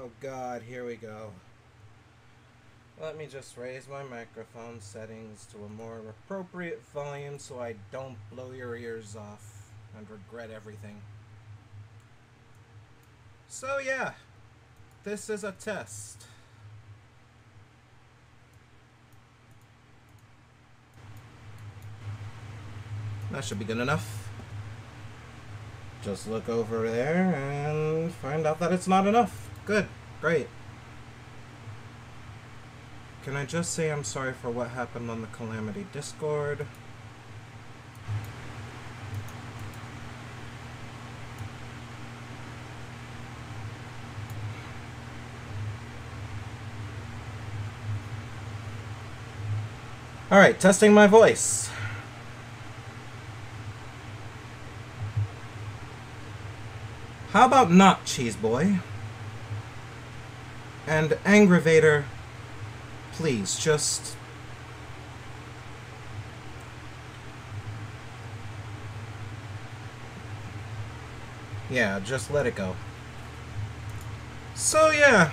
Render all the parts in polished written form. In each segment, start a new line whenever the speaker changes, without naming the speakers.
Oh God, here we go. Let me just raise my microphone settings to a more appropriate volume so I don't blow your ears off and regret everything. So yeah, this is a test. That should be good enough. Just look over there and find out that it's not enough. Good. Great. Can I just say I'm sorry for what happened on the Calamity Discord? Alright, testing my voice. How about not, Cheese Boy? And Aggravator, please, just... yeah, just let it go. So yeah,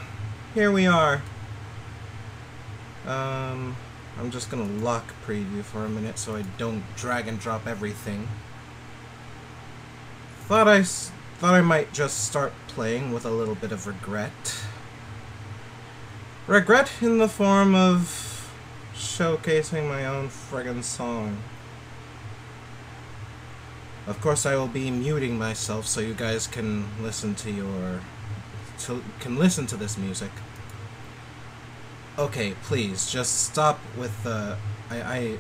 here we are. I'm just gonna lock preview for a minute so I don't drag and drop everything. Thought I might just start playing with a little bit of regret. Regret in the form of showcasing my own friggin' song. Of course, I will be muting myself so you guys can listen to this music. Okay, please, just stop with the... I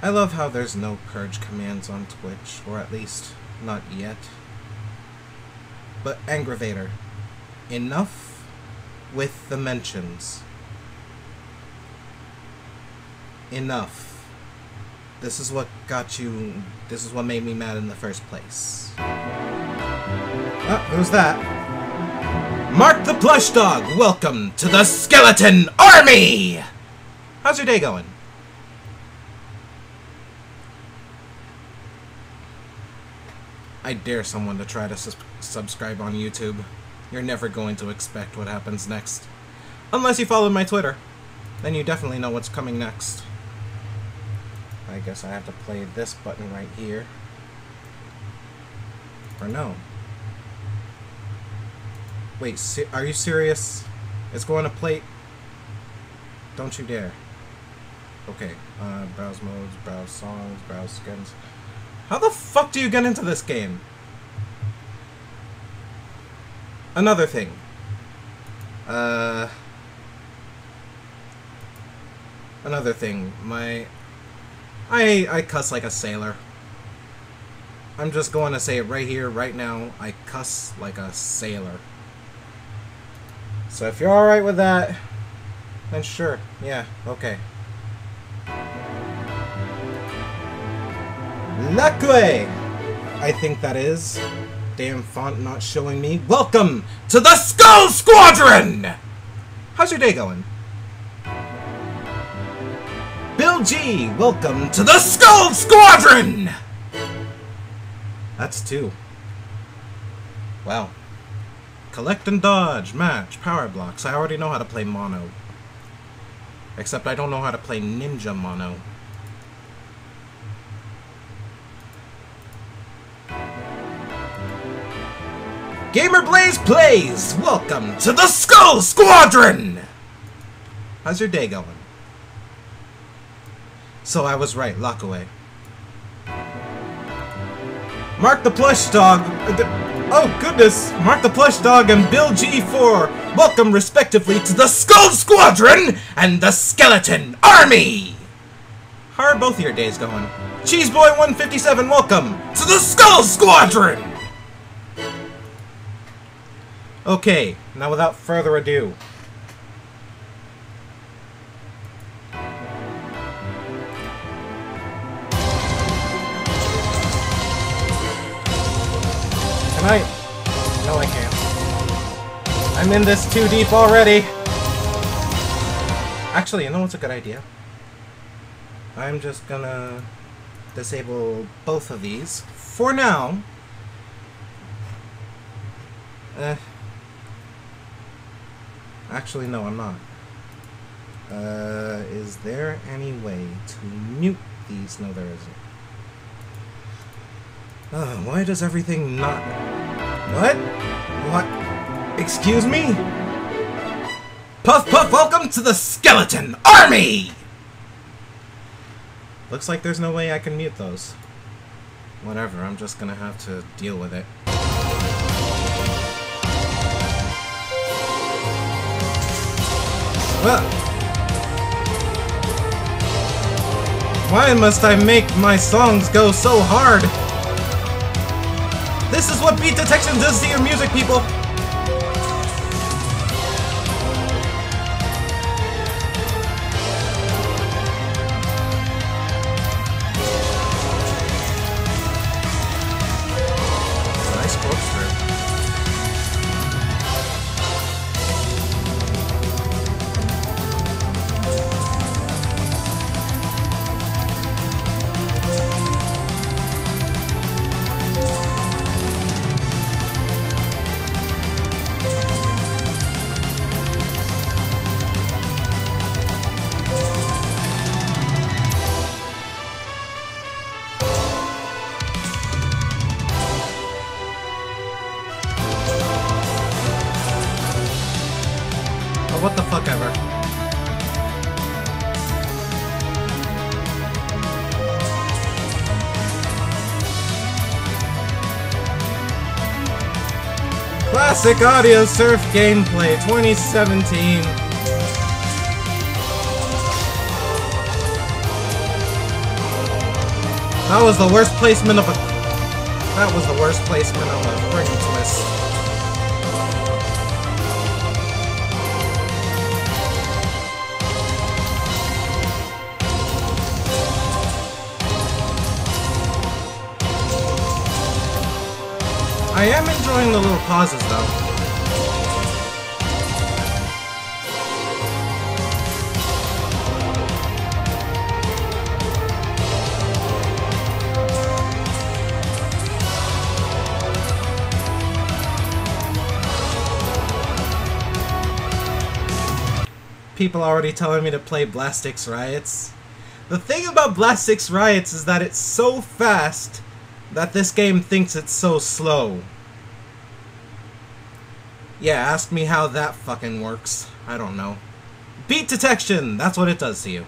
love how there's no purge commands on Twitch, or at least not yet. But Aggravator, enough with the mentions. Enough. This is what made me mad in the first place. Oh, who's that? Mark the Plush Dog, welcome to the Skeleton Army! How's your day going? I dare someone to try to subscribe on YouTube. You're never going to expect what happens next. Unless you follow my Twitter. Then you definitely know what's coming next. I guess I have to play this button right here. Or no. Wait, are you serious? It's going to play... Don't you dare. Okay, browse modes, browse songs, browse skins. How the fuck do you get into this game? Another thing. Another thing. I cuss like a sailor. I'm just going to say it right here, right now. I cuss like a sailor. So if you're alright with that, then sure. Yeah, okay. Lacue! I think that is. Damn font not showing me. Welcome to the Skull Squadron! How's your day going? Bill G, welcome to the Skull Squadron! That's two. Wow. Collect and dodge, match, power blocks. I already know how to play mono. Except I don't know how to play ninja mono. Gamer Blaze Plays! Welcome to the Skull Squadron! How's your day going? So I was right, lock away. Mark the Plush Dog... oh goodness! Mark the Plush Dog and Bill G4! Welcome respectively to the Skull Squadron and the Skeleton Army! How are both of your days going? Cheeseboy157, welcome to the Skull Squadron! Okay, now without further ado. Can I? No, I can't. I'm in this too deep already. Actually, you know what's a good idea? I'm just gonna disable both of these for now. Actually, no, I'm not. Is there any way to mute these? No, there isn't. Why does everything not... What? What? Excuse me? Puff Puff, welcome to the Skeleton Army! Looks like there's no way I can mute those. Whatever, I'm just gonna have to deal with it. Well, why must I make my songs go so hard? This is what beat detection does to your music, people! Did I But what the fuck ever. Classic Audiosurf gameplay 2017. That was the worst placement of a... That was the worst placement of a friggin' twist. I am enjoying the little pauses, though. People already telling me to play Blastix Riots. The thing about Blastix Riots is that it's so fast that this game thinks it's so slow. Yeah, ask me how that fucking works. I don't know. Beat detection! That's what it does to you.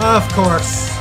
Of course.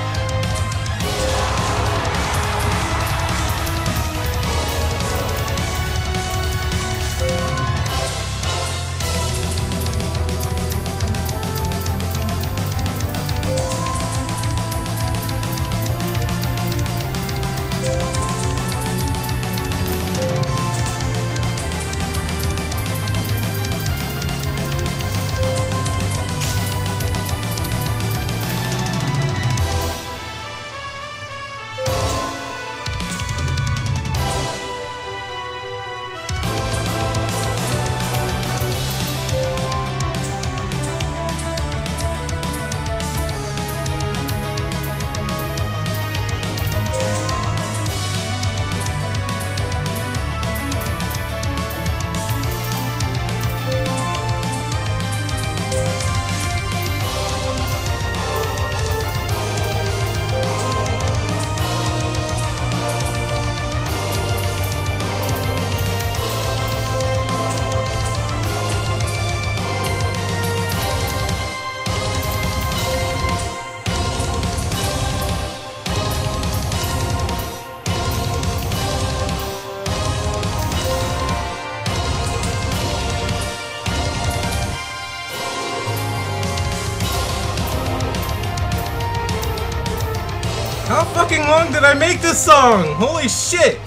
How fucking long did I make this song? Holy shit!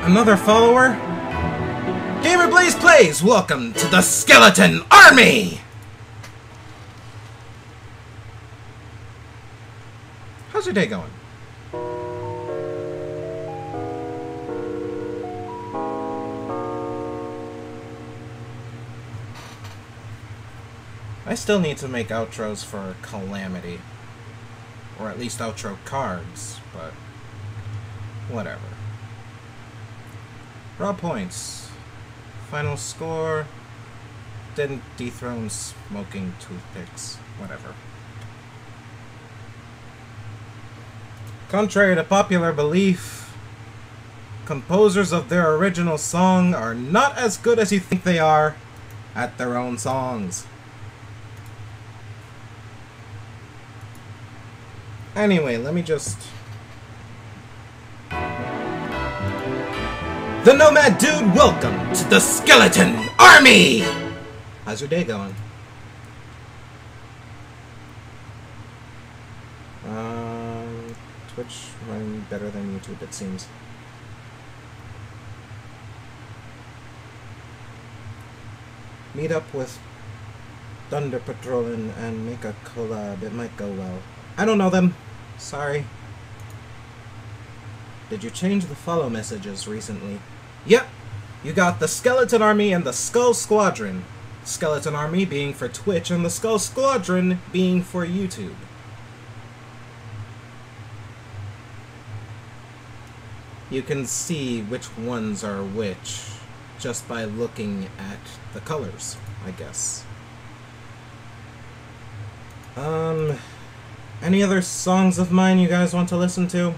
Another follower? Gamer Blaze Plays, welcome to the Skeleton Army! How's your day going? I still need to make outros for Calamity. Or at least outro cards, but whatever. Raw points. Final score. Didn't dethrone smoking toothpicks. Whatever. Contrary to popular belief, composers of their original song are not as good as you think they are at their own songs. Anyway, let me just... The Nomad Dude, welcome to the Skeleton Army! How's your day going? Twitch running better than YouTube, it seems. Meet up with Thunder Patrolin and make a collab. It might go well. I don't know them. Sorry. Did you change the follow messages recently? Yep. You got the Skeleton Army and the Skull Squadron. Skeleton Army being for Twitch and the Skull Squadron being for YouTube. You can see which ones are which just by looking at the colors, I guess. Any other songs of mine you guys want to listen to?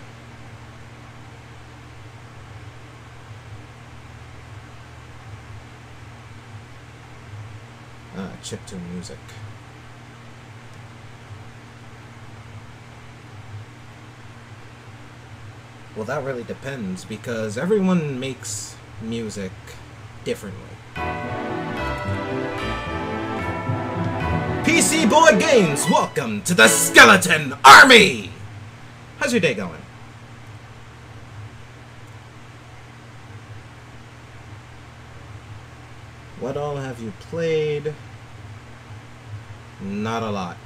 chiptune music? Well, that really depends, because everyone makes music differently. PC Boy Games, welcome to the Skeleton Army! How's your day going? What all have you played? Not a lot.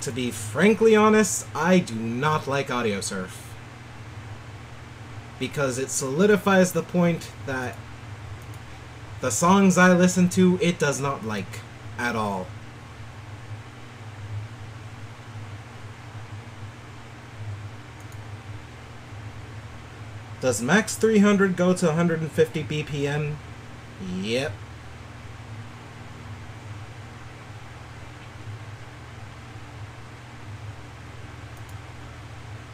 To be frankly honest, I do not like Audiosurf. Because it solidifies the point that the songs I listen to, it does not like at all. Does max 300 go to 150 BPM? Yep.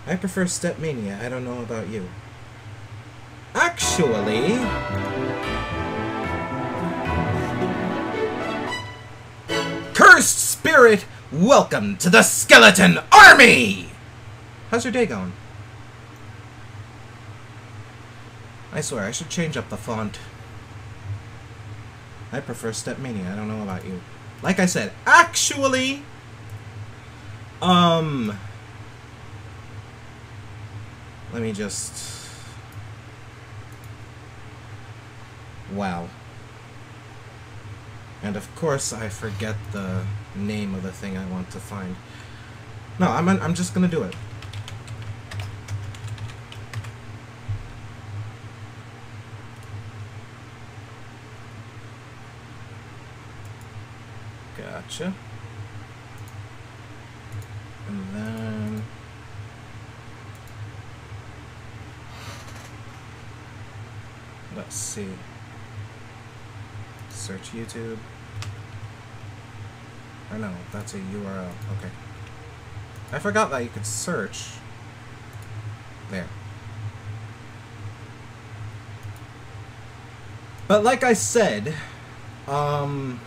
I prefer Step Mania. I don't know about you. Actually, Cursed Spirit, welcome to the Skeleton Army! How's your day going? I swear, I should change up the font. I prefer Step Mania. I don't know about you. Like I said, actually, let me just... Wow. And of course I forget the name of the thing I want to find. No, I'm just gonna do it. Gotcha. And then... let's see. Search YouTube. Or no, that's a URL. Okay. I forgot that you could search. There. But like I said, I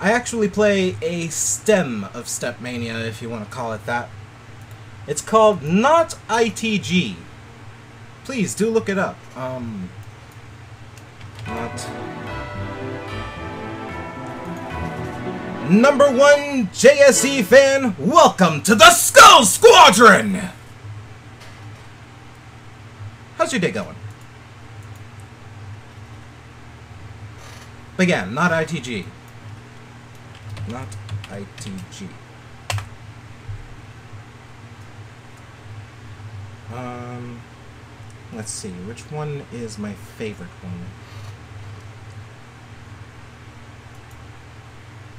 actually play a stem of Step Mania, if you want to call it that. It's called Not ITG. Please do look it up. Number 1 JSE fan, welcome to the Skull Squadron! How's your day going? But yeah, Not ITG. Not ITG. Let's see, which one is my favorite one?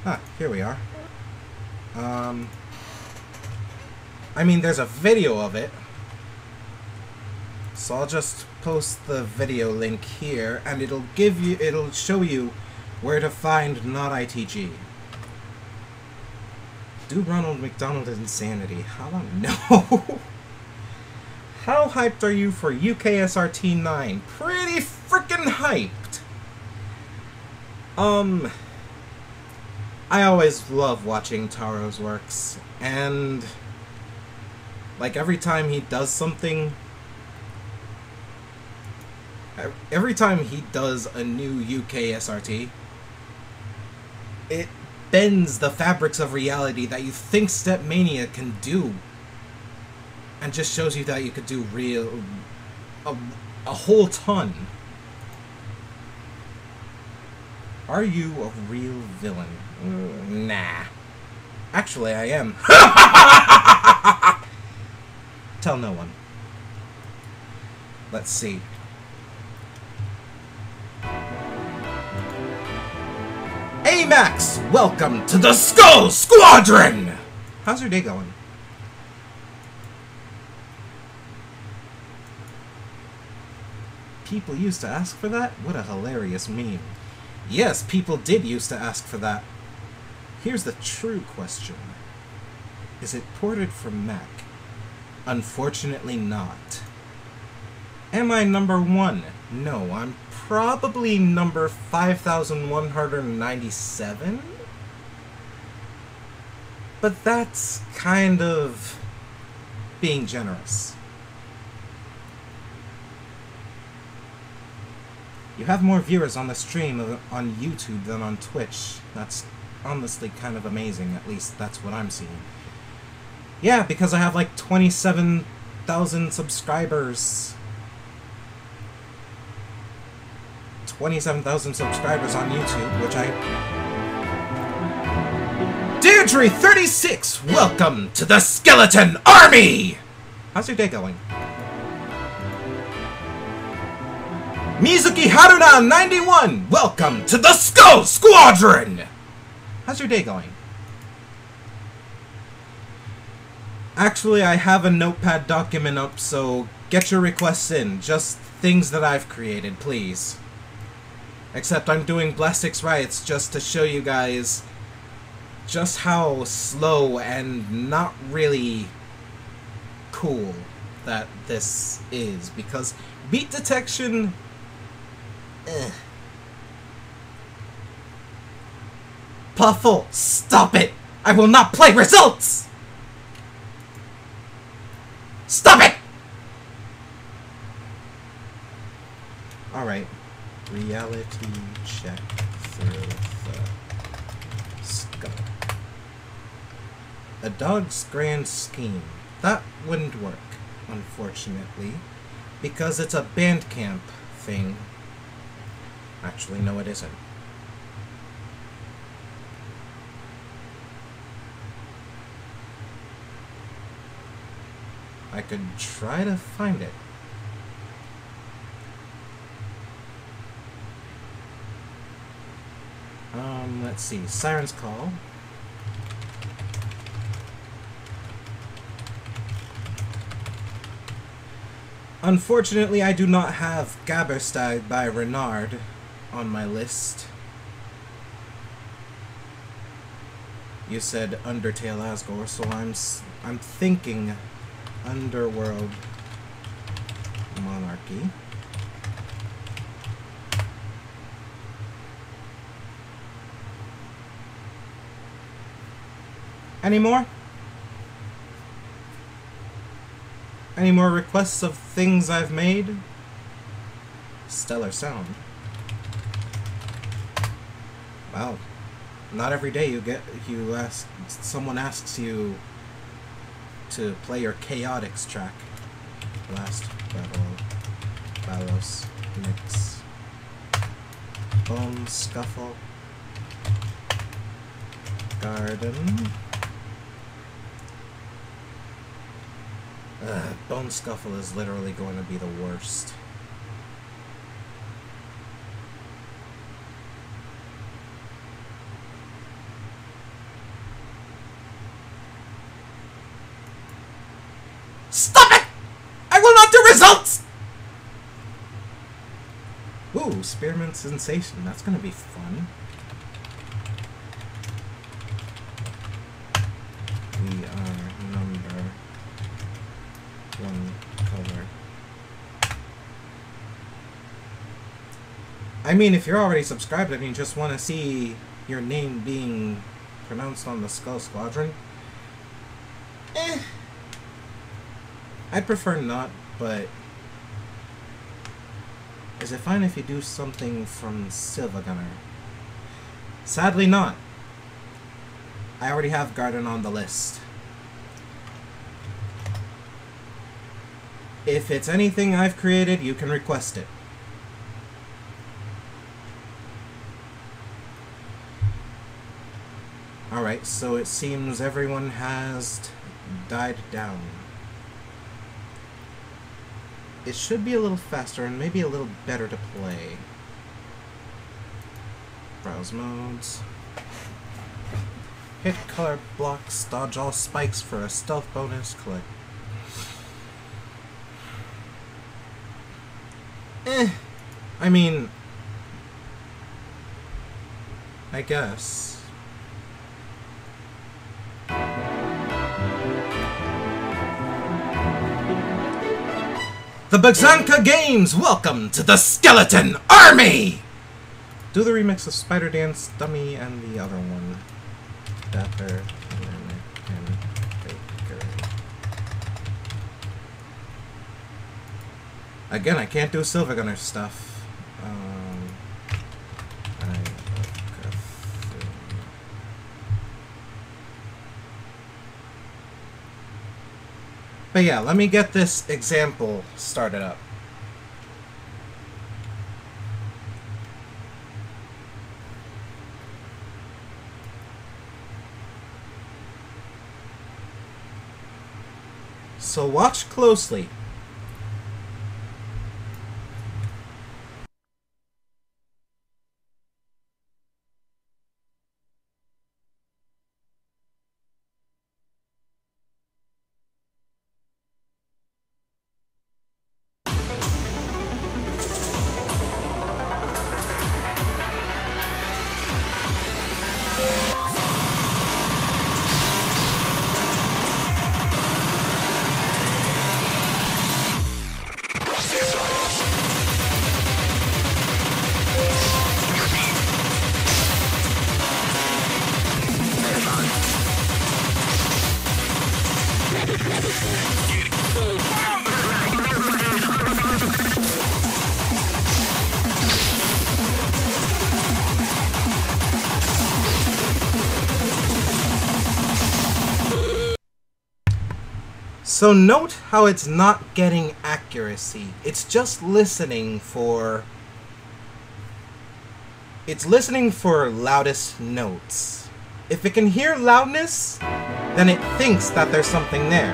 Ah, here we are. I mean, there's a video of it. So I'll just post the video link here, and it'll show you where to find Not ITG. Do Ronald McDonald Insanity? I don't know. How hyped are you for UKSRT 9? Pretty freaking hyped! I always love watching Taro's works, and like every time he does something, every time he does a new UKSRT, it bends the fabrics of reality that you think Step Mania can do. And just shows you that you could do a whole ton. Are you a real villain? Nah. Actually, I am. Tell no one. Let's see. Max, welcome to the Skull Squadron! How's your day going? People used to ask for that? What a hilarious meme. Yes, people did used to ask for that. Here's the true question. Is it ported from Mac? Unfortunately not. Am I number 1? No, I'm probably number 5,197? But that's kind of being generous. You have more viewers on the stream on YouTube than on Twitch. That's honestly kind of amazing, at least that's what I'm seeing. Yeah, because I have like 27,000 subscribers. 27,000 subscribers on YouTube, which I... Deirdre36, welcome to the Skeleton Army! How's your day going? Mizuki Haruna 91, welcome to the Skull Squadron! How's your day going? Actually, I have a notepad document up, so get your requests in. Just things that I've created, please. Except I'm doing Blastix Riots just to show you guys just how slow and not really cool that this is. Because beat detection... Puffle, stop it! I will not play results! Stop it! Alright. Reality check through the skull. A dog's grand scheme. That wouldn't work, unfortunately, because it's a Bandcamp thing. Actually, no, it isn't. I could try to find it. Let's see. Siren's Call. Unfortunately, I do not have Gabberstag by Renard on my list. You said Undertale Asgore, so I'm thinking Underworld Monarchy. Any more? Any more requests of things I've made? Stellar Sound. Wow. Not every day someone asks you to play your Chaotix track. Last Battle, Balos, Mix, Bone Scuffle, Garden. Bone Scuffle is literally going to be the worst. Stop it! I will not do results! Ooh, Spearmint Sensation. That's gonna be fun. We are number 1 color. I mean, if you're already subscribed and you just want to see your name being pronounced on the Skull Squadron, I'd prefer not, but is it fine if you do something from Silva Gunner? Sadly not. I already have Garden on the list. If it's anything I've created, you can request it. Alright, so it seems everyone has died down. It should be a little faster and maybe a little better to play. Browse modes. Hit color blocks, dodge all spikes for a stealth bonus, click. I mean, I guess. The Bazanka Games! Welcome to the Skeleton Army! Do the remix of Spider Dance, Dummy, and the other one. Dapper, and Baker. Again, I can't do Silver Gunner stuff. But yeah, let me get this example started up. So watch closely. So note how it's not getting accuracy. It's just listening for... It's listening for loudest notes. If it can hear loudness, then it thinks that there's something there.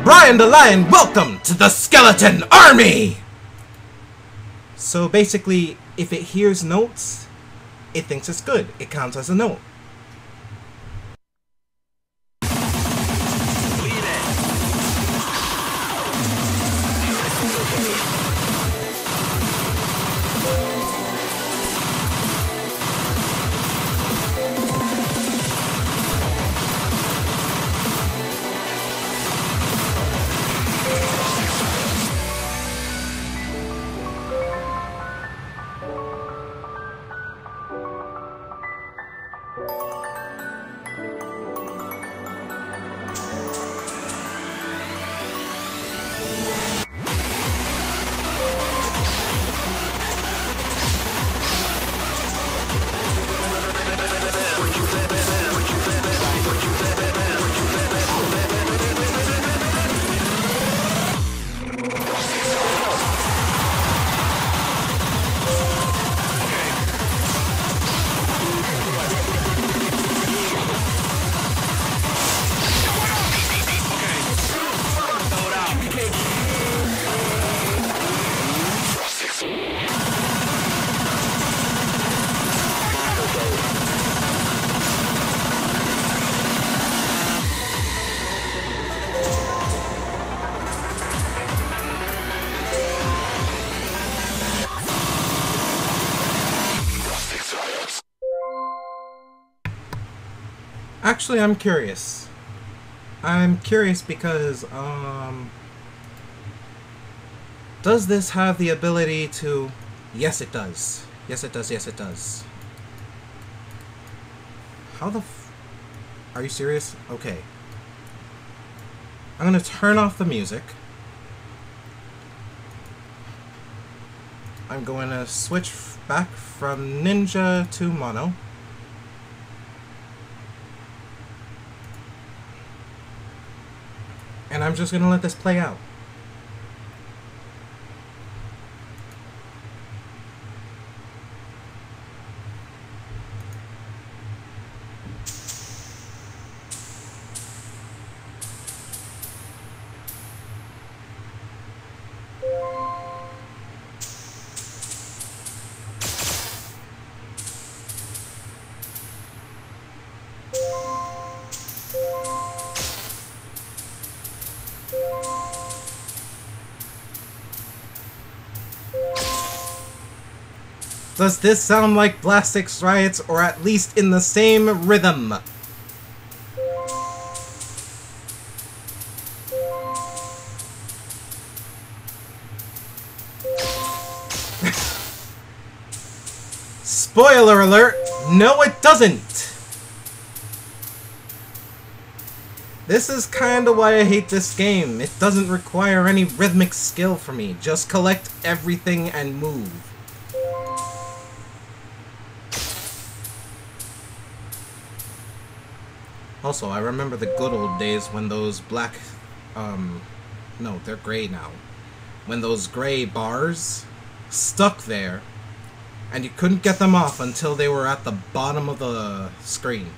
Brian the Lion, welcome to the Skeleton Army! So basically, if it hears notes, it thinks it's good. It counts as a note. Actually, I'm curious. I'm curious because, does this have the ability to... Yes, it does. Yes, it does. Yes, it does. How the f... Are you serious? Okay. I'm gonna turn off the music. I'm going to switch back from Ninja to Mono. And I'm just going to let this play out. Does this sound like Blastix Riots, or at least in the same rhythm? Spoiler alert! No, it doesn't! This is kinda why I hate this game. It doesn't require any rhythmic skill for me. Just collect everything and move. Also, I remember the good old days when those black... no, they're gray now. When those gray bars stuck there, and you couldn't get them off until they were at the bottom of the screen.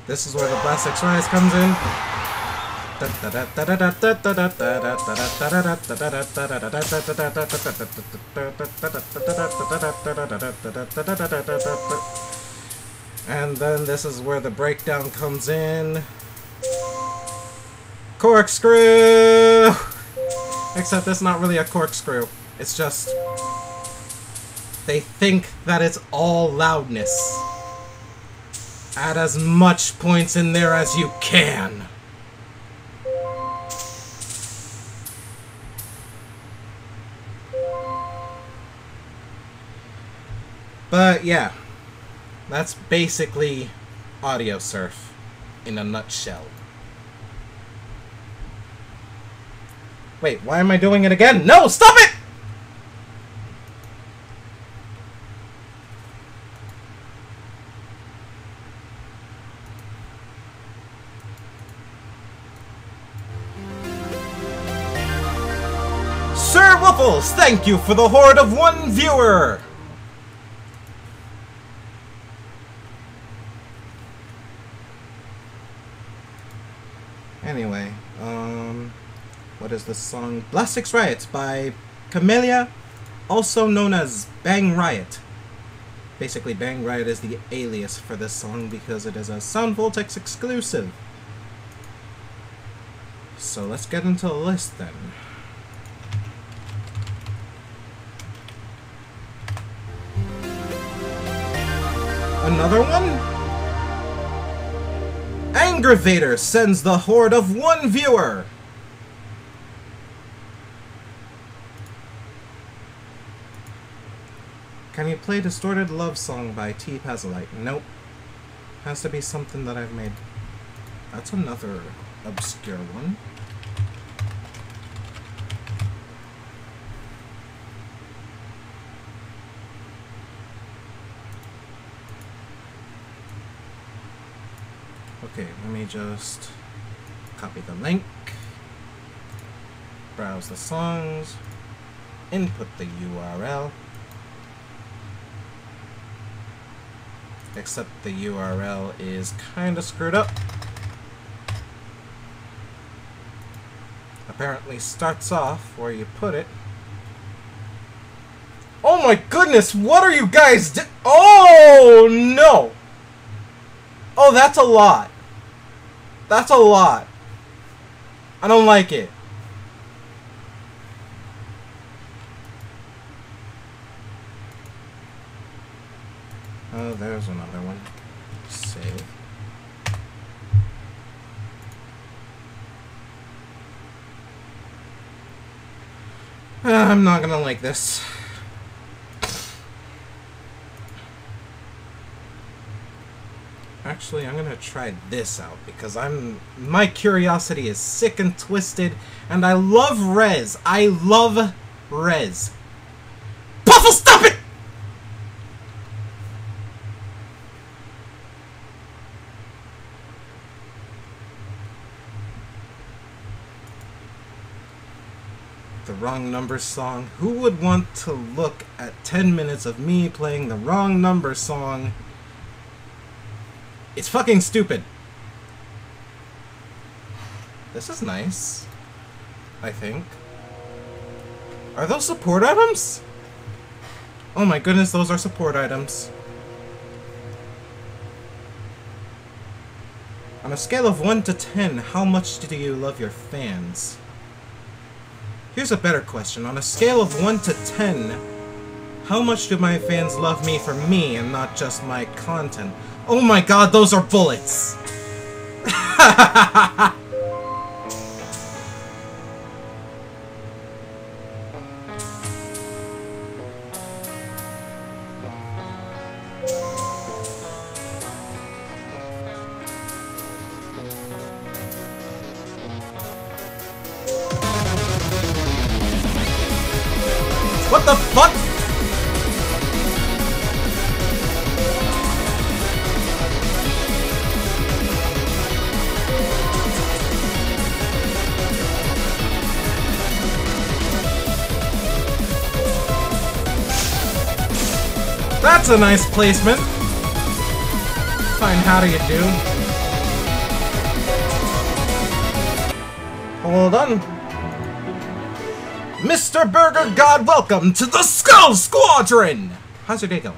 This is where the Blast Rise comes in. And then this is where the breakdown comes in. Corkscrew! Except it's not really a corkscrew. It's just... they think that it's all loudness. Add as much points in there as you can. But yeah, that's basically Audiosurf in a nutshell. Wait, why am I doing it again? No, stop it! Sir Waffles, thank you for the horde of 1 viewer! Anyway, what is this song? Blastix Riot by Calamity, also known as Bang Riot. Basically, Bang Riot is the alias for this song because it is a Sound Voltex exclusive. So let's get into the list then. Another one? Aggravator sends the horde of 1 viewer! Can you play Distorted Love Song by T. Pazolite? Nope. Has to be something that I've made. That's another obscure one. Okay, let me just copy the link, browse the songs, input the URL, except the URL is kinda screwed up. Apparently starts off where you put it. Oh my goodness, what are you guys Oh no! Oh, that's a lot. That's a lot. I don't like it. Oh, there's another one. Save. I'm not gonna like this. Actually, I'm gonna try this out because my curiosity is sick and twisted, and I love Res. I love Res. Puffle, stop it! The Wrong Number song. Who would want to look at 10 minutes of me playing the Wrong Number song? It's fucking stupid. This is nice, I think. Are those support items? Oh my goodness, those are support items. On a scale of 1 to 10, how much do you love your fans? Here's a better question. On a scale of 1 to 10, How much do my fans love me for me and not just my content? Oh my god, those are bullets! What the fuck? That's a nice placement. Fine, how do you do? Hold on. Mr. Burger God, welcome to the Skull Squadron! How's your day going?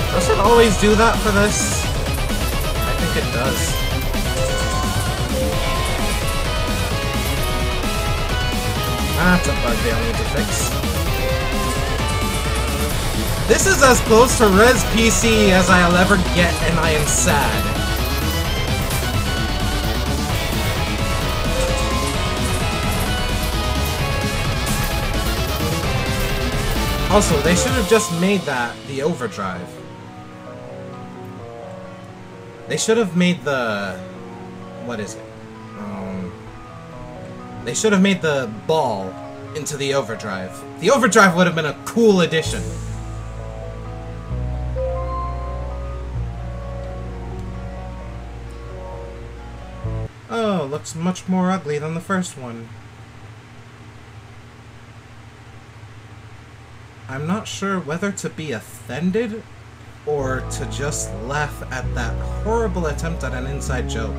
Does it always do that for this? I think it does. That's a bug they'll need to fix. This is as close to Res PC as I'll ever get, and I am sad. Also, they should have just made that the overdrive. They should have made the... what is it? They should have made the ball into the overdrive. The overdrive would have been a cool addition. Oh, looks much more ugly than the first one. I'm not sure whether to be offended or to just laugh at that horrible attempt at an inside joke.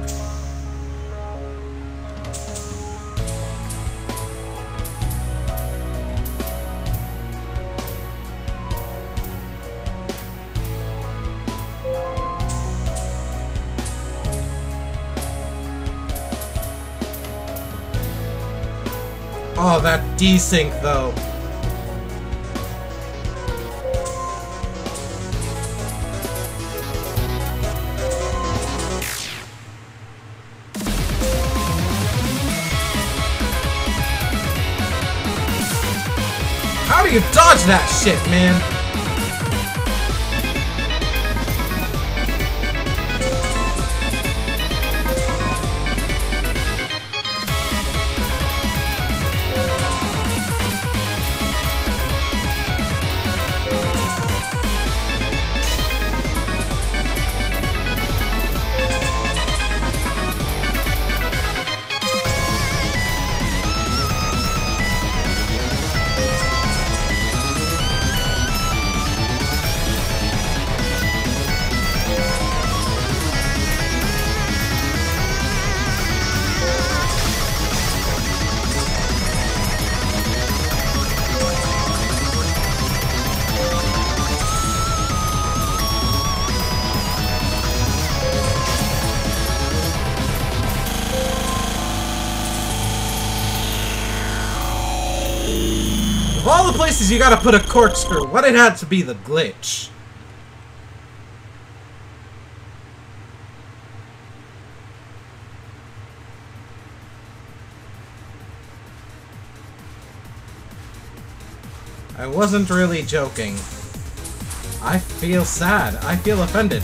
Oh, that desync though. How do you dodge that shit, man? Of all the places you gotta put a corkscrew, what it had to be the glitch. I wasn't really joking. I feel sad. I feel offended.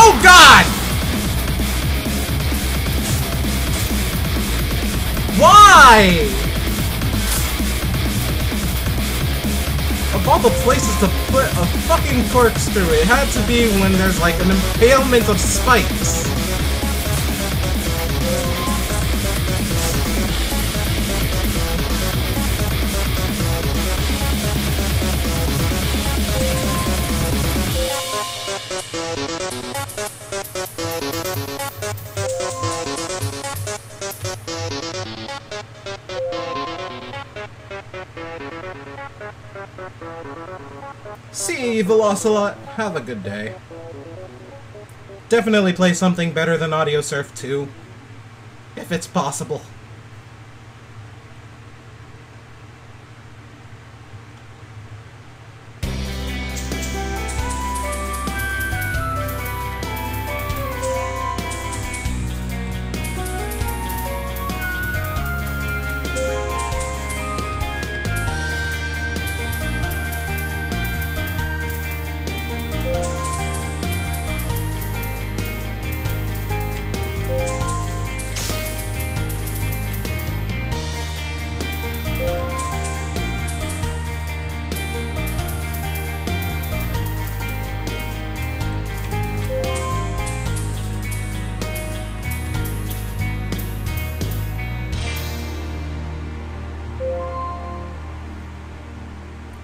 Oh God! Why? Of all the places to put a fucking corkscrew, it had to be when there's like an impalement of spikes. See you, Velocelot. Have a good day. Definitely play something better than Audiosurf 2, if it's possible.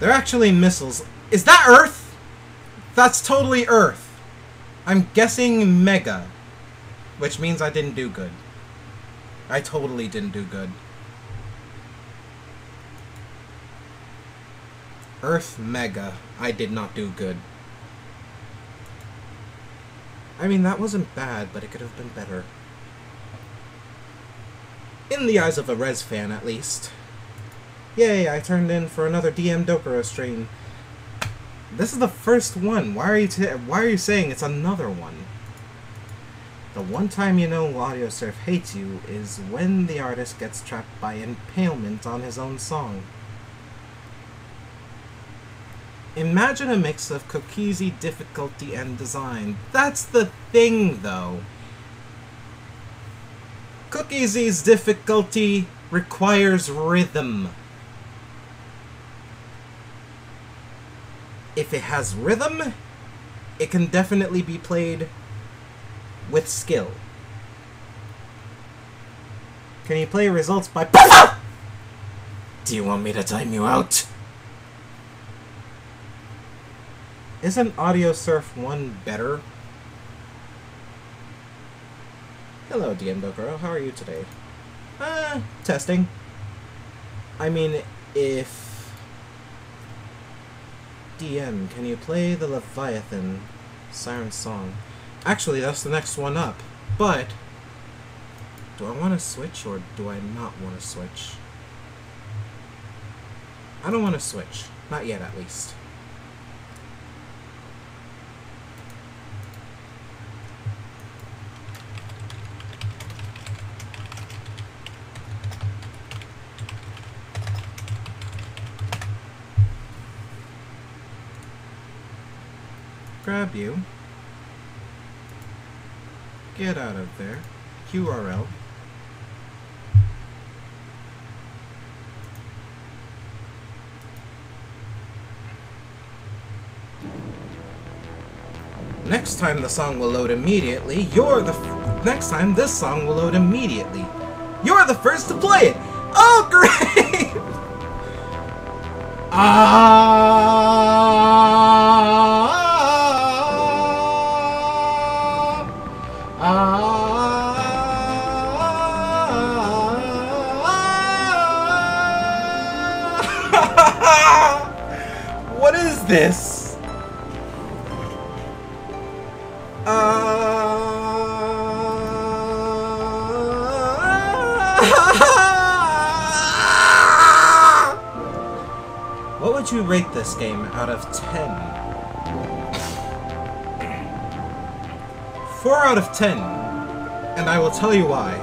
They're actually missiles. Is that Earth? That's totally Earth. I'm guessing Mega. Which means I didn't do good. I totally didn't do good. Earth Mega. I did not do good. I mean, that wasn't bad, but it could have been better. In the eyes of a Res fan, at least. Yay, I turned in for another DM Dokuro stream. This is the first one. Why are you saying it's another one? The one time you know Audiosurf hates you is when the artist gets trapped by impalement on his own song. Imagine a mix of Cookiesy difficulty and design. That's the thing, though. Cookiesy's difficulty requires rhythm. If it has rhythm, it can definitely be played with skill. Can you play results by... Do you want me to time you out? Isn't Audiosurf 1 better? Hello, DM Dokuro. How are you today? Testing. I mean, if... DM, can you play the Leviathan Siren Song? Actually, that's the next one up. But, do I want to switch or do I not want to switch? I don't want to switch. Not yet, at least. Grab you. Get out of there. QRL. Next time the song will load immediately, next time this song will load immediately. You're the first to play it! Oh, great! What is this? What would you rate this game out of 10? 4 out of 10. And I will tell you why.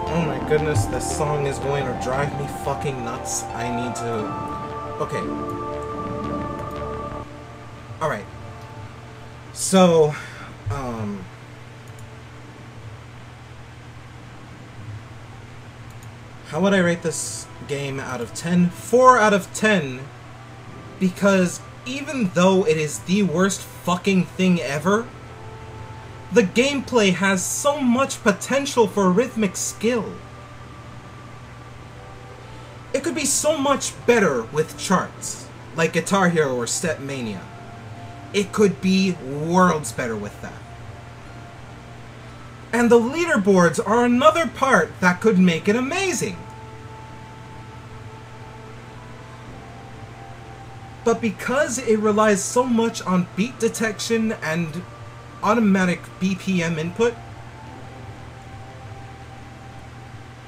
Oh my goodness, this song is going to drive me fucking nuts. I need to... Okay. Alright. So, how would I rate this game out of 10? 4 out of 10, because even though it is the worst fucking thing ever, the gameplay has so much potential for rhythmic skill. It could be so much better with charts, like Guitar Hero or Step Mania. It could be worlds better with that. And the leaderboards are another part that could make it amazing. But because it relies so much on beat detection and automatic BPM input,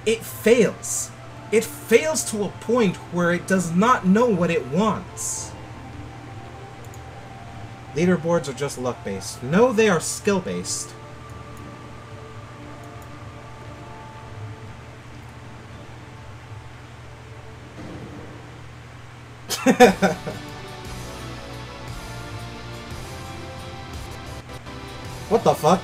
it fails. It fails to a point where it does not know what it wants. Leaderboards are just luck-based. No, they are skill-based. What the fuck?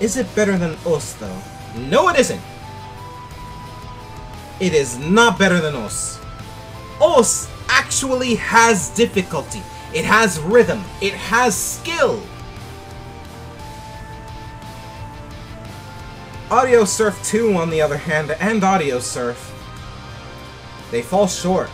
Is it better than Us, though? No, it isn't. It is not better than Us. Us actually has difficulty. It has rhythm. It has skill. Audiosurf 2, on the other hand, and Audiosurf, they fall short.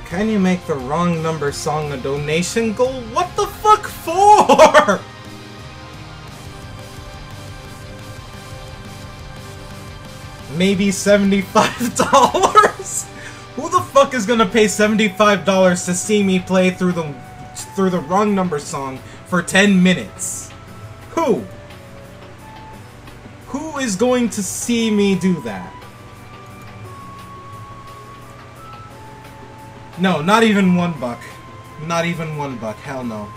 Can you make the wrong number song a donation goal? What the fuck for? Maybe $75? Who the fuck is gonna pay $75 to see me play through the wrong number song for 10 minutes? Who? Who is going to see me do that? No, not even $1. Not even $1. Hell no.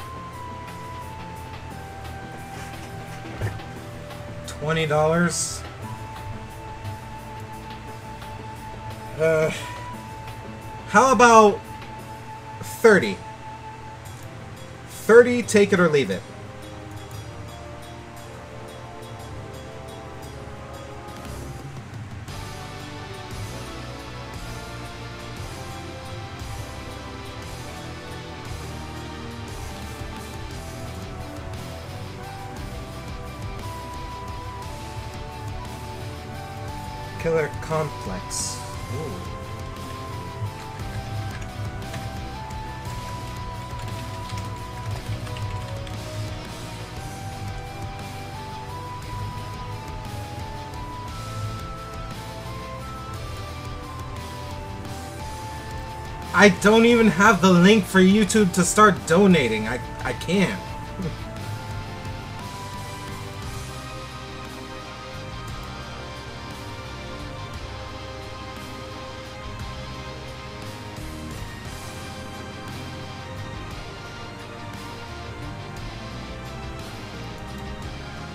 $20? How about 30? 30, take it or leave it. Killer Complex. Ooh. I don't even have the link for YouTube to start donating. I can't.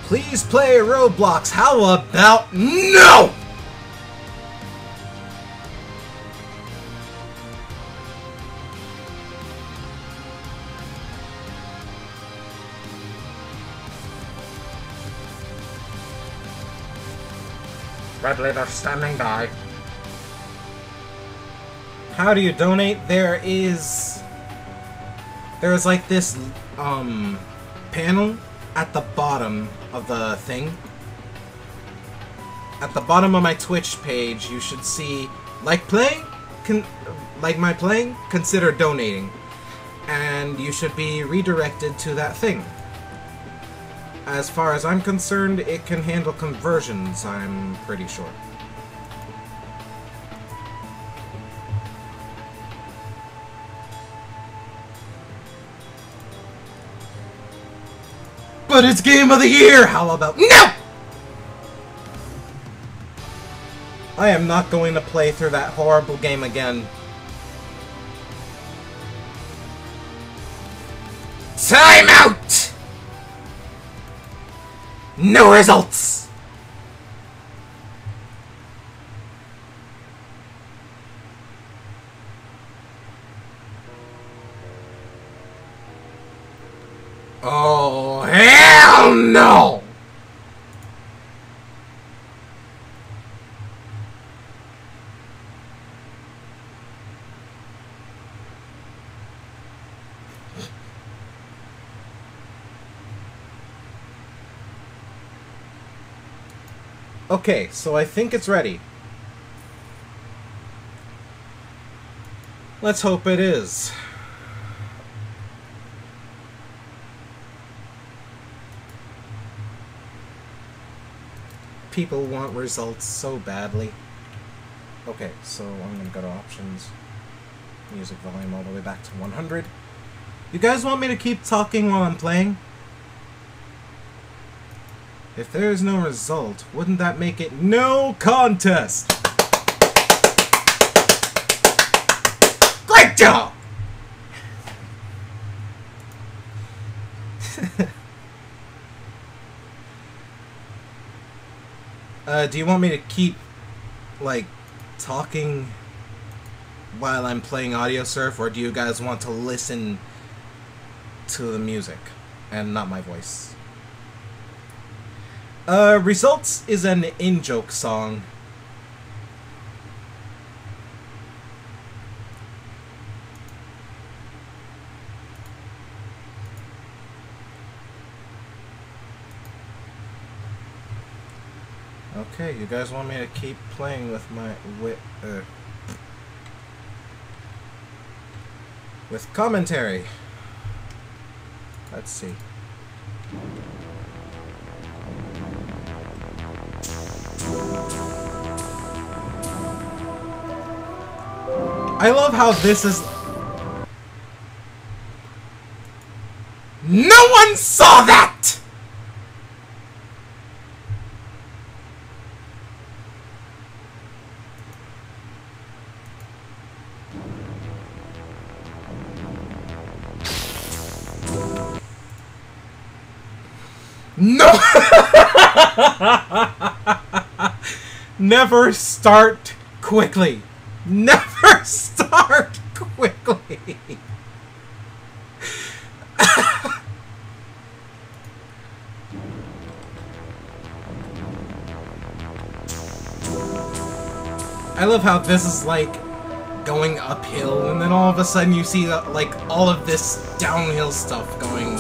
Please play Roblox. How about no? Red leader standing by. How do you donate? There's like this panel at the bottom of the thing. At the bottom of my Twitch page, you should see like my playing, consider donating. And you should be redirected to that thing. As far as I'm concerned, it can handle conversions, I'm pretty sure. But it's Game of the Year! How about no?! I am not going to play through that horrible game again. Time out! No results! Oh, hell no! Okay, so I think it's ready. Let's hope it is. People want results so badly. Okay, so I'm gonna go to options. Music volume all the way back to 100. You guys want me to keep talking while I'm playing? If there is no result, wouldn't that make it no contest? Great job! Do you want me to keep, like, talking while I'm playing Audiosurf, or do you guys want to listen to the music and not my voice? Results is an in-joke song. Okay, you guys want me to keep playing with my with commentary. Let's see. I love how this is... No one saw that! No! Never start quickly. Never start quickly. I love how this is like going uphill, and then all of a sudden you see like all of this downhill stuff going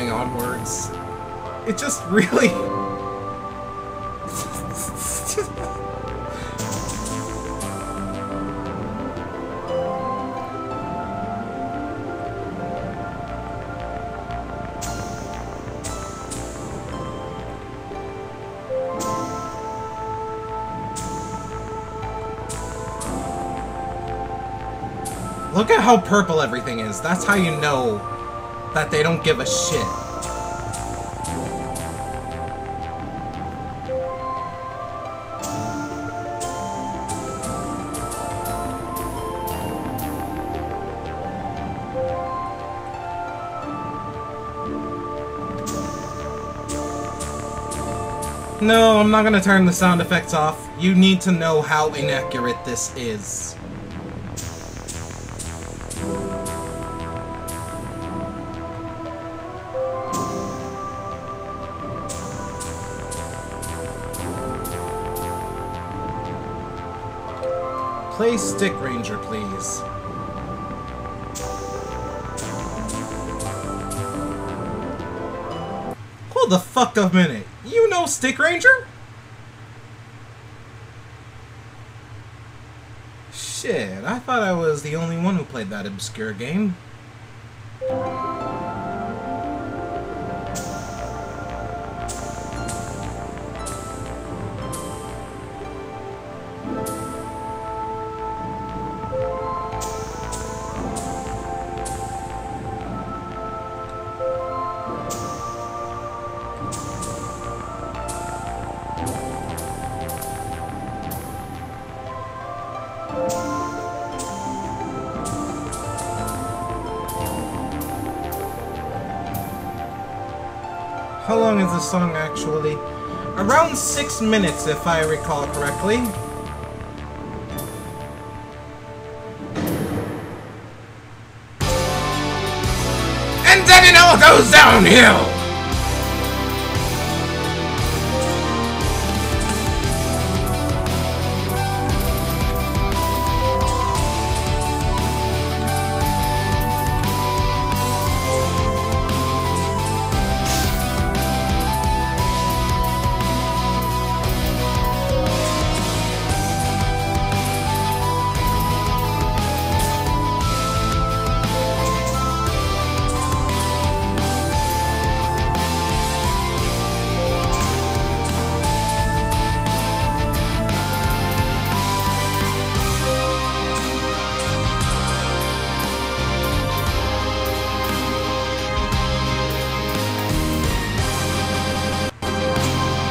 onwards. It just really... Look at how purple everything is. That's how you know that they don't give a shit. No, I'm not gonna turn the sound effects off. You need to know how inaccurate this is. Play Stick Ranger, please. Hold the fuck up a minute. You know Stick Ranger? Shit, I thought I was the only one who played that obscure game. How long is the song actually? Around 6 minutes, if I recall correctly. And then it all goes downhill!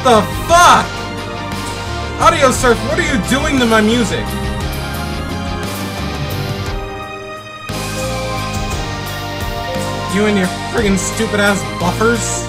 the fuck? Audiosurf, what are you doing to my music? You and your friggin' stupid ass buffers?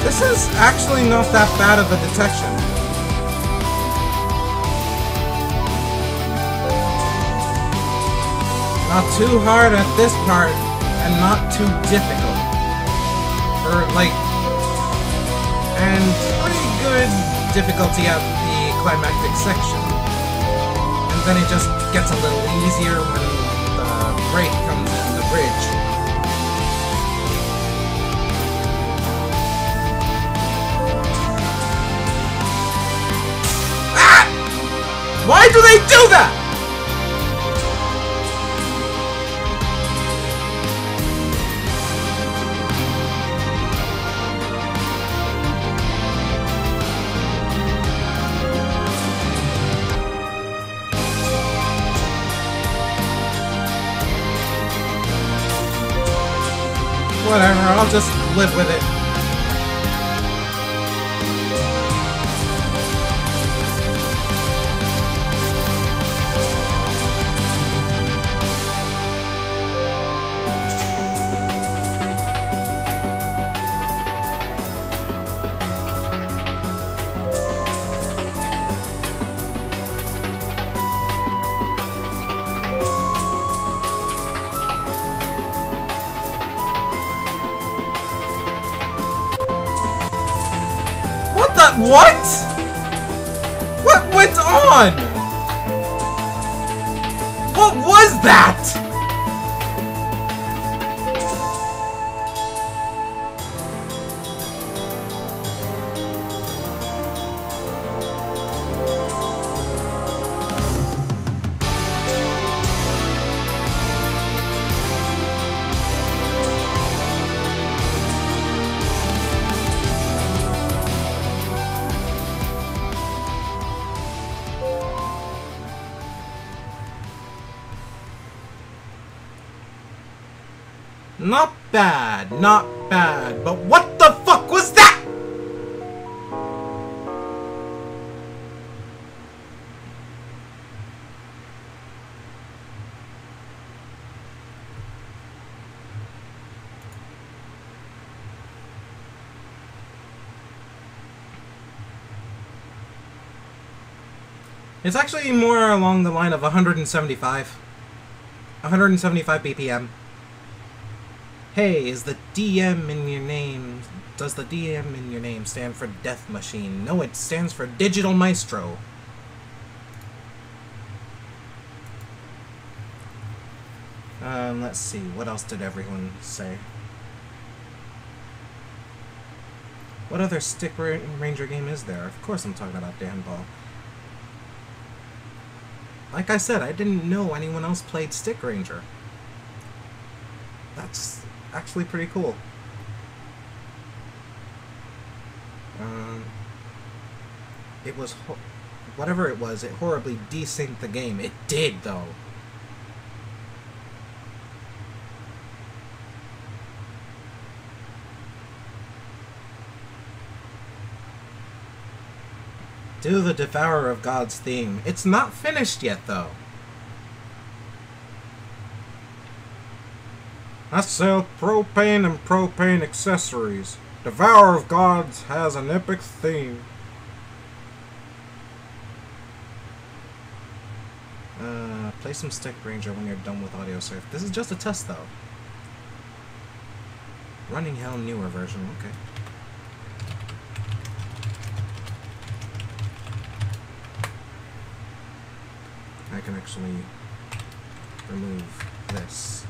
This is actually not that bad of a detection. Not too hard at this part, and not too difficult. And pretty good difficulty at the climactic section. And then it just gets a little easier when the break comes in the bridge. Why do they do that? Whatever, I'll just live with it. What? What went on? What was that? Not bad, not bad, but what the fuck was that? It's actually more along the line of 175. 175 BPM. Hey, is the DM in your name... Does the DM in your name stand for Death Machine? No, it stands for Digital Maestro. Let's see. What else did everyone say? What other Stick Ranger game is there? Of course I'm talking about Danball. Like I said, I didn't know anyone else played Stick Ranger. That's actually pretty cool. It was... whatever it was, it horribly desynced the game. It did, though. Do the Devourer of Gods theme. It's not finished yet, though. I sell propane and propane accessories. Devour of Gods has an epic theme. Play some Stick Ranger when you're done with Audiosurf. This is just a test, though. Running Hell newer version, okay. I can actually remove this.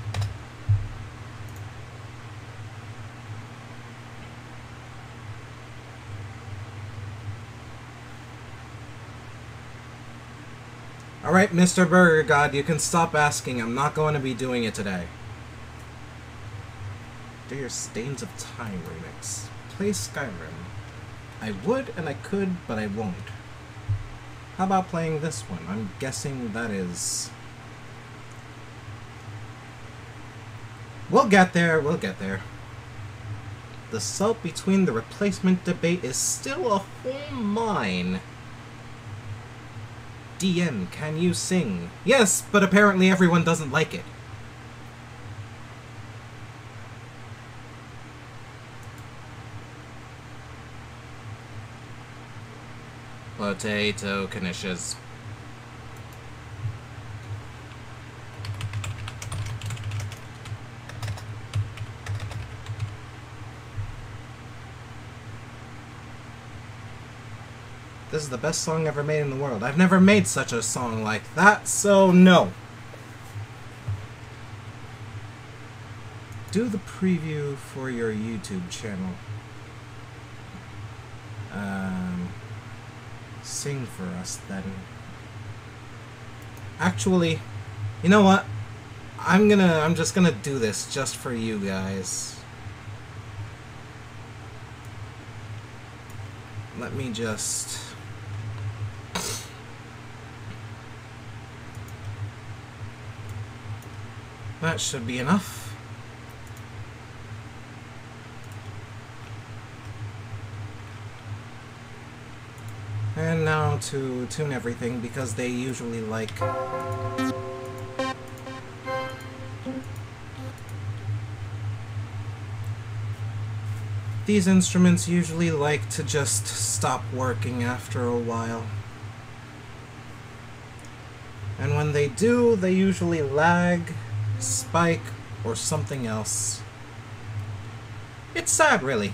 Alright, Mr. Burger God, you can stop asking. I'm not going to be doing it today. Do your Stains of Time remix. Play Skyrim. I would and I could, but I won't. How about playing this one? I'm guessing that is... We'll get there, we'll get there. The salt between the replacement debate is still a whole mine. DM, can you sing? Yes, but apparently everyone doesn't like it. Potato knishes. This is the best song ever made in the world. I've never made such a song like that, so no. Do the preview for your YouTube channel. Sing for us then. Actually, you know what? I'm just gonna do this just for you guys. Let me just... That should be enough. And now to tune everything, because they usually like... These instruments usually like to just stop working after a while. And when they do, they usually lag, spike, or something else. It's sad, really,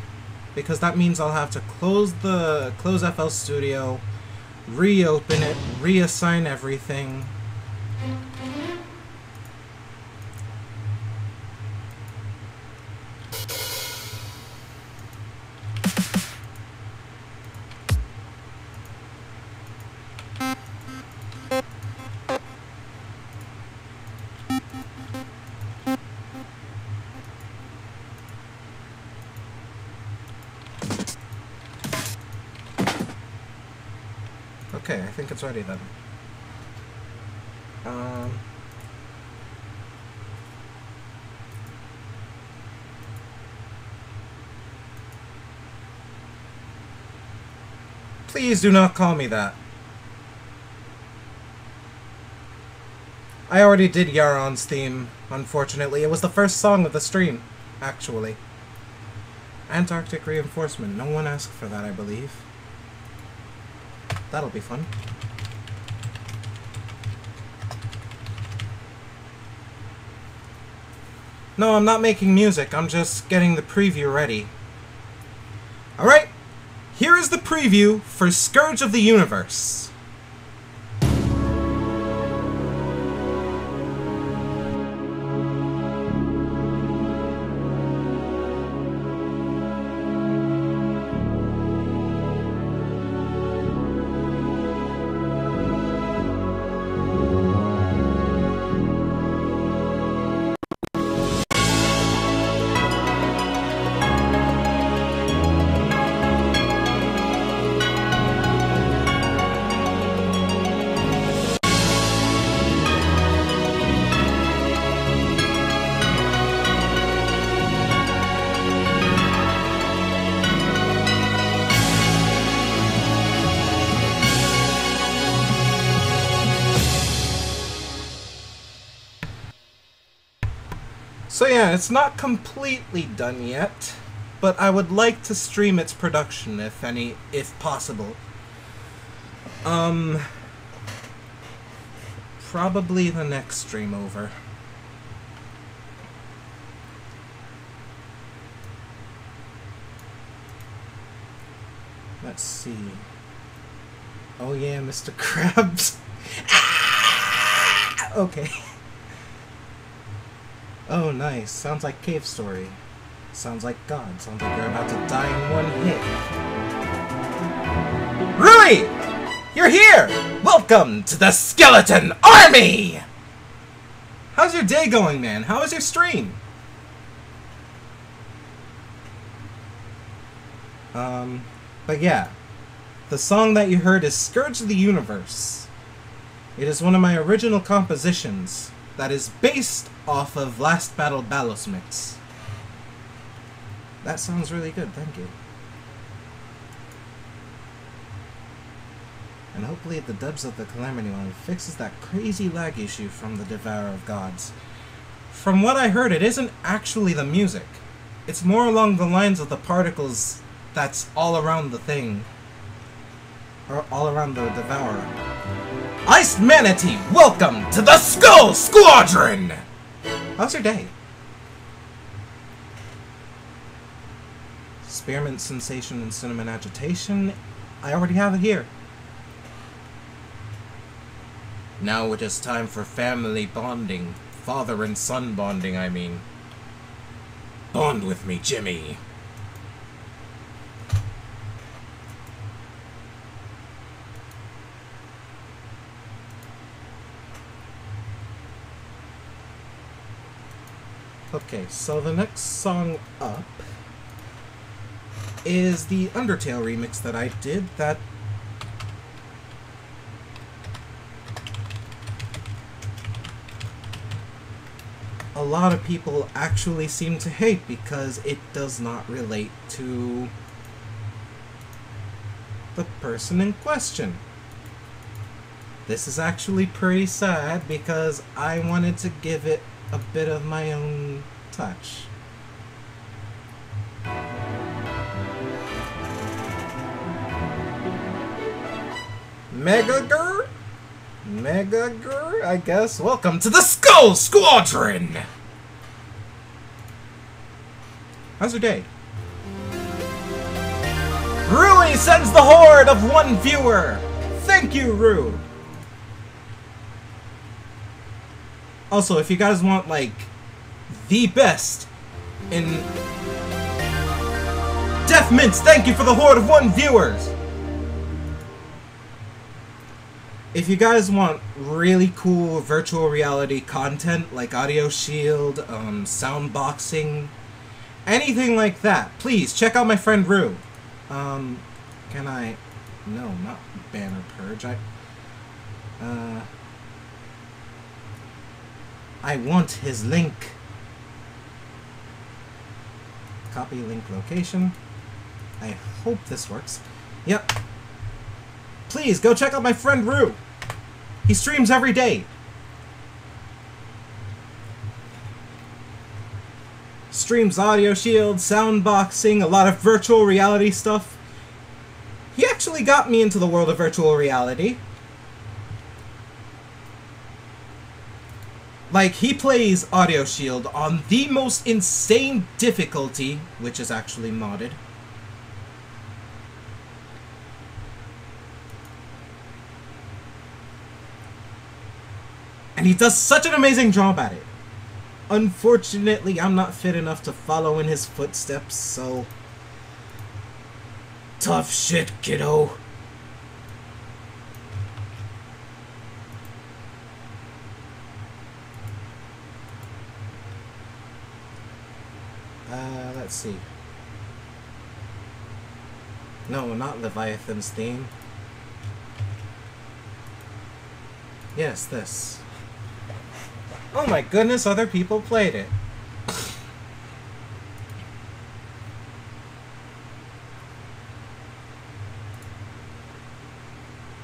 because that means I'll have to close FL Studio, reopen it, reassign everything. Okay, I think it's ready then. Please do not call me that. I already did Yaron's theme, unfortunately. It was the first song of the stream, actually. Antarctic Reinforcement. No one asked for that, I believe. That'll be fun. No, I'm not making music. I'm just getting the preview ready. Alright, here is the preview for Scourge of the Universe. So yeah, it's not completely done yet, but I would like to stream its production if possible. Probably the next stream over. Let's see. Oh yeah, Mr. Krabs. Ah! Okay. Oh nice. Sounds like Cave Story. Sounds like God. Sounds like you're about to die in one hit. Rui! You're here! Welcome to the Skeleton Army! How's your day going, man? How was your stream? But yeah. The song that you heard is Scourge of the Universe. It is one of my original compositions that is based off of Last Battle Balos Mix. That sounds really good, thank you. And hopefully the dubs of the Calamity one fixes that crazy lag issue from the Devourer of Gods. From what I heard, it isn't actually the music. It's more along the lines of the particles that's all around the thing. Or all around the Devourer. Iced Manatee, welcome to the Skull Squadron! How's your day? Spearmint Sensation and Cinnamon Agitation. I already have it here. Now it is time for family bonding. Father and son bonding, I mean. Bond with me, Jimmy. Okay, so the next song up is the Undertale remix that I did that a lot of people actually seem to hate because it does not relate to the person in question. This is actually pretty sad because I wanted to give it a bit of my own touch. Megagur? Megagur, I guess. Welcome to the Skull Squadron! How's your day? Rui sends the horde of one viewer! Thank you, Rue! Also, if you guys want, like, the best in Death Mints, thank you for the horde of one viewers! If you guys want really cool virtual reality content, like Audio Shield, soundboxing, anything like that, please check out my friend Rue. Can I... No, not Banner Purge. I want his link. Copy link location. I hope this works. Yep. Please go check out my friend Rue. He streams every day. Streams Audio Shield, soundboxing, a lot of virtual reality stuff. He actually got me into the world of virtual reality. Like, he plays Audio Shield on the most insane difficulty, which is actually modded. And he does such an amazing job at it. Unfortunately, I'm not fit enough to follow in his footsteps, so... Tough shit, kiddo. Let's see. No, not Leviathan's theme. Yes, this. Oh my goodness, other people played it.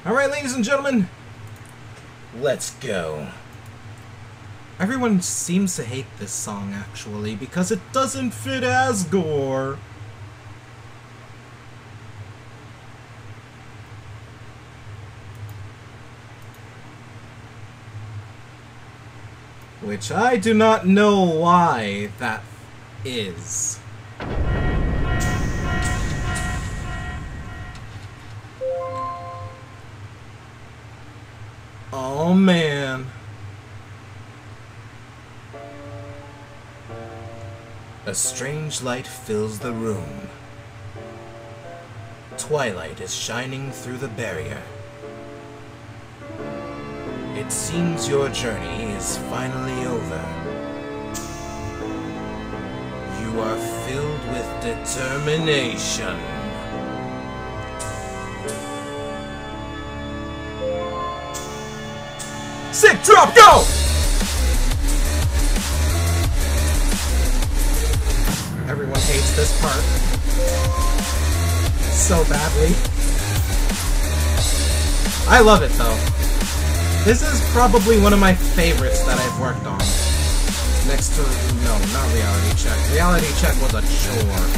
Alright, ladies and gentlemen, let's go. Everyone seems to hate this song, actually, because it doesn't fit Asgore. Which I do not know why that is. Oh man. A strange light fills the room. Twilight is shining through the barrier. It seems your journey is finally over. You are filled with determination. Sick drop, go! Everyone hates this part so badly. I love it though. This is probably one of my favorites that I've worked on. Next to, no, not Reality Check. Reality Check was a chore.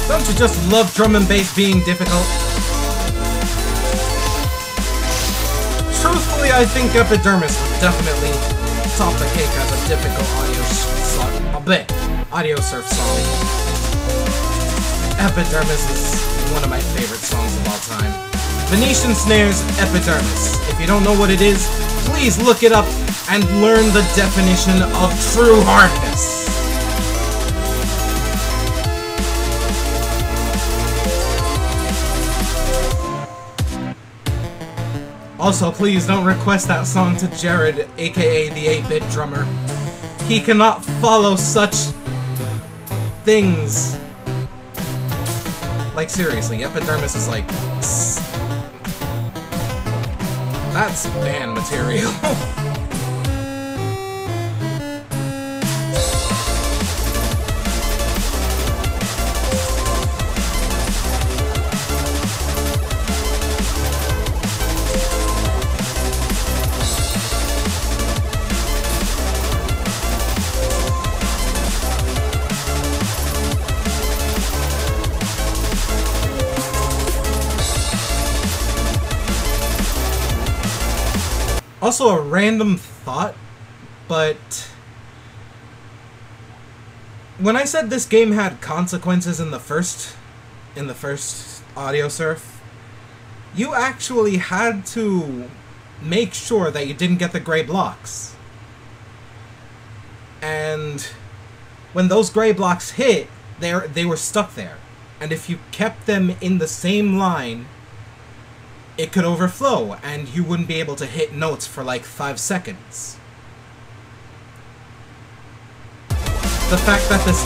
Don't you just love drum and bass being difficult? Truthfully, I think Epidermis would definitely top the cake as a difficult Audiosurf song. Epidermis is one of my favorite songs of all time. Venetian Snares, Epidermis. If you don't know what it is, please look it up and learn the definition of true hardness. Also, please don't request that song to Jared, aka the 8-bit drummer. He cannot follow such things. Like, seriously, Epidermis is like... That's band material. Also a random thought, but when I said this game had consequences in the first Audiosurf, you actually had to make sure that you didn't get the gray blocks. And when those gray blocks hit, they were stuck there. And if you kept them in the same line, it could overflow, and you wouldn't be able to hit notes for like 5 seconds. The fact that this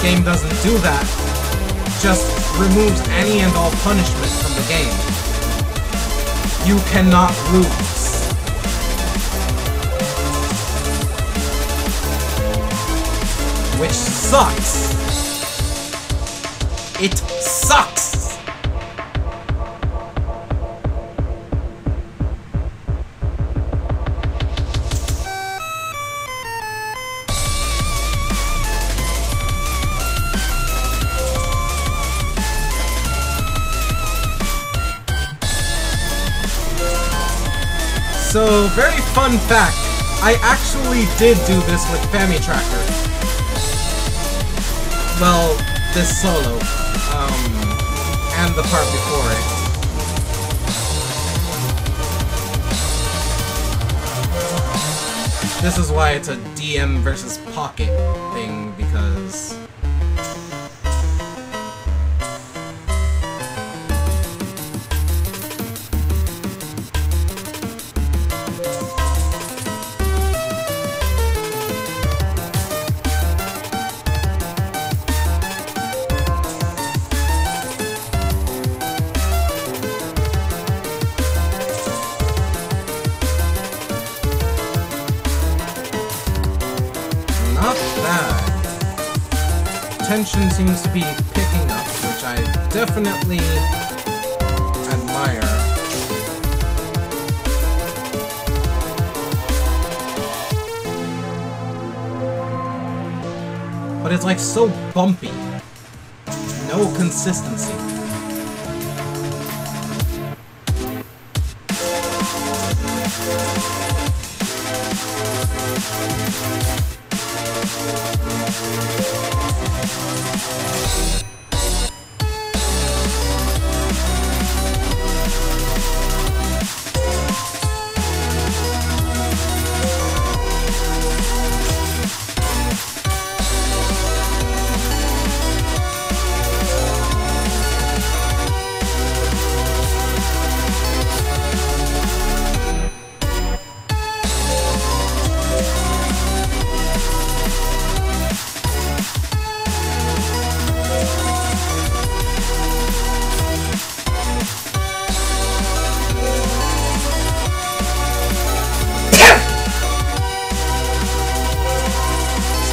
game doesn't do that just removes any and all punishment from the game. You cannot lose. Which sucks. It sucks. So, very fun fact, I actually did do this with FamiTracker. Well, this solo, and the part before it. This is why it's a DM versus Pocket thing, because tension seems to be picking up, which I definitely admire. But it's like so bumpy. No consistency.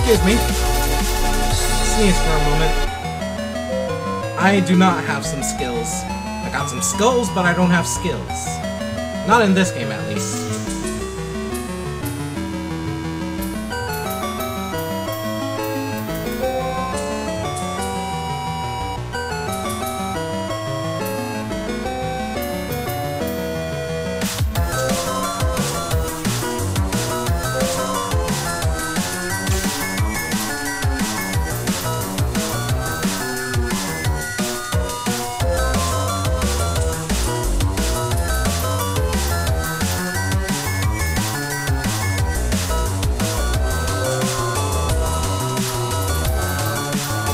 Excuse me. Sneeze for a moment. I do not have some skills. I got some skulls, but I don't have skills. Not in this game, at least.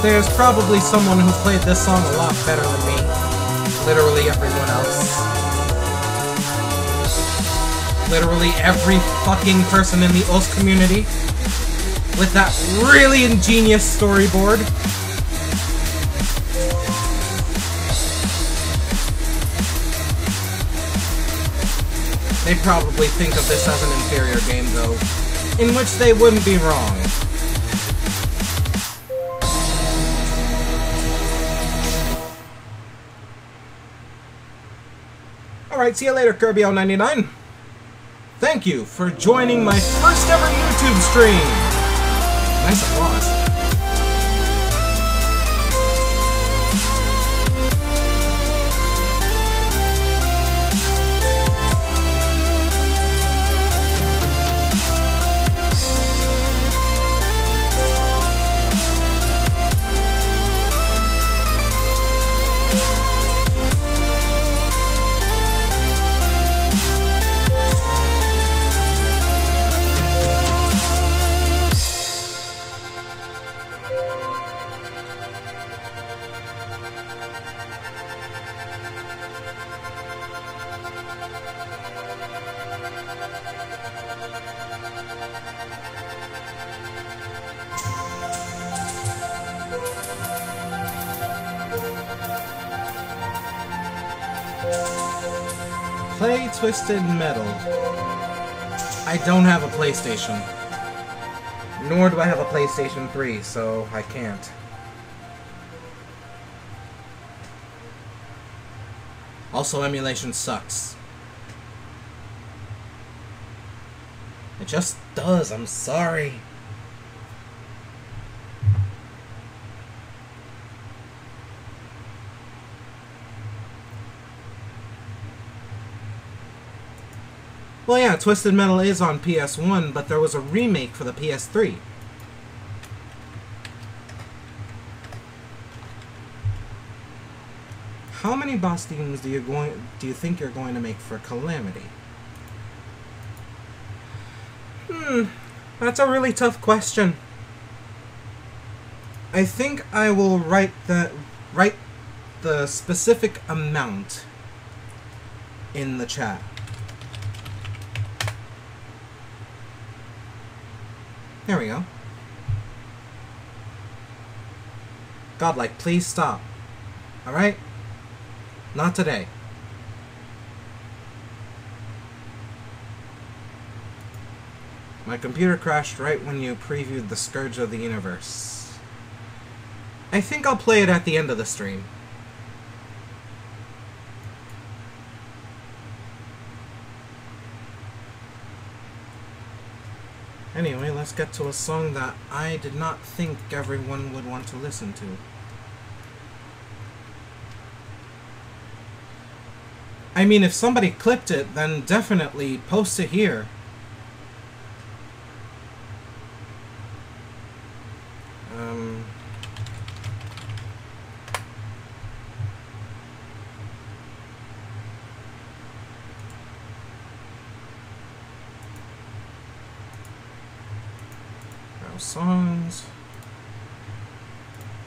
There's probably someone who played this song a lot better than me. Literally everyone else. Literally every fucking person in the OS community. With that really ingenious storyboard. They probably think of this as an inferior game, though. In which they wouldn't be wrong. Alright, see you later, Kirby099. Thank you for joining my first ever YouTube stream. Nice applause. Play Twisted Metal. I don't have a PlayStation. Nor do I have a PlayStation 3, so I can't. Also, emulation sucks. It just does, I'm sorry. Well, yeah, Twisted Metal is on PS1, but there was a remake for the PS3. How many boss themes do you think you're going to make for Calamity? That's a really tough question. I think I will write the specific amount in the chat. There we go. Godlike, please stop. Alright? Not today. My computer crashed right when you previewed the Scourge of the Universe. I think I'll play it at the end of the stream. Anyway, let's get to a song that I did not think everyone would want to listen to. I mean, if somebody clipped it, then definitely post it here. Songs,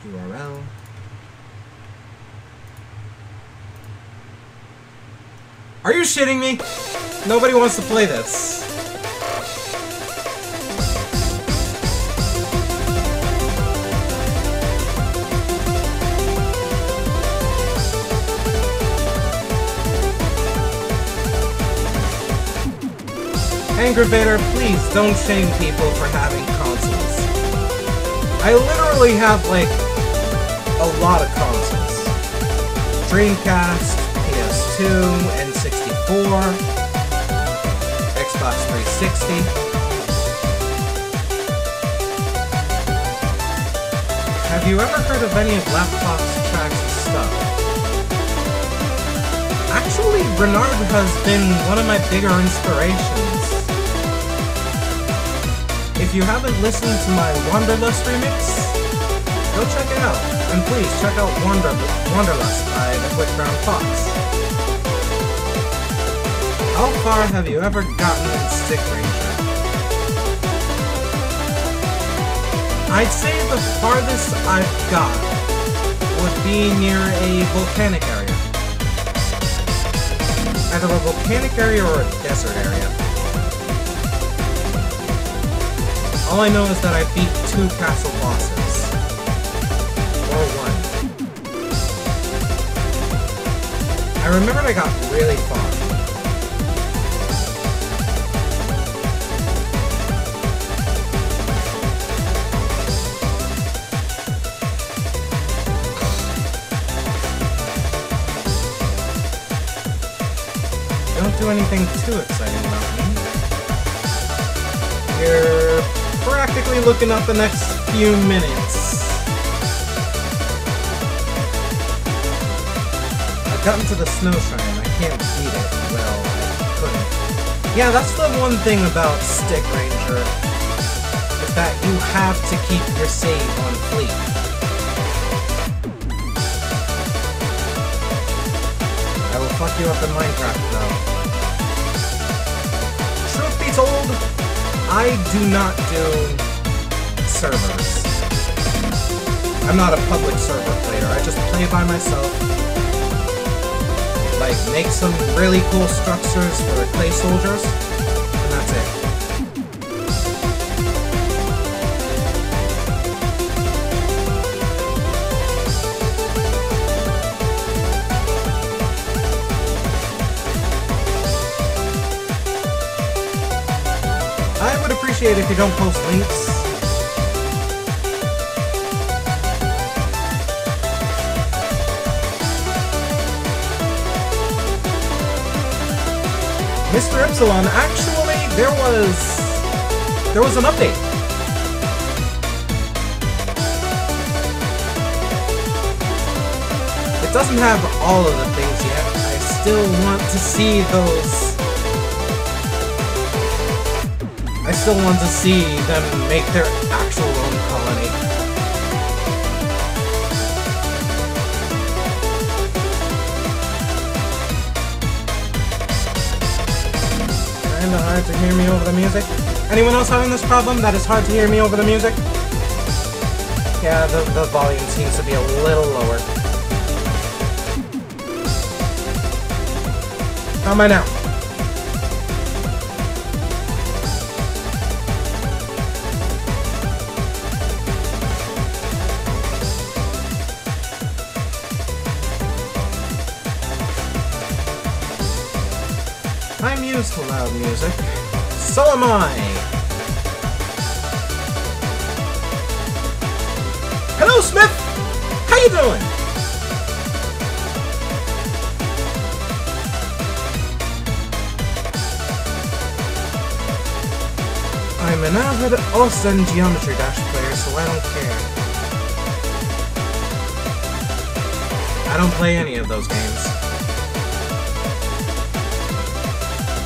URL. Are you shitting me? Nobody wants to play this. Aggravator, please don't shame people for having consoles. I literally have, like, a lot of consoles. Dreamcast, PS2, N64, Xbox 360. Have you ever heard of any of Laptop's tracks and stuff? Actually, Bernard has been one of my bigger inspirations. If you haven't listened to my Wanderlust remix, go check it out. And please check out Wanderlust by the Quick Brown Fox. How far have you ever gotten in Stick Ranger? I'd say the farthest I've got would be near a volcanic area. Either a volcanic area or a desert area. All I know is that I beat 2 castle bosses. Or 1. I remembered I got really far. Don't do anything too exciting about me. You're practically looking up the next few minutes. I've gotten to the snow shrine. I can't beat it. Well, I couldn't. Yeah, that's the one thing about Stick Ranger, is that you have to keep your save on fleek. I will fuck you up in Minecraft, though. Truth be told, I do not do servers. I'm not a public server player. I just play by myself. Like, make some really cool structures for the clay soldiers, and that's it. I would appreciate if you don't post links. Mr. Epsilon, actually, there was an update. It doesn't have all of the things yet. I still want to see those. I still want to see them make their actual own colony. Kinda hard to hear me over the music. Anyone else having this problem that it's hard to hear me over the music? Yeah, the volume seems to be a little lower. How am I now? I'm used to loud music. So am I! Hello, Smith! you doing? I'm an avid Autogen Geometry Dash player, so I don't care. I don't play any of those games.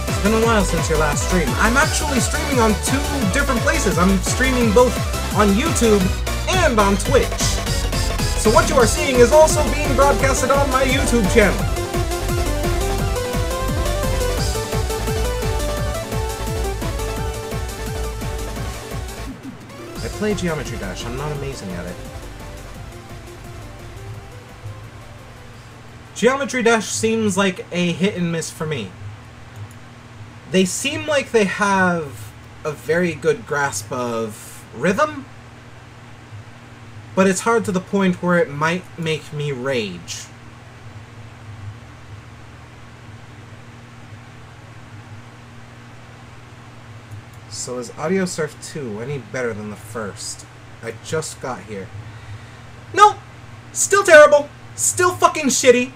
It's been a while since your last stream. I'm actually streaming on 2 different places. I'm streaming both on YouTube and on Twitch. So what you are seeing is also being broadcasted on my YouTube channel. I play Geometry Dash. I'm not amazing at it. Geometry Dash seems like a hit and miss for me. They seem like they have a very good grasp of rhythm, but it's hard to the point where it might make me rage. So is Audiosurf 2 any better than the first? I just got here. No! Still terrible! Still fucking shitty!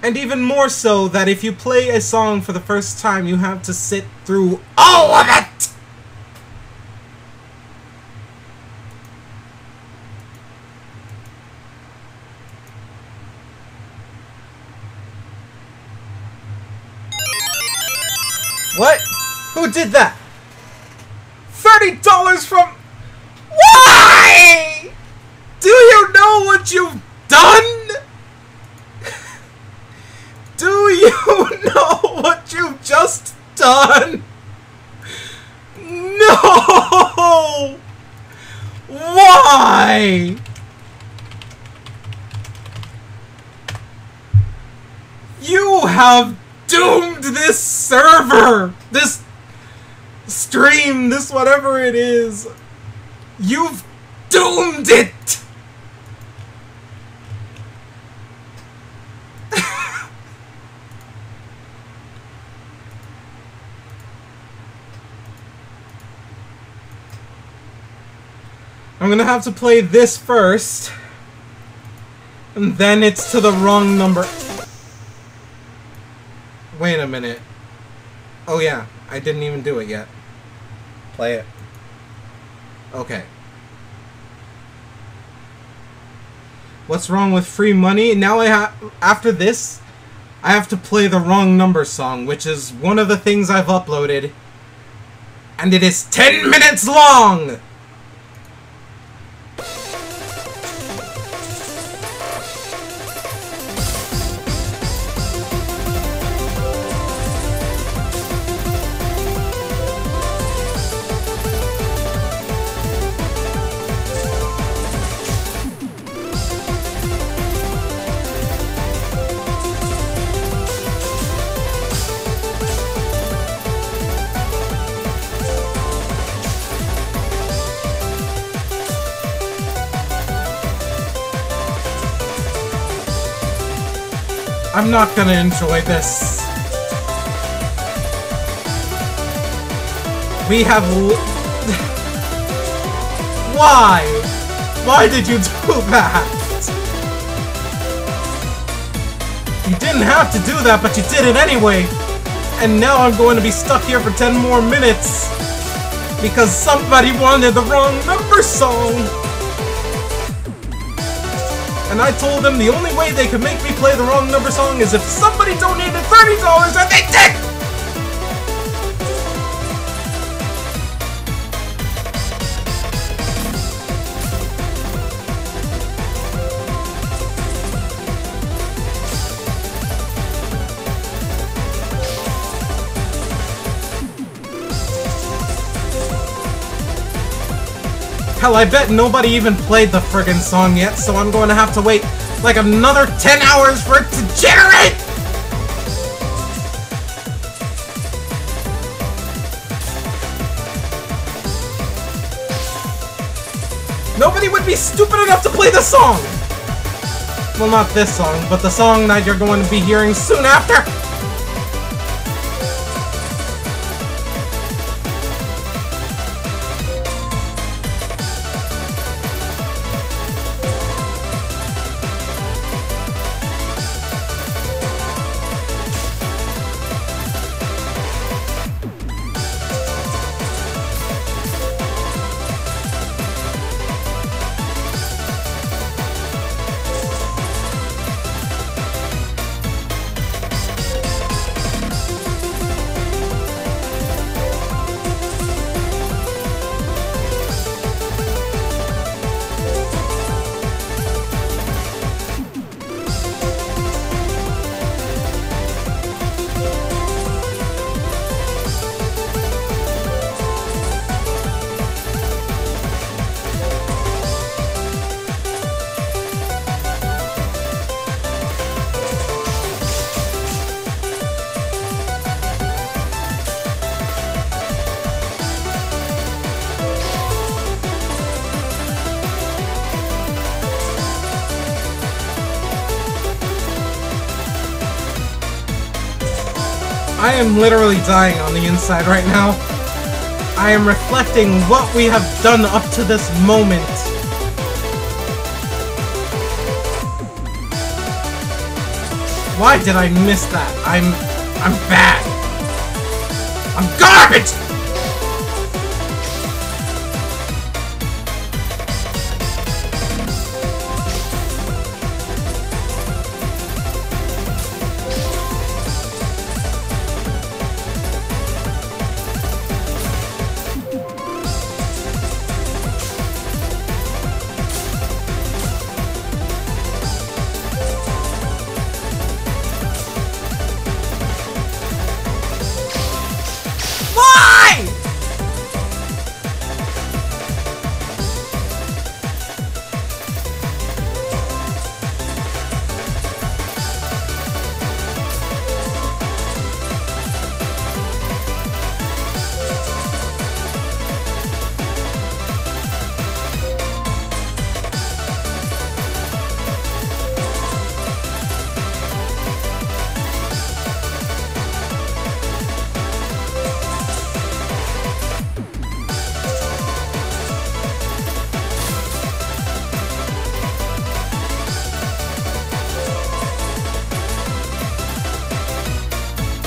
And even more so that if you play a song for the first time, you have to sit through all of it! What? Who did that? $30 from... Why? Do you know what you've done? Do you know what you've just done? No! Why? You have doomed this server! This stream, this whatever it is. You've doomed it! I'm gonna have to play this first, and then it's to the wrong number. Wait a minute. Oh yeah, I didn't even do it yet. Play it. Okay. What's wrong with free money? Now after this, I have to play the wrong number song, which is one of the things I've uploaded. And it is 10 minutes long! I'm not gonna enjoy this. We have Why? Why did you do that? You didn't have to do that, but you did it anyway. And now I'm going to be stuck here for 10 more minutes. Because somebody wanted the wrong number song. And I told them the only way they could make me play the wrong number song is if somebody donated $30, and they did! Hell, I bet nobody even played the friggin' song yet, so I'm going to have to wait like another 10 hours for it to generate! Nobody would be stupid enough to play the song! Well, not this song, but the song that you're going to be hearing soon after! I am literally dying on the inside right now. I am reflecting what we have done up to this moment. Why did I miss that? I'm bad. I'm garbage!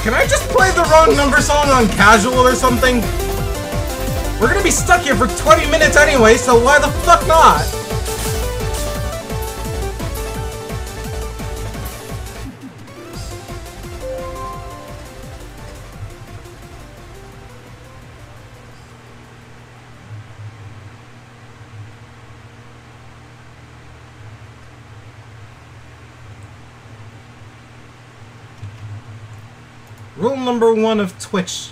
Can I just play the wrong number song on casual or something? We're gonna be stuck here for 20 minutes anyway, so why the fuck not? Rule number 1 of Twitch.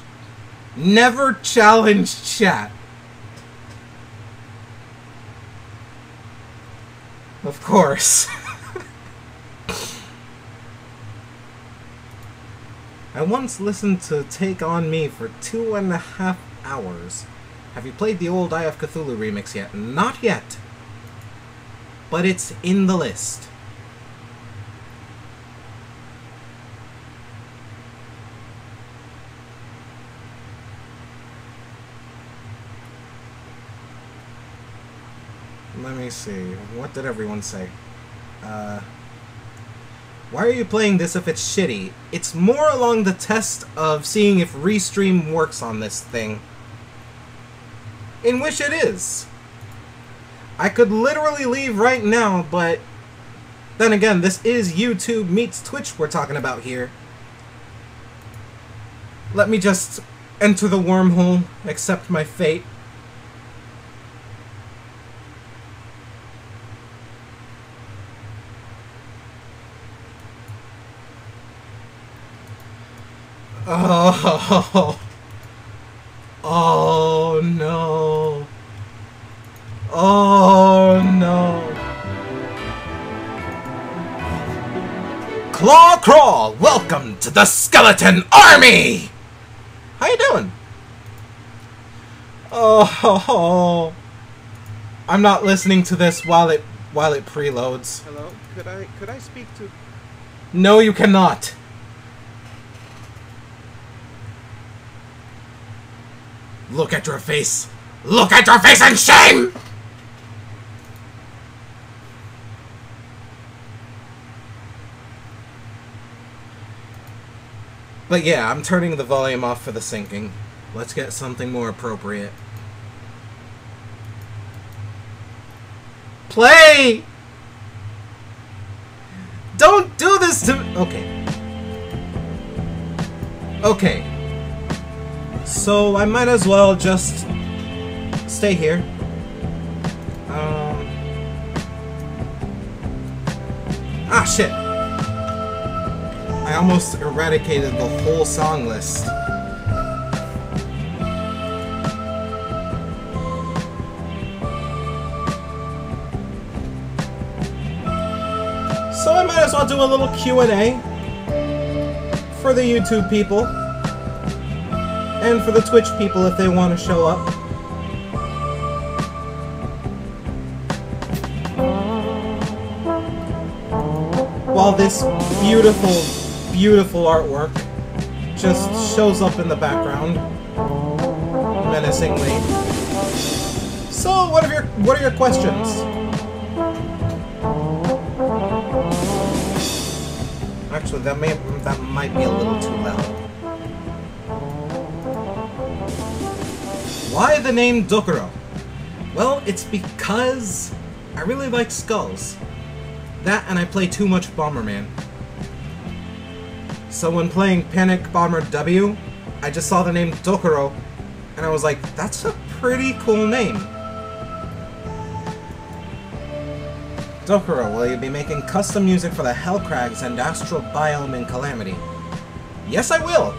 Never challenge chat. Of course. I once listened to Take On Me for 2.5 hours. Have you played the old Eye of Cthulhu remix yet? Not yet. But it's in the list. Let me see. What did everyone say? Why are you playing this if it's shitty? It's more along the test of seeing if ReStream works on this thing. In which it is. I could literally leave right now, but then again, this is YouTube meets Twitch we're talking about here. Let me just enter the wormhole, accept my fate. Oh, oh no. Oh no. Claw Crawl, welcome to the Skeleton Army! How you doing? Oh, I'm not listening to this while it preloads.
Hello, could I speak to...
No, you cannot. Look at your face! Look at your face in shame! But yeah, I'm turning the volume off for the syncing. Let's get something more appropriate. Play! Don't do this to me! Okay. Okay. So I might as well just stay here. Ah, shit. I almost eradicated the whole song list. So I might as well do a little Q&A for the YouTube people. And for the Twitch people if they want to show up. While this beautiful, beautiful artwork just shows up in the background, menacingly. So, what are your questions? Actually, that might be a little too loud. Why the name Dokuro? Well, it's because I really like skulls. That and I play too much Bomberman. So when playing Panic Bomber W, I just saw the name Dokuro, and I was like, that's a pretty cool name. Dokuro, will you be making custom music for the Hellcrags and Astral Biome in Calamity? Yes, I will!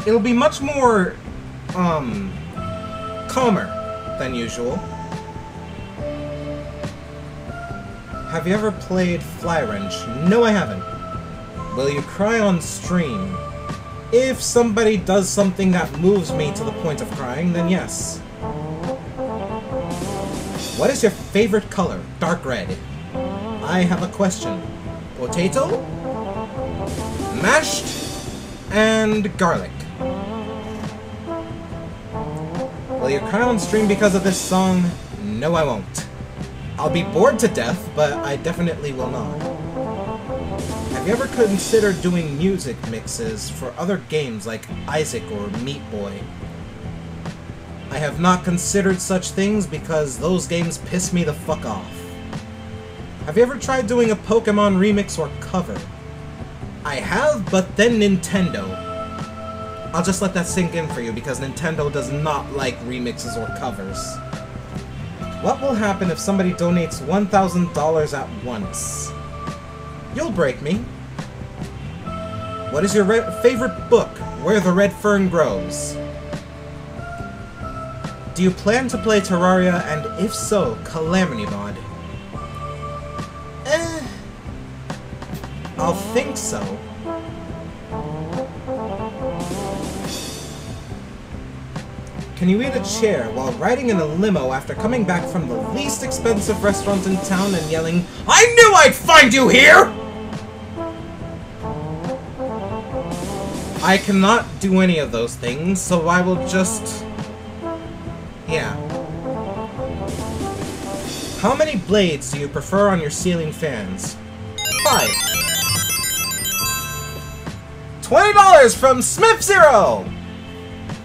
It'll be much more, calmer than usual. Have you ever played Fly Wrench? No, I haven't. Will you cry on stream? If somebody does something that moves me to the point of crying, then yes. What is your favorite color? Dark red. I have a question. Potato? Mashed? And garlic. Will you cry on stream because of this song? No, I won't. I'll be bored to death, but I definitely will not. Have you ever considered doing music mixes for other games like Isaac or Meat Boy? I have not considered such things because those games piss me the fuck off. Have you ever tried doing a Pokemon remix or cover? I have, but then Nintendo. I'll just let that sink in for you because Nintendo does not like remixes or covers. What will happen if somebody donates $1,000 at once? You'll break me. What is your favorite book? Where the Red Fern Grows? Do you plan to play Terraria, and if so, Calamity mod? I'll think so. Can you eat a chair while riding in a limo after coming back from the least expensive restaurant in town and yelling, "I knew I'd find you here!" I cannot do any of those things, so I will just... yeah. How many blades do you prefer on your ceiling fans? 5. $20 from Smith Zero!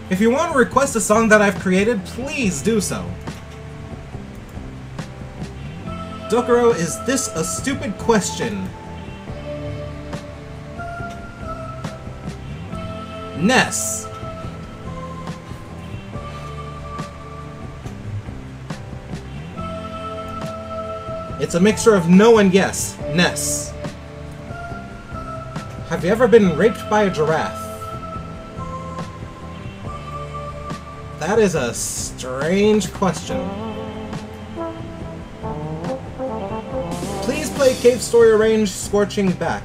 If you want to request a song that I've created, please do so. Dokuro, is this a stupid question? Ness. It's a mixture of no and yes. Ness. Have you ever been raped by a giraffe? That is a strange question. Please play Cave Story Range Scorching Back.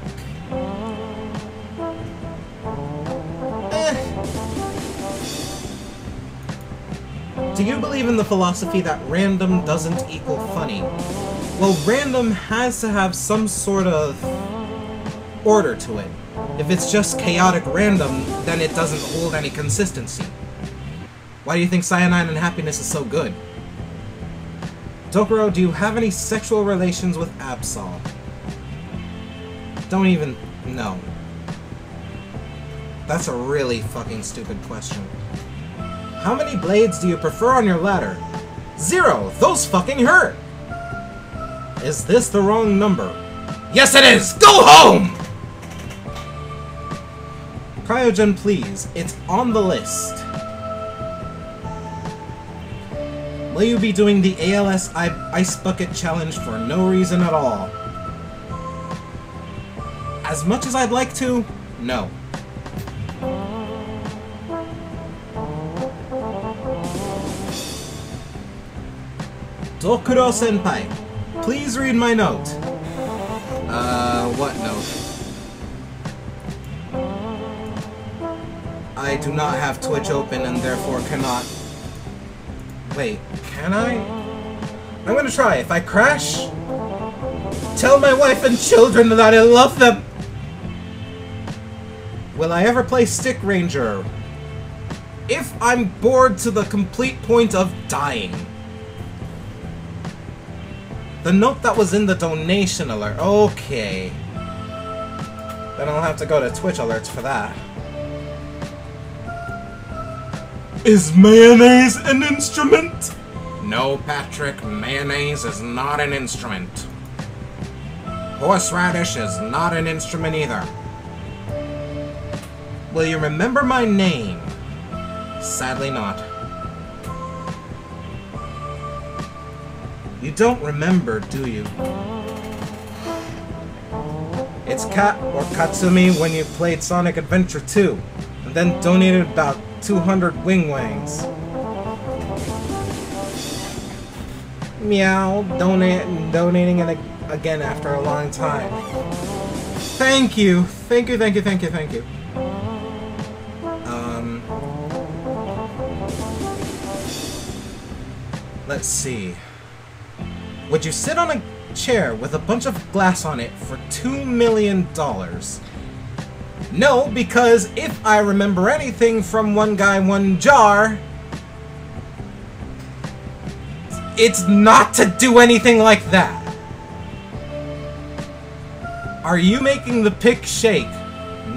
Do you believe in the philosophy that random doesn't equal funny? Well, random has to have some sort of order to it. If it's just chaotic random, then it doesn't hold any consistency. Why do you think Cyanide and Happiness is so good? Dokuro, do you have any sexual relations with Absol? Don't even know. That's a really fucking stupid question. How many blades do you prefer on your ladder? 0! Those fucking hurt! Is this the wrong number? Yes it is! Go home! Cryogen, please. It's on the list. Will you be doing the ALS Ice Bucket Challenge for no reason at all? As much as I'd like to, no. Dokuro-senpai, please read my note. What note? I do not have Twitch open and therefore cannot... Wait, can I? I'm gonna try. If I crash, tell my wife and children that I love them. Will I ever play Stick Ranger? If I'm bored to the complete point of dying. The note that was in the donation alert. Okay. Then I'll have to go to Twitch alerts for that. Is mayonnaise an instrument? No, Patrick, mayonnaise is not an instrument. Horseradish is not an instrument either. Will you remember my name? Sadly not. You don't remember, do you? It's Kat or Katsumi when you played Sonic Adventure 2, and then donated about 200 wing wangs. Meow, donating it again after a long time. Thank you, thank you, thank you, thank you, thank you. Let's see. Would you sit on a chair with a bunch of glass on it for $2 million? No, because if I remember anything from One Guy, One Jar, it's not to do anything like that. Are you making the pic shake?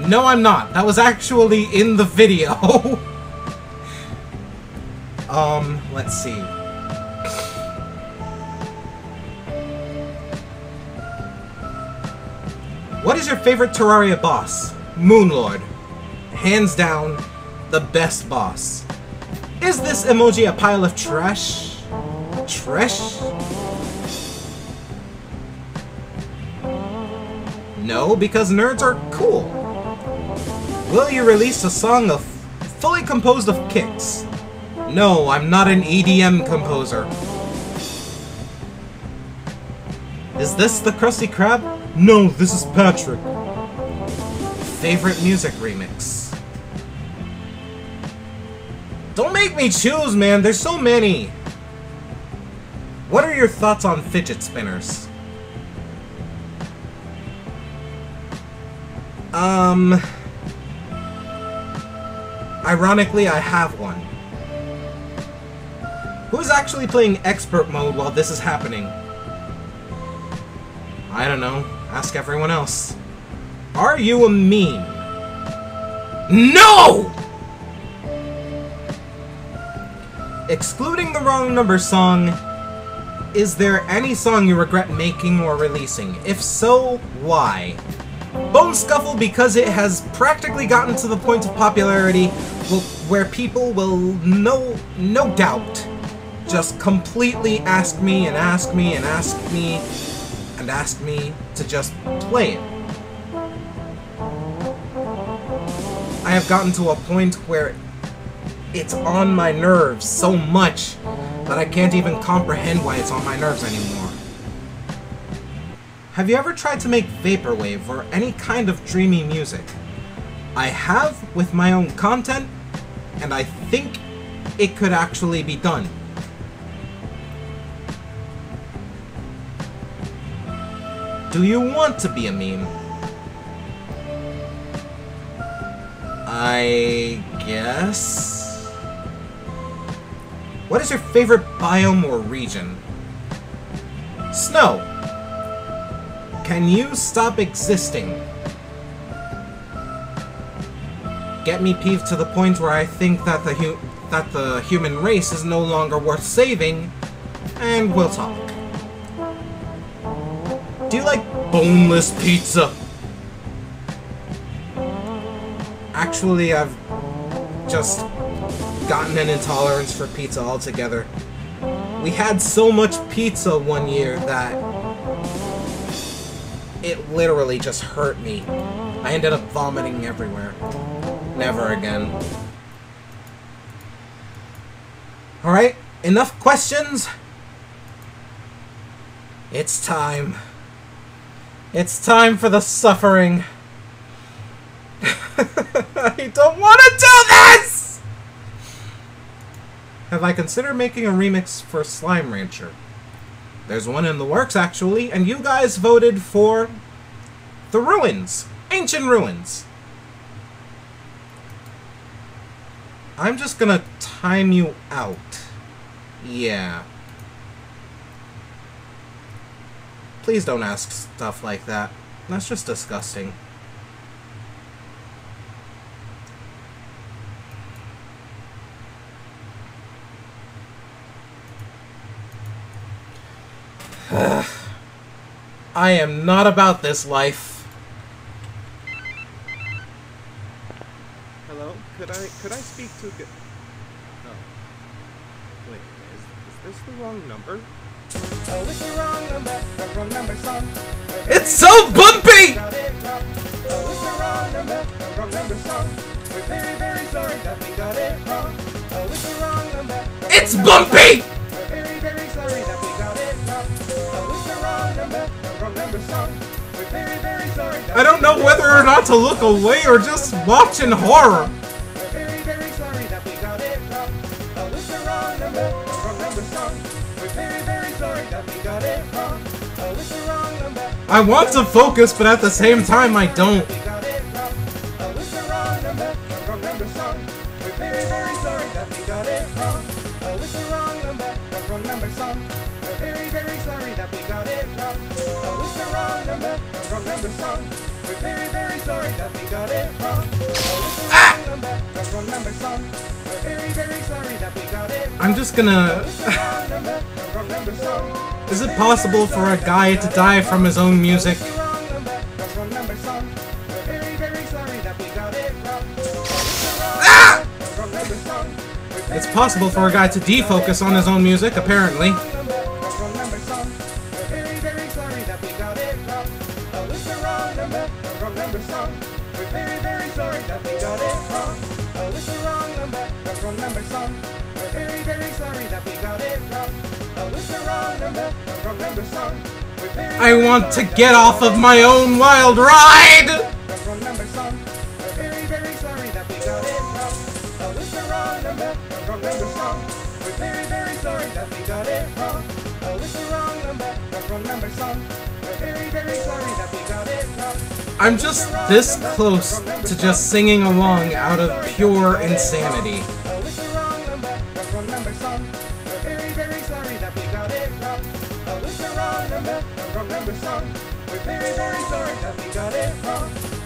No, I'm not. That was actually in the video. Let's see. What is your favorite Terraria boss? Moonlord. Hands down, the best boss. Is this emoji a pile of trash? Trash? No, because nerds are cool. Will you release a song fully composed of kicks? No, I'm not an EDM composer. Is this the Krusty Krab? No, this is Patrick. Favorite music remix? Don't make me choose, man. There's so many. What are your thoughts on fidget spinners? Ironically, I have one. Who's actually playing expert mode while this is happening? I don't know. Ask everyone else. Are you a meme? No! Excluding the Wrong Number song, is there any song you regret making or releasing? If so, why? Bone Scuffle because it has practically gotten to the point of popularity where people will no doubt just completely ask me and ask me and ask me and ask me to just play it. I have gotten to a point where it's on my nerves so much that I can't even comprehend why it's on my nerves anymore. Have you ever tried to make vaporwave or any kind of dreamy music? I have with my own content, and I think it could actually be done. Do you want to be a meme? I guess? What is your favorite biome or region? Snow. Can you stop existing? Get me peeved to the point where I think that the human race is no longer worth saving, and we'll talk. Do you like boneless pizza? Actually, I've just gotten an intolerance for pizza altogether. We had so much pizza one year that it literally just hurt me. I ended up vomiting everywhere. Never again. Alright, enough questions. It's time. It's time for the suffering. I don't want to do this! Have I considered making a remix for Slime Rancher? There's one in the works, actually, and you guys voted for the Ruins. Ancient Ruins. I'm just gonna time you out. Yeah. Please don't ask stuff like that. That's just disgusting. I am not about this life.
Hello? Could I speak to... Oh. Wait, is this the wrong number?
Oh, it's the wrong number, the wrong number song.
It's so bumpy!
Oh, it's the wrong number, the wrong number song. We're very, very sorry that we got it wrong. Oh, it's the wrong number.
It's bumpy!
We're very, very sorry that we got it wrong. Oh, it's the wrong number, the wrong number song. We're very, very sorry that
I don't know whether or not to look away or just watch in horror.
we're very, very sorry that we got it wrong. Oh, it's the wrong number, the wrong number song. We're very, very sorry that we got it wrong. Oh, it's the wrong number.
I want to focus, but at the same time I don't.
We got it wrong. Oh, it's the wrong number, the wrong number song. We're very, very sorry that we got it wrong. Oh, it's the wrong number, the wrong number song. We're very, very sorry that we got it wrong. Oh, it's the wrong number, the wrong number song. We're very, very sorry that we got it wrong. Oh, it's the wrong number, the wrong number song. We're very, very sorry that we got it wrong.
I'm just gonna...
It's the wrong number, the wrong number song.
Is it possible for a guy to die from his own music?
It's the wrong number, the wrong number song. We're very, very sorry that we got it wrong. It's the wrong number, the wrong number song. We're very,
It's possible for a guy to defocus on his own music, apparently.
wrong number song. We're very, very sorry that we got it wrong. Oh, it's the wrong number, the wrong number song. We're very, very sorry that we got it wrong. Oh, it's the wrong number, the wrong number song. We're very, very sorry that we got it wrong. Oh, it's the wrong number, the wrong number song. We're very,
I want to get off of my own wild ride!
the wrong number song. We're very, very sorry that we got it wrong. Oh, it's the wrong number, the wrong number song. We're very, very sorry that we got it wrong. Oh, it's the wrong number, the wrong number song. We're very, very sorry that we got it wrong.
I'm just this close to just singing along out of pure insanity.
Oh, it's the wrong number, the wrong number song. We're very, very sorry that we got it wrong. Oh, it's the wrong number, the wrong number song. We're very, very sorry that we got it wrong.
Oh, it's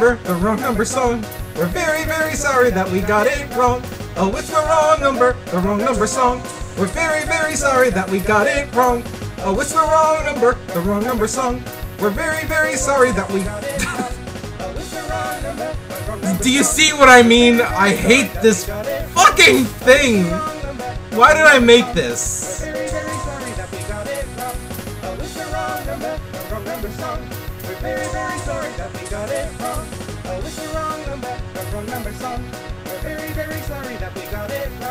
the wrong number song. We're very, very sorry that we got it wrong. Oh, it's the wrong number song. We're very, very sorry that we got it wrong. Oh, it's the wrong number song. We're very, very sorry that we...
Oh, it's the wrong number, the wrong number.
Do you see what I mean? I hate this fucking thing. Why did I make this?
Very, very sorry that we got it wrong. Oh, it's the wrong number, the wrong number song. We're very, very sorry that we got it wrong. Oh, it's the wrong number, the wrong number song. We're very, very sorry that we got it wrong.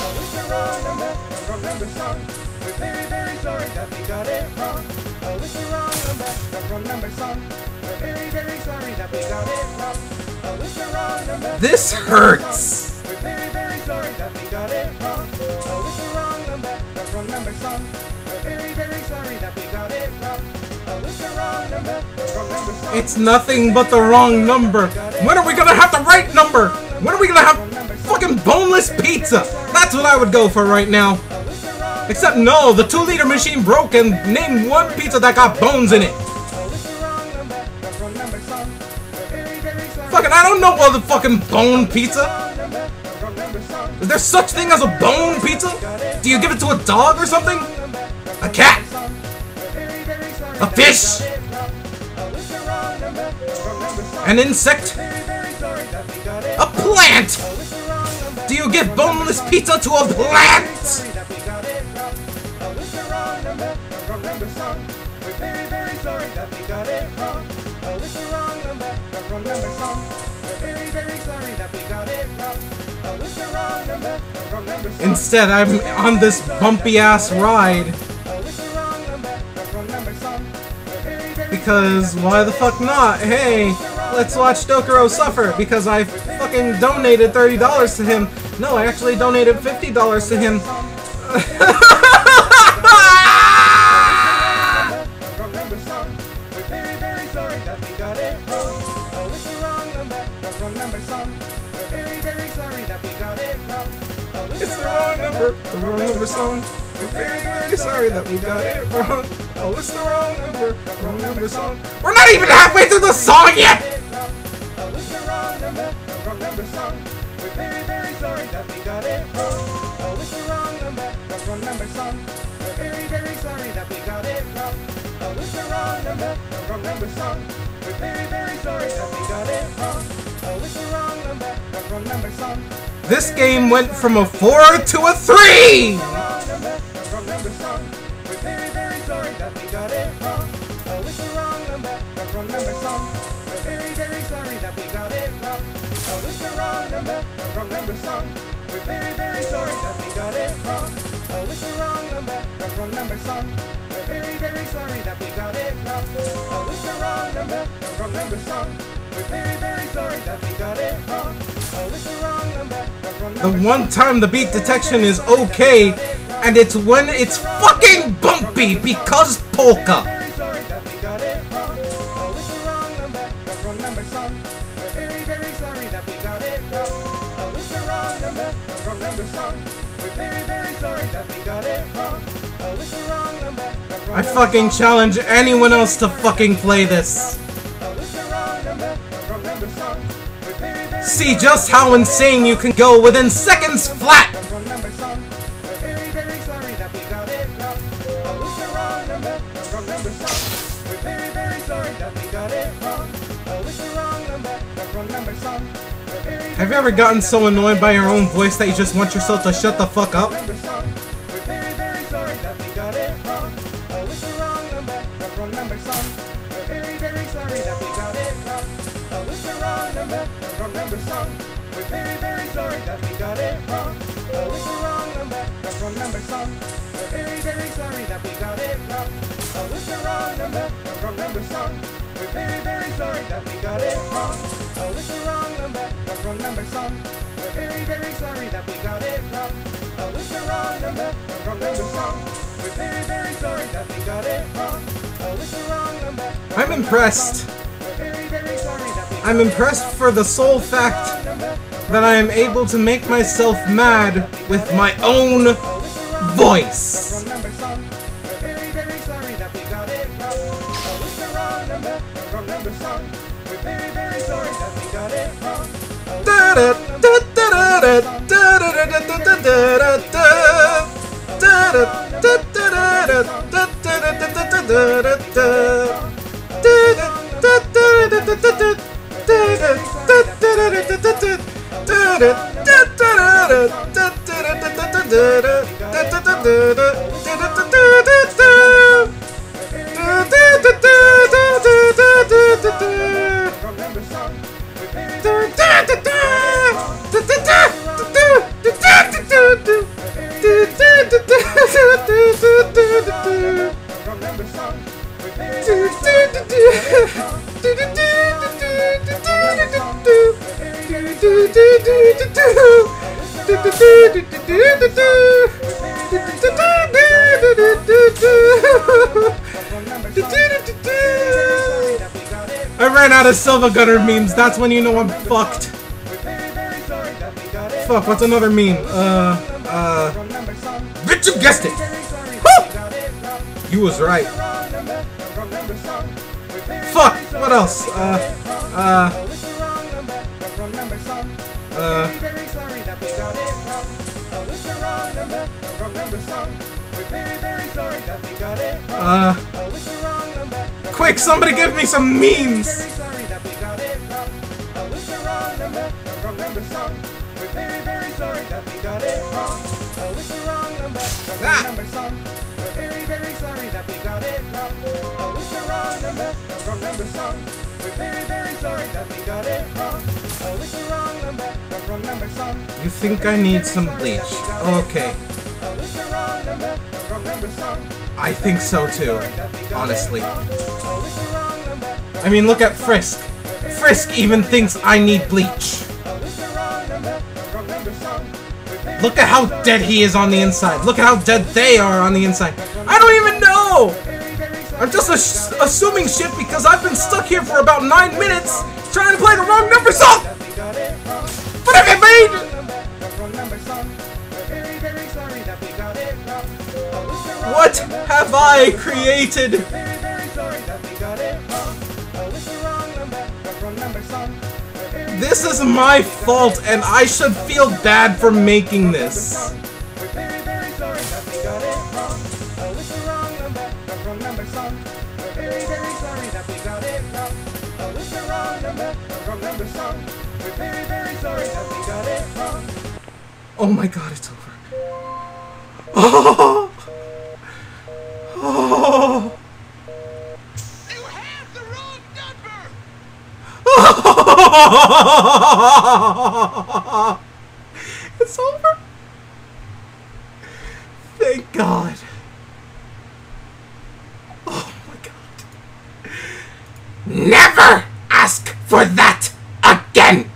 Oh, it's the wrong number, the wrong number song. We're very, very sorry that we got it wrong. Oh, it's the wrong number, the wrong number song. We're very, very sorry that we got it wrong. Oh, it's the wrong number.
This hurts.
We're very, very sorry that we got it wrong. Oh, it's the wrong number, the wrong number song. We're very, very sorry that we got it wrong. Oh, it's the wrong number, the wrong number song.
It's nothing but the wrong number. When are we gonna have the right number? When are we gonna have fucking boneless pizza? That's what I would go for right now. Except no, the 2-liter machine broke and name one pizza that got bones in it.
Oh, it's the wrong number, the wrong number song. We're very, very sorry.
Fucking, I don't know what the fucking bone pizza.
Wrong number, the wrong number song.
Is there such thing as a bone pizza? Do you give it to a dog or something? A cat?
We're very, very sorry.
A fish?
Oh, it's the wrong number, the wrong number song.
An insect?
Very, very sorry that we got it.
A plant?
Oh, it's the wrong number.
Do you give boneless pizza to a plant?
Sorry that we got it wrong. Oh, it's the wrong number, the wrong number song. We're very, very sorry that we got it wrong. Oh, it's the wrong number, the wrong number song. We're very, very sorry that we got it wrong. Oh, it's the wrong number, the wrong number song.
Instead, I'm on this bumpy ass ride.
Oh, it's the wrong number, the wrong number song. We're very, very
Because why the fuck not? Hey, let's watch Dokuro suffer because I fucking donated $30 to him. No, I actually donated $50 to him.
wrong number song. We're very, very sorry that we got it wrong. Oh, it's the wrong number, the wrong number song. We're very, very sorry that we got it wrong. Oh,
It's the wrong number song. We're very, very sorry that we got it wrong. Oh, it's the wrong number song. We're not even halfway through the song yet!
Oh, it's the wrong number song. We're very, very sorry that we got it wrong. Oh, it's the wrong number song. We're very, very sorry that we got it wrong. Oh, it's the wrong number song. We're very, very sorry that we got it wrong. Oh, it's the wrong number song.
This game went from a 4 to a 3!
Wrong number song. We're very, very sorry that we got it wrong. Oh, it's the wrong number song. We're very, very sorry that we got it wrong. Oh, it's the wrong number song. We're very, very sorry that we got it wrong. Oh, it's the wrong number song. We're very, very sorry that we got it wrong. Oh, it's the wrong number song. We're very, very sorry that we got it wrong. Oh, it's the wrong number
The one time the beat detection is okay, and it's when it's fucking bumpy because polka.
very sorry that we got it wrong. Oh, it's the wrong number song. We're very, very sorry that we got it wrong. Oh, it's the wrong number song. We're very, very sorry that we got it wrong. Oh, it's the wrong number
I fucking challenge anyone else to fucking play this.
Oh, it's the wrong number song. We're very, very
See just how insane you can go within seconds flat.
wrong number song. We're very, very sorry that we got it wrong. Oh, it's the wrong number song. We're very, very sorry that we got it wrong. Oh, it's the wrong number song. We're very,
Have you ever gotten so annoyed by your own voice that you just want yourself to shut the fuck up?
number song. We're very, very sorry that we got it wrong. Oh, it's the wrong number song. We're very, very sorry that we got it wrong. Oh, it's the wrong number song. We're very, very sorry that we got it wrong. Oh, it's the wrong number song. We're very, very sorry that we got it wrong. Oh, it's the wrong number song. We're very, very sorry that we got it wrong. Oh, it's the wrong number song. We're very, very sorry that we got it wrong. Oh, it's the wrong number song. We're very, very sorry that we got it wrong. Oh, it's the wrong number.
I'm impressed.
We're very, very sorry that we
I'm impressed for the sole fact that I am able to make myself mad with my own voice.
wrong number song. We're very, very sorry that we got it wrong. Oh, it's the wrong number song. We're very, very sorry that we got it wrong. Wrong number song. We're very, very wrong number song. We're very,
I ran out of Silva Gunner memes, that's when you know I'm fucked. Fuck, what's another meme? Bitch, you guessed it! Woo! You was right. Fuck, what else? Quick, somebody give me some memes! You think I need some bleach? Okay. I think so too, honestly. I mean, look at Frisk. Frisk even thinks I need bleach. Look at how dead he is on the inside. Look at how dead they are on the inside. I don't even know! I'm just assuming shit because I've been stuck here for about 9 minutes trying to play the wrong number song! But if What have I created?
We're very, very sorry that we got it wrong. With the wrong number, wrong number song. We're very,
This is my fault, and I should feel bad for making this.
We're very, very sorry that we got it wrong. With the wrong number, wrong number song. We're very, very sorry that we got it wrong. With the wrong number song. We're very, very sorry that we got it wrong.
Oh my god, it's over. Oh! Oh!
You have the wrong number!
It's over. Thank God. Oh my god. Never ask for that again!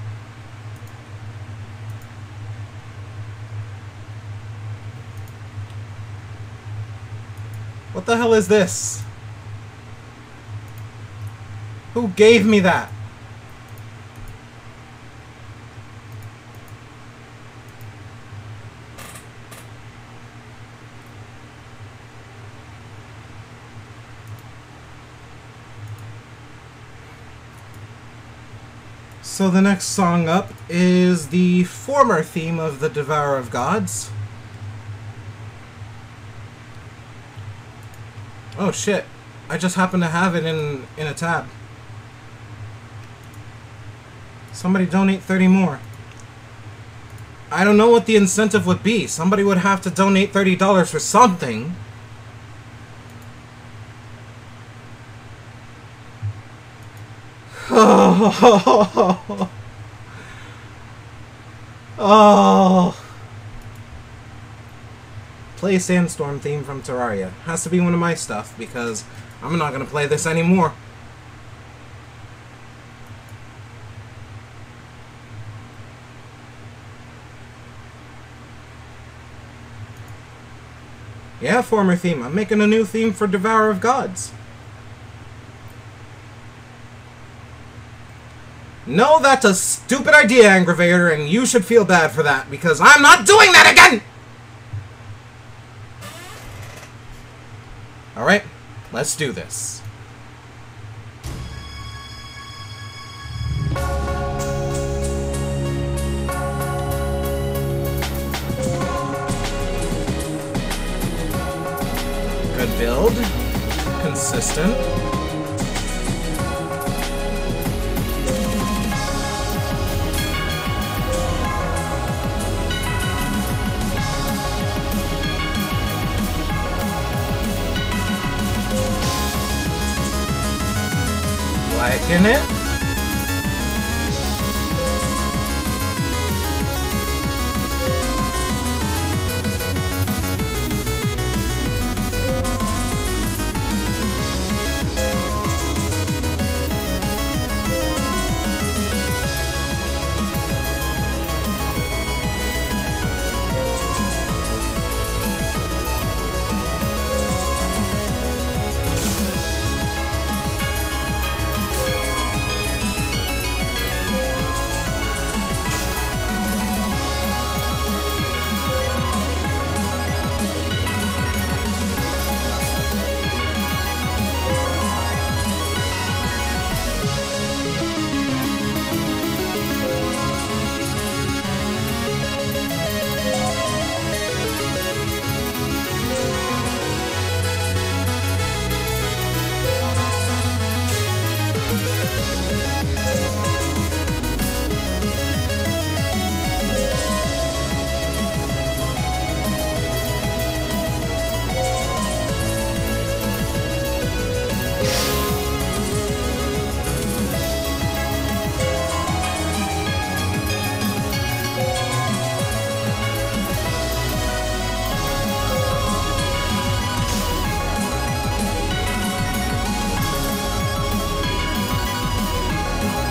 What the hell is this? Who gave me that? So the next song up is the former theme of the Devourer of Gods. Oh shit, I just happen to have it in a tab. Somebody donate 30 more. I don't know what the incentive would be. Somebody would have to donate $30 for something. Oh. Oh. Play Sandstorm theme from Terraria. Has to be one of my stuff because I'm not gonna play this anymore. Yeah, former theme. I'm making a new theme for Devourer of Gods. No, that's a stupid idea, Aggravator, and you should feel bad for that, because I'm not doing that again! Alright, let's do this. Good build. Consistent. Liking it.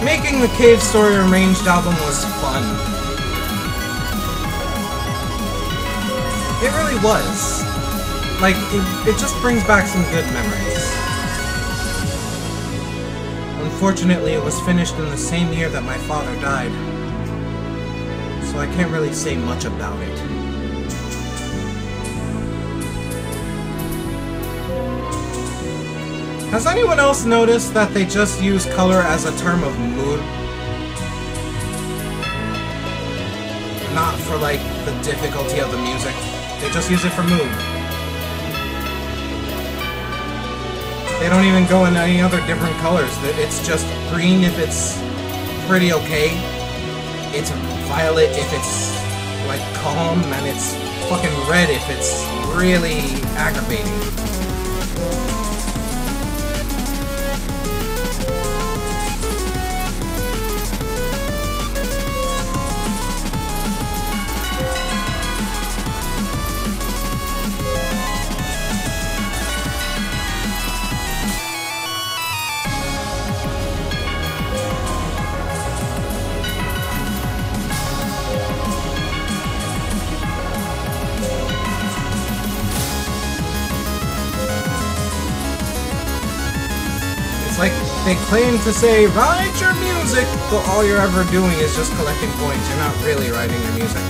Making the Cave Story Arranged album was fun. It really was. Like, it just brings back some good memories. Unfortunately, it was finished in the same year that my father died, so I can't really say much about it. Has anyone else noticed that they just use color as a term of mood? Not for, like, the difficulty of the music. They just use it for mood. They don't even go in any other different colors. It's just green if it's pretty okay. It's violet if it's, like, calm. And it's fucking red if it's really aggravating. Like, they claim to say, write your music, but all you're ever doing is just collecting points. You're not really writing your music.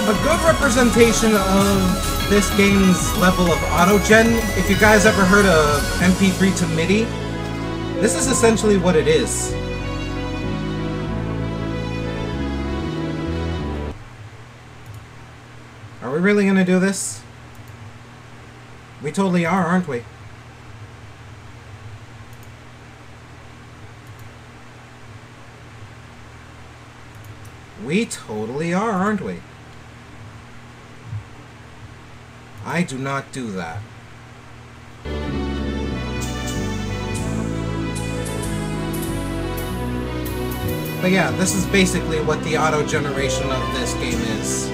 A good representation of this game's level of Autogen, if you guys ever heard of MP3 to MIDI, this is essentially what it is. Are we really gonna do this? We totally are, aren't we? We totally are, aren't we? I do not do that. But yeah, this is basically what the auto generation of this game is.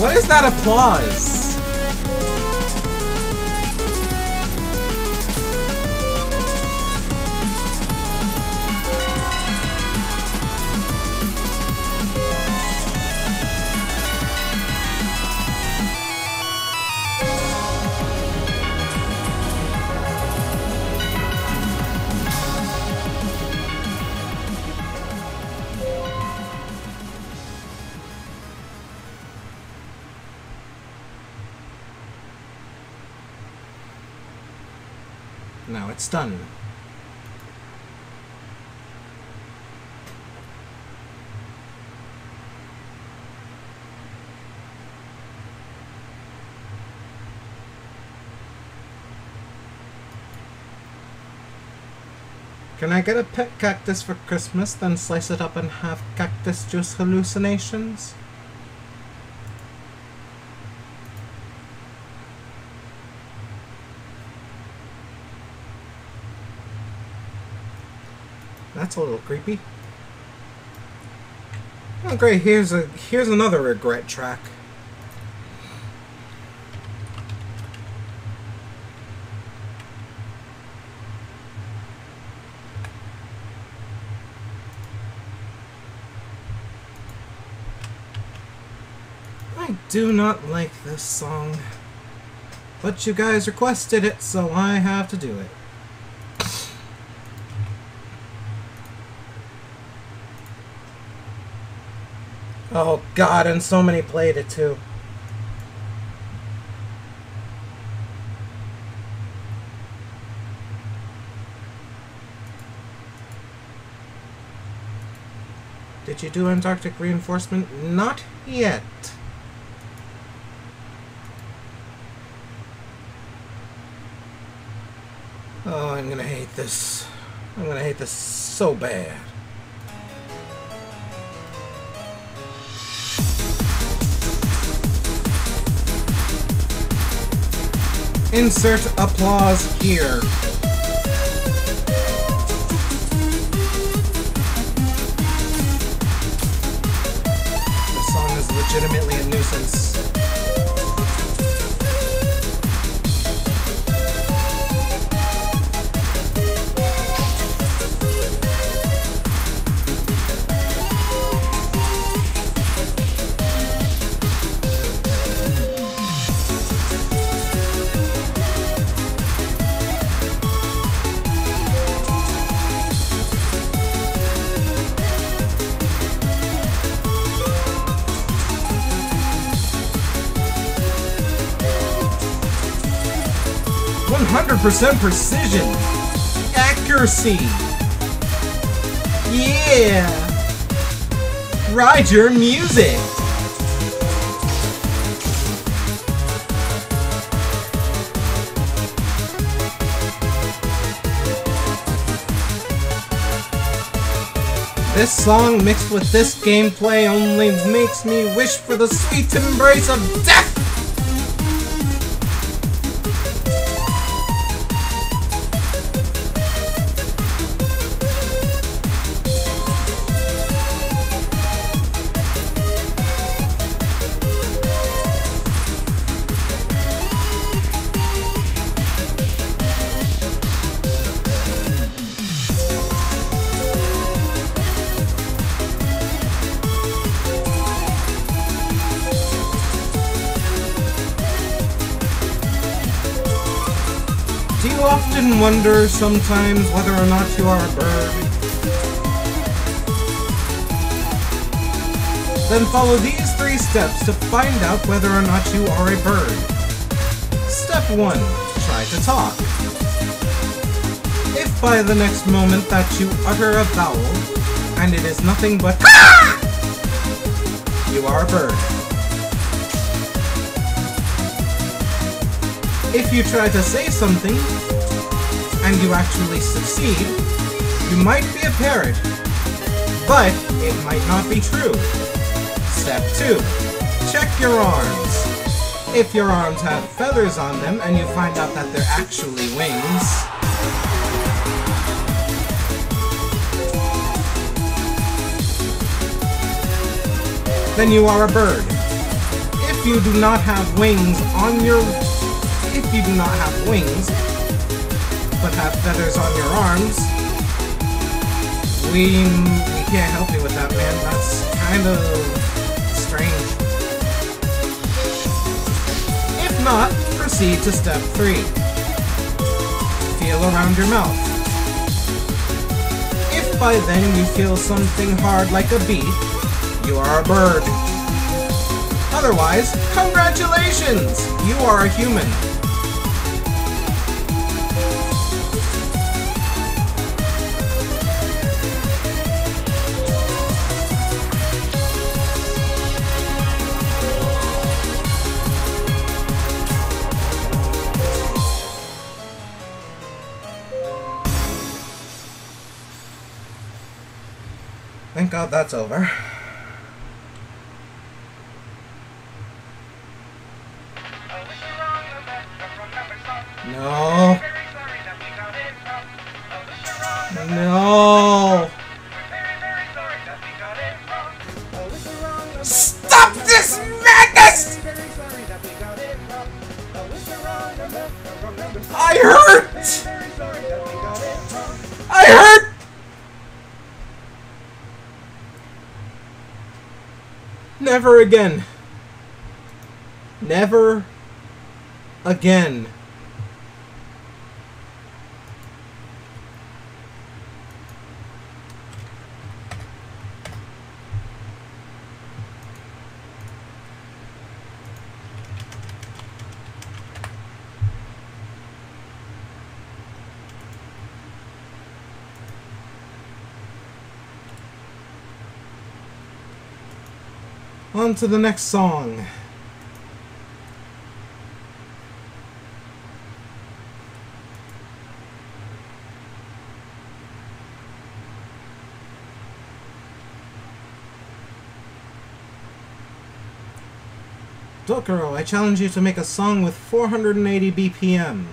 What is that applause? Now it's done. Can I get a pet cactus for Christmas, then slice it up and have cactus juice hallucinations? That's a little creepy. Oh great, here's another regret track. I do not like this song, but you guys requested it, so I have to do it. Oh god, and so many played it too. Did you do Antarctic reinforcement? Not yet. Oh, I'm gonna hate this. I'm gonna hate this so bad. Insert applause here. This song is legitimately a nuisance. 100% precision. Accuracy. Yeah. Ride your music. This song mixed with this gameplay only makes me wish for the sweet embrace of death! Do you often wonder sometimes whether or not you are a bird? Then follow these 3 steps to find out whether or not you are a bird. Step 1. Try to talk. If by the next moment that you utter a vowel, and it is nothing but ah! You are a bird. If you try to say something, and you actually succeed, you might be a parrot, but it might not be true. Step 2. Check your arms. If your arms have feathers on them and you find out that they're actually wings, then you are a bird. If you do not have wings on your... If you do not have wings, but have feathers on your arms, we can't help you with that, man. That's kind of strange. If not, proceed to step 3. Feel around your mouth. If by then you feel something hard like a bee, you are a bird. Otherwise, congratulations! You are a human. Thank God that's over. No. No. I hurt! I hurt! Never again. Never again. On to the next song. Dokuro, I challenge you to make a song with 480 BPM.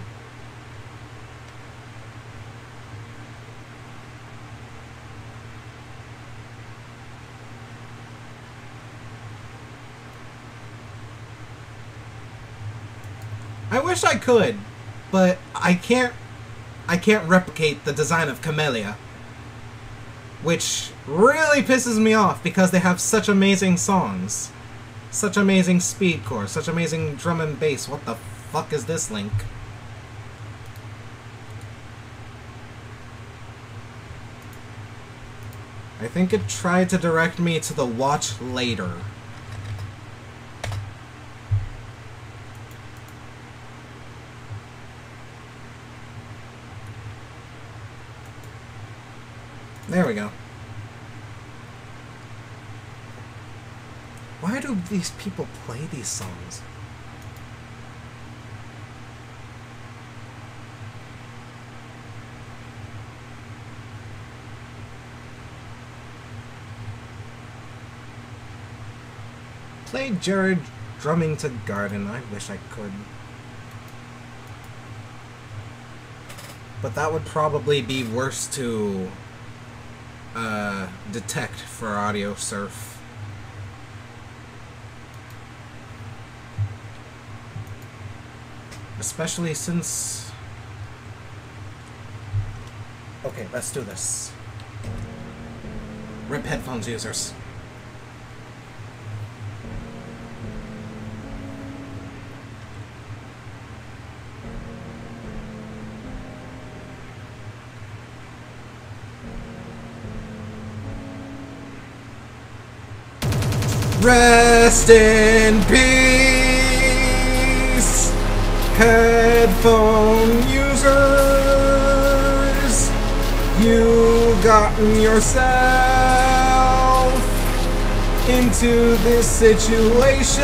I wish I could, but I can't replicate the design of Camellia, which really pisses me off because they have such amazing songs. Such amazing speedcore, such amazing drum and bass. What the fuck is this, Link? I think it tried to direct me to the watch later. There we go. Why do these people play these songs? Play Jared drumming to Garden. I wish I could. But that would probably be worse to detect for Audiosurf. Especially since... Okay, let's do this. RIP headphones users. Rest in peace, headphone users. You've gotten yourself into this situation.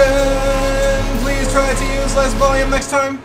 Please try to use less volume next time.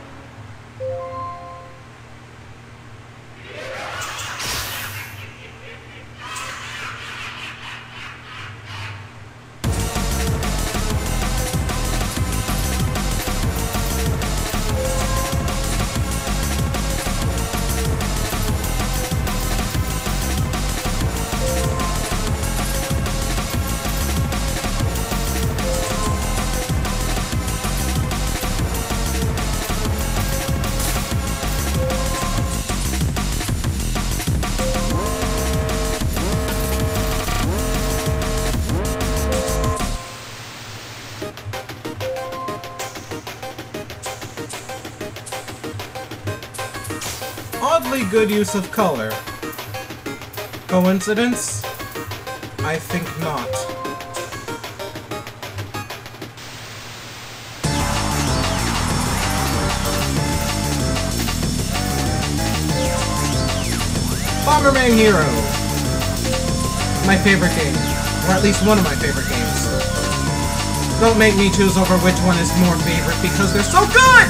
Oddly good use of color. Coincidence? I think not. Bomberman Hero! My favorite game. Or at least one of my favorite games. Don't make me choose over which one is more favorite because they're so good!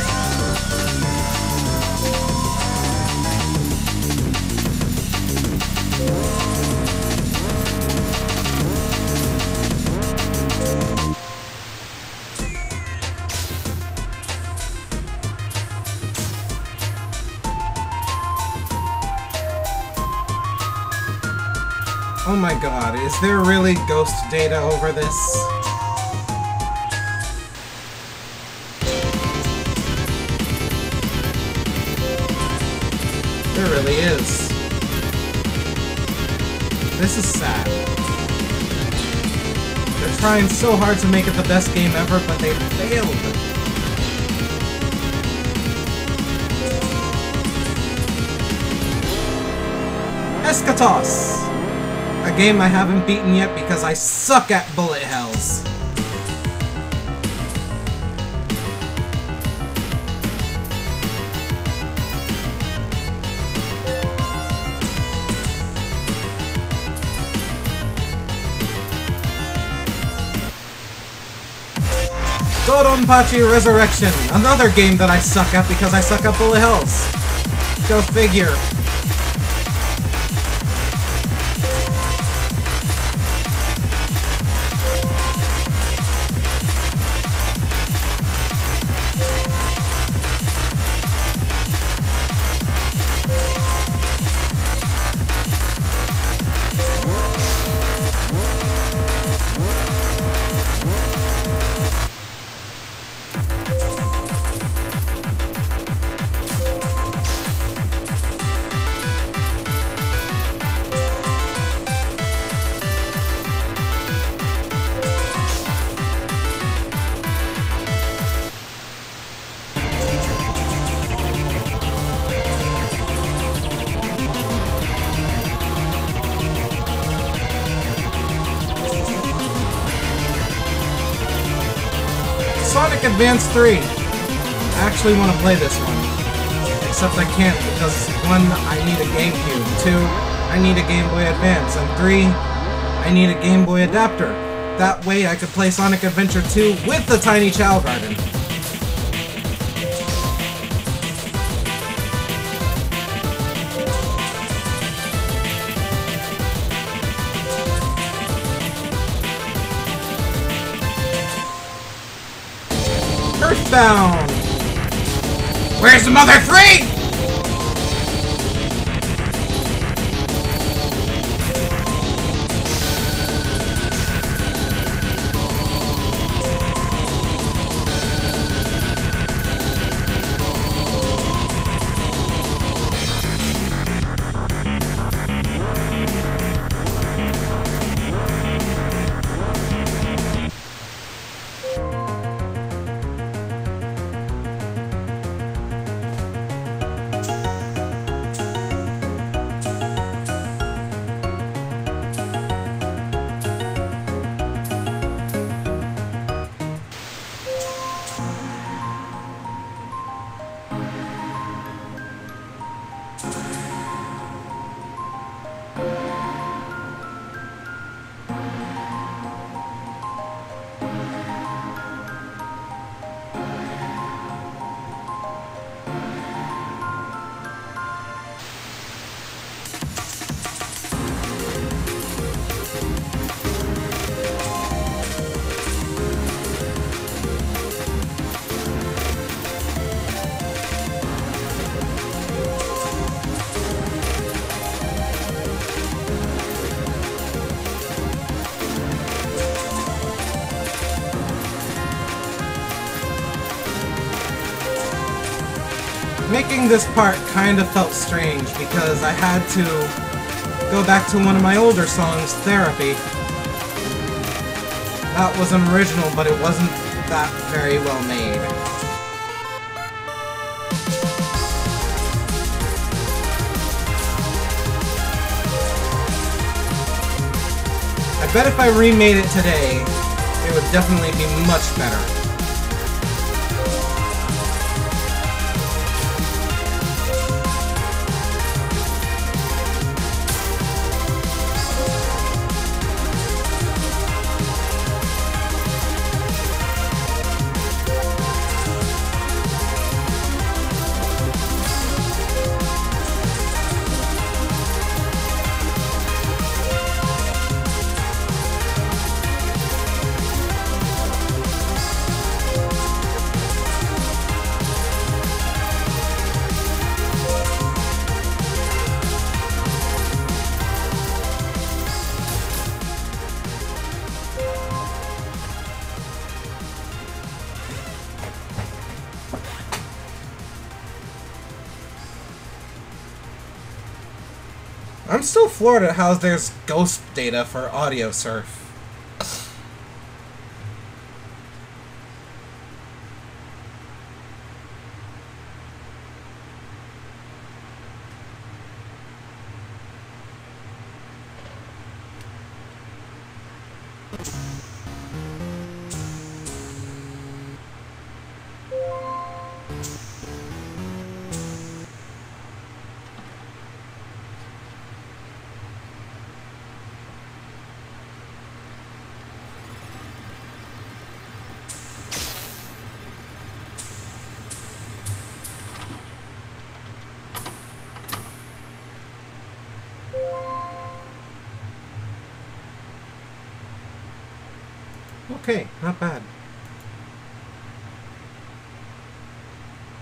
Oh my god, is there really ghost data over this? There really is. This is sad. They're trying so hard to make it the best game ever, but they failed. Eschatos! A game I haven't beaten yet because I suck at bullet hells. Dodonpachi Resurrection, another game that I suck at because I suck at bullet hells. Go figure. Sonic Advance 3. I actually want to play this one. Except I can't because 1, I need a GameCube, 2, I need a Game Boy Advance, and 3, I need a Game Boy adapter. That way I could play Sonic Adventure 2 with the Tiny Chow Garden. Earthbound! Where's the Mother 3? Making this part kind of felt strange because I had to go back to one of my older songs, Therapy. That was an original, but it wasn't that very well made. I bet if I remade it today, it would definitely be much better. I'm still floored at how there's ghost data for Audiosurf. Okay, not bad.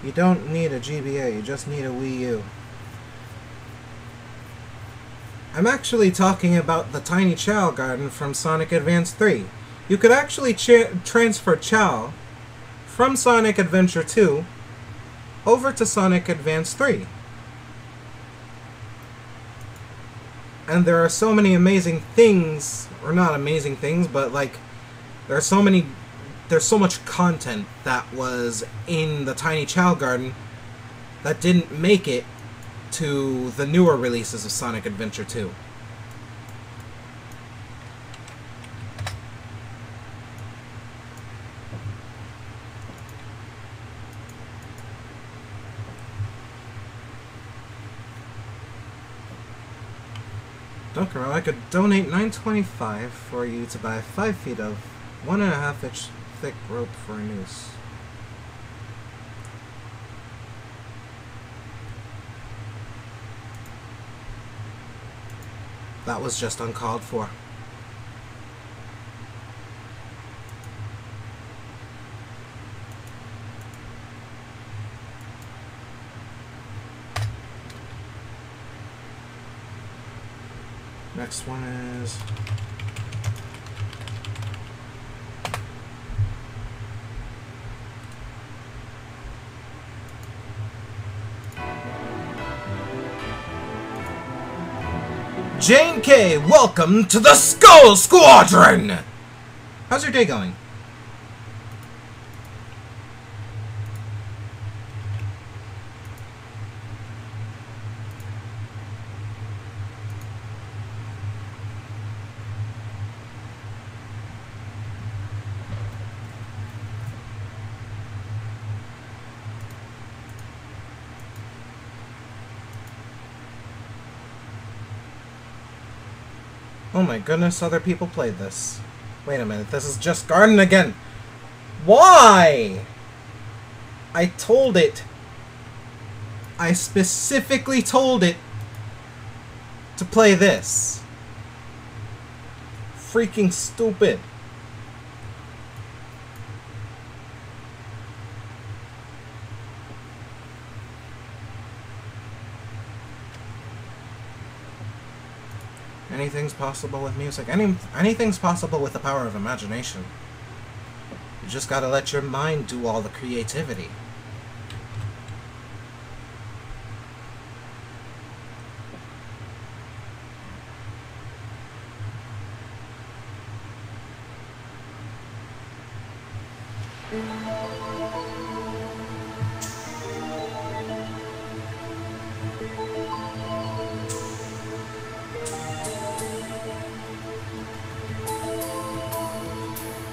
You don't need a GBA, you just need a Wii U. I'm actually talking about the Tiny Chow Garden from Sonic Advance 3. You could actually transfer Chow from Sonic Adventure 2 over to Sonic Advance 3. And there are so many amazing things, or not amazing things, but like, there's so much content that was in the Tiny Chow Garden that didn't make it to the newer releases of Sonic Adventure 2. Don't worry, I could donate $9.25 for you to buy 5 feet of 1.5 inch thick rope for a noose. That was just uncalled for. Next one is... Jane K, welcome to the Skull Squadron! How's your day going? Oh my goodness, other people played this. Wait a minute, this is just Garden again! Why? I told it. I specifically told it to play this. Freaking stupid. Anything's possible with music. Anything's possible with the power of imagination. You just gotta let your mind do all the creativity.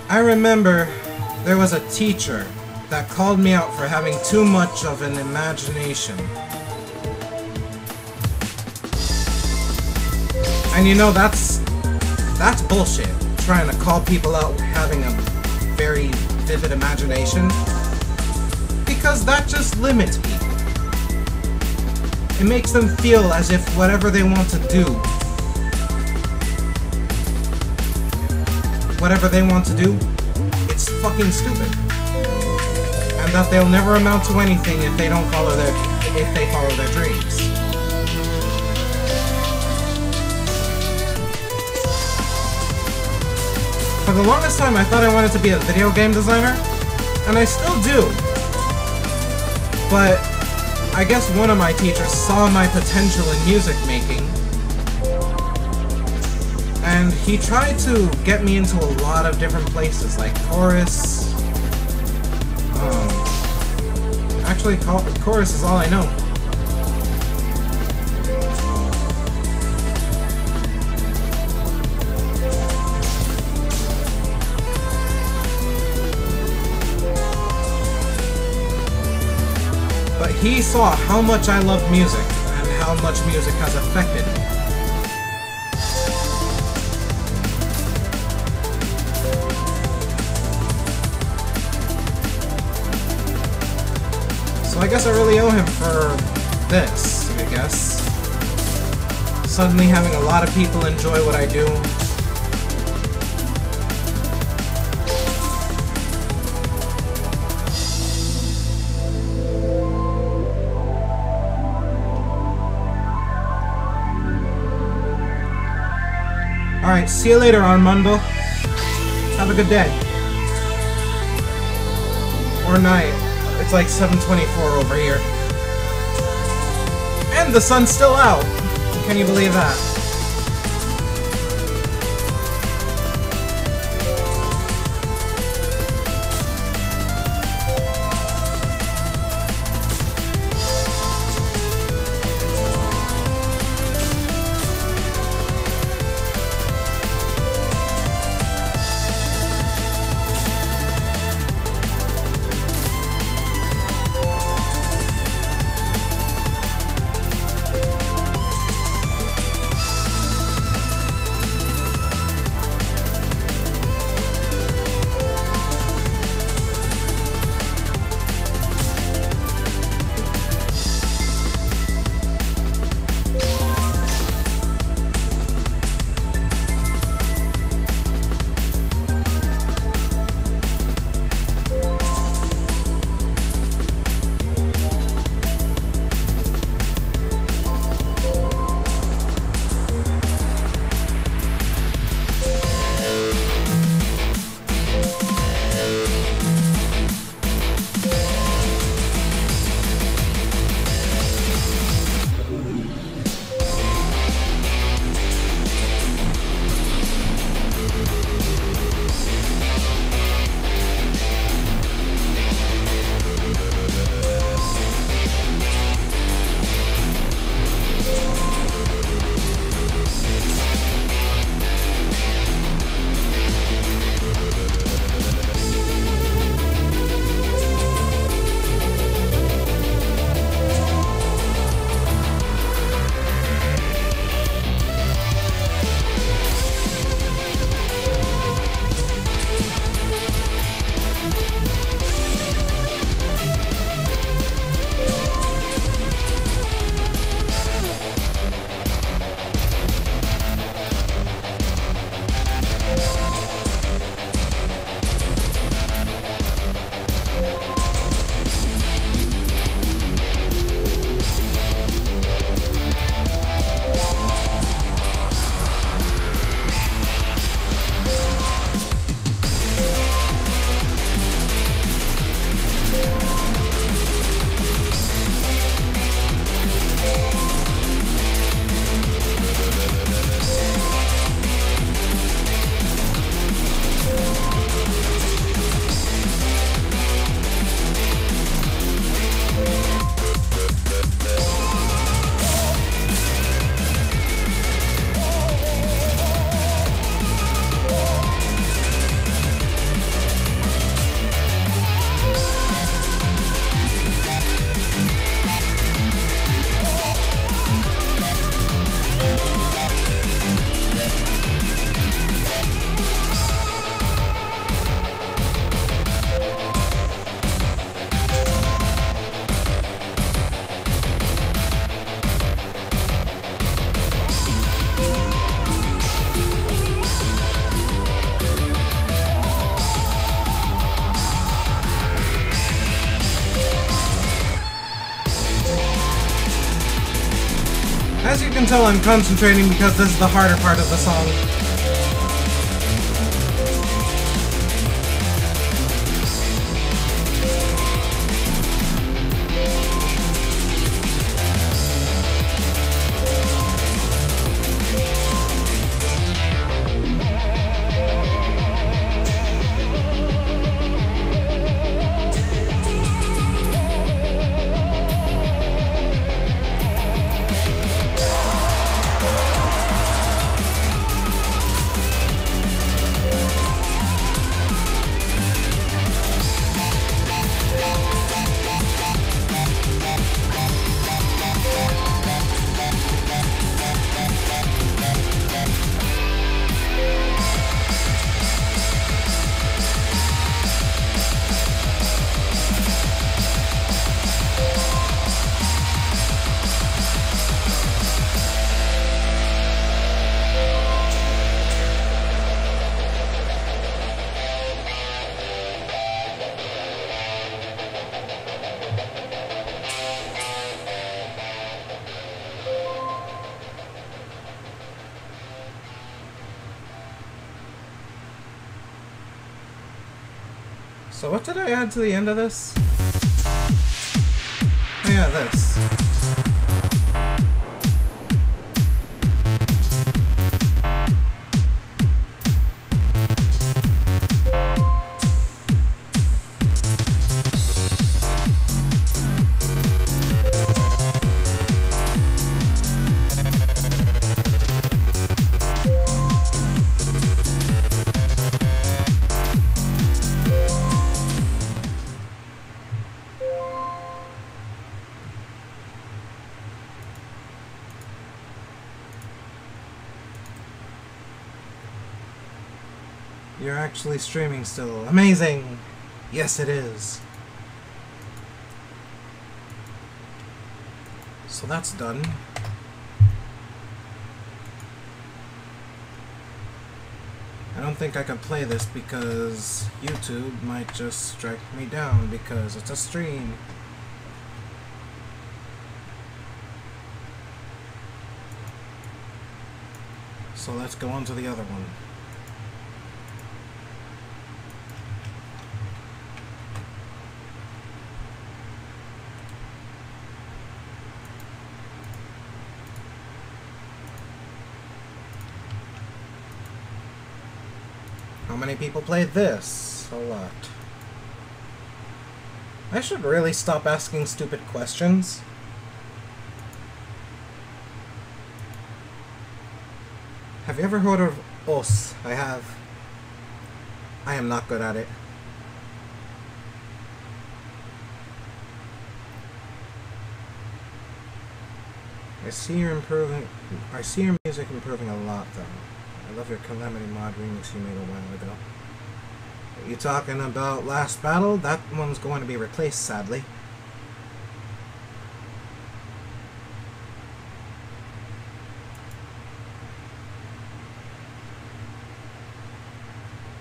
I remember there was a teacher that called me out for having too much of an imagination. And you know, that's bullshit, trying to call people out having a very vivid imagination. Because that just limits people. It makes them feel as if whatever they want to do, it's fucking stupid. And that they'll never amount to anything if they don't follow their dreams. For the longest time I thought I wanted to be a video game designer, and I still do. But I guess one of my teachers saw my potential in music making And he tried to get me into a lot of different places, like chorus. Actually, chorus is all I know. But he saw how much I love music and how much music has affected me. So I guess I really owe him for this, I guess. Suddenly having a lot of people enjoy what I do. Alright, see you later, Armando. Have a good day. Or night. It's like 7:24 over here. And the sun's still out! Can you believe that? As you can tell, I'm concentrating because this is the harder part of the song. So what did I add to the end of this? Oh yeah, this. You're actually streaming still. Amazing! Yes, it is. So that's done. I don't think I can play this because YouTube might just strike me down because it's a stream. So let's go on to the other one. How many people played this? A lot. I should really stop asking stupid questions. Have you ever heard of OS? I have. I am not good at it. I see you're improving. I see your music improving a lot, though. I love your Calamity mod remix you made a while ago. Are you talking about Last Battle? That one's going to be replaced, sadly.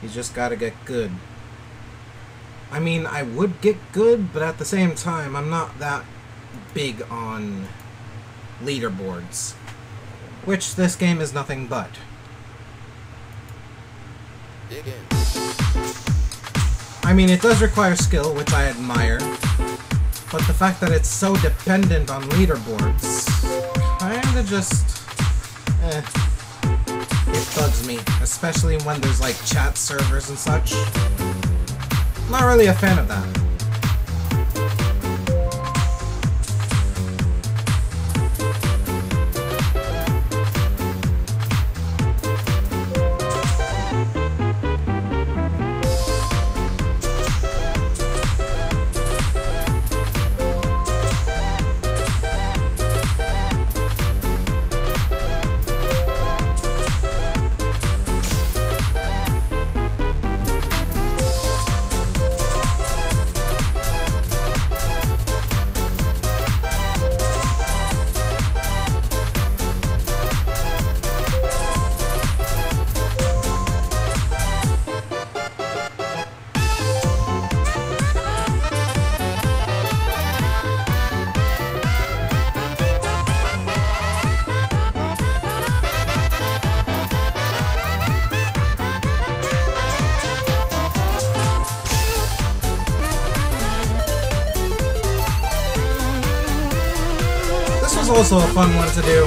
You just gotta get good. I mean, I would get good, but at the same time, I'm not that big on leaderboards. Which this game is nothing but. I mean, it does require skill, which I admire, but the fact that it's so dependent on leaderboards kinda just... it bugs me, especially when there's like chat servers and such. Not really a fan of that. Also a fun one to do.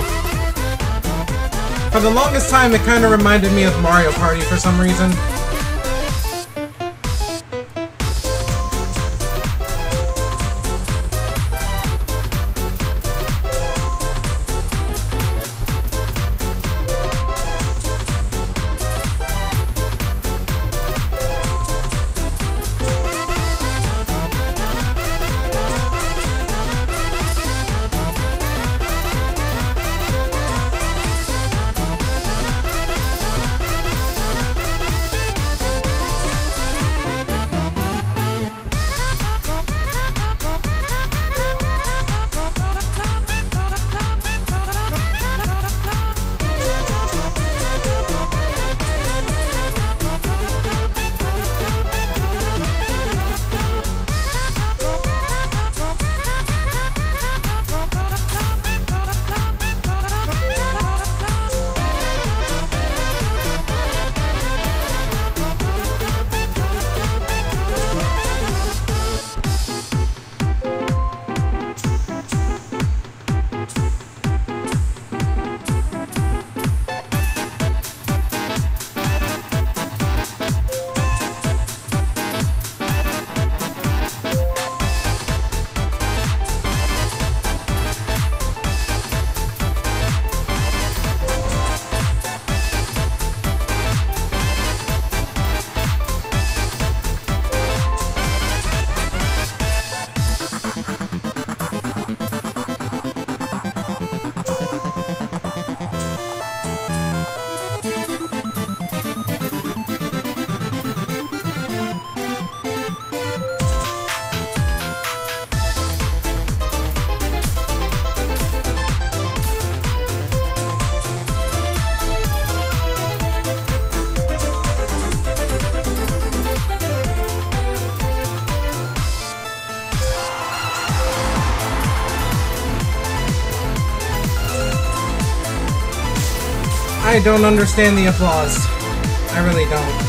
For the longest time, it kind of reminded me of Mario Party for some reason. I don't understand the applause. I really don't.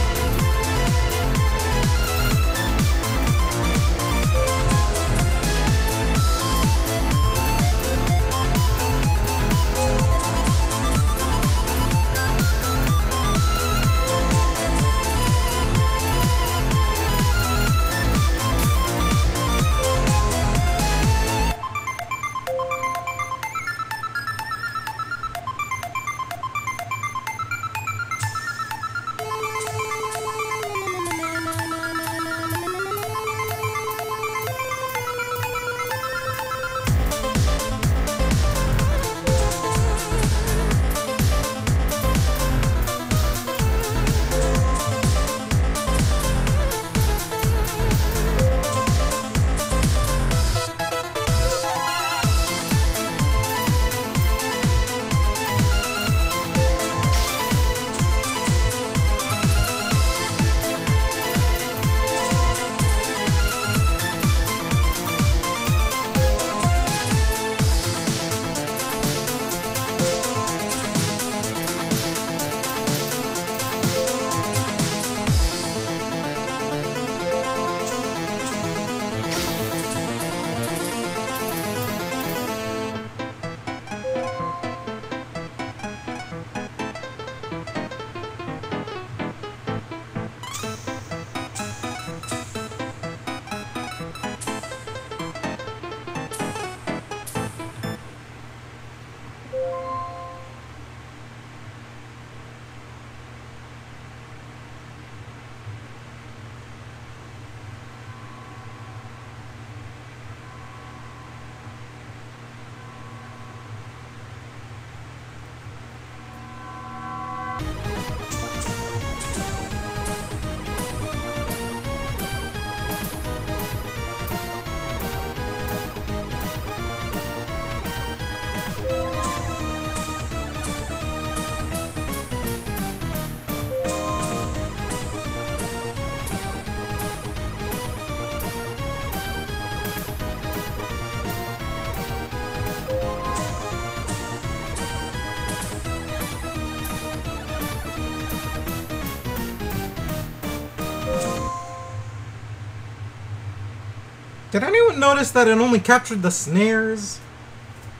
Did anyone notice that it only captured the snares?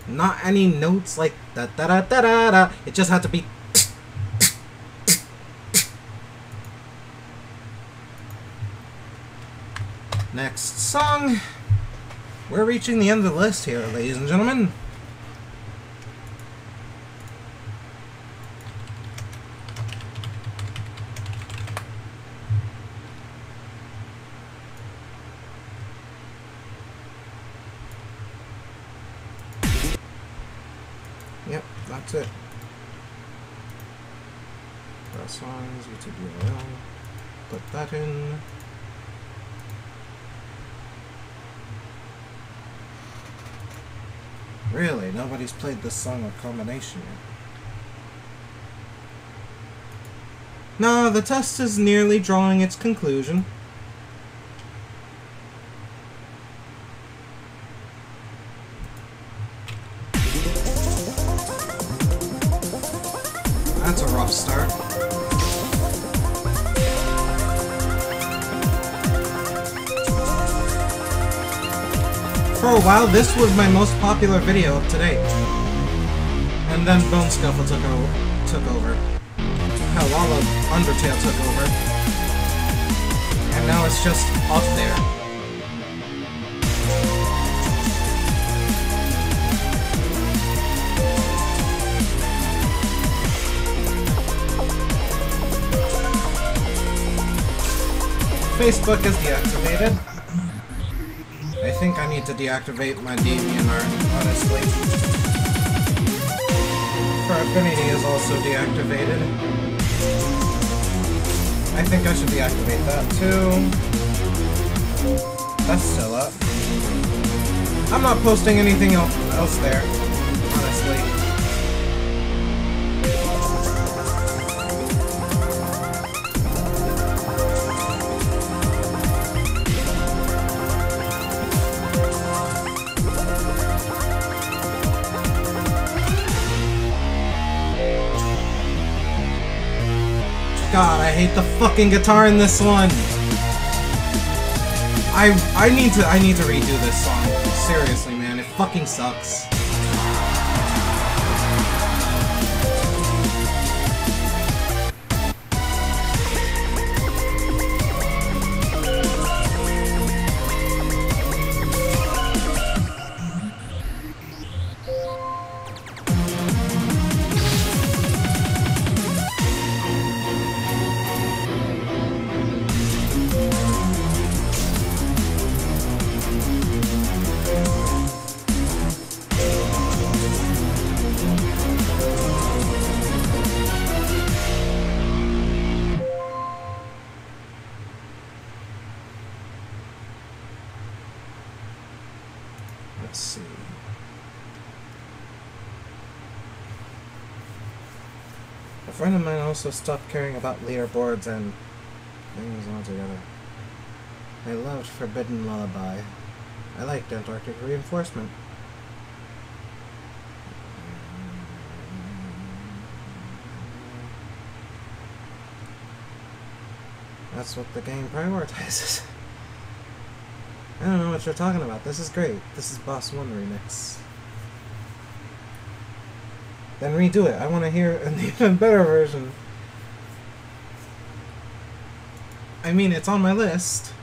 Not any notes like da da da da da da. It just had to be. Next song. We're reaching the end of the list here, ladies and gentlemen. Yep, that's it. Press songs, YouTube URL. Put that in. Really, nobody's played this song with combination yet. No, the test is nearly drawing its conclusion. That's a rough start. For a while, this was my most popular video to date. And then Bone Scuffle took over. Hell, all of Undertale took over. And now it's just up there. Facebook is deactivated. I think I need to deactivate my DeviantArt, honestly. For Affinity is also deactivated. I think I should deactivate that too. That's still up. I'm not posting anything else there, honestly. God, I hate the fucking guitar in this one. I need to redo this song. Seriously, man, it fucking sucks. Let's see. A friend of mine also stopped caring about leaderboards and things altogether. I loved Forbidden Lullaby. I liked Antarctic Reinforcement. That's what the game prioritizes. I don't know what you're talking about. This is great. This is Boss 1 remix. Then redo it. I want to hear an even better version. I mean, it's on my list.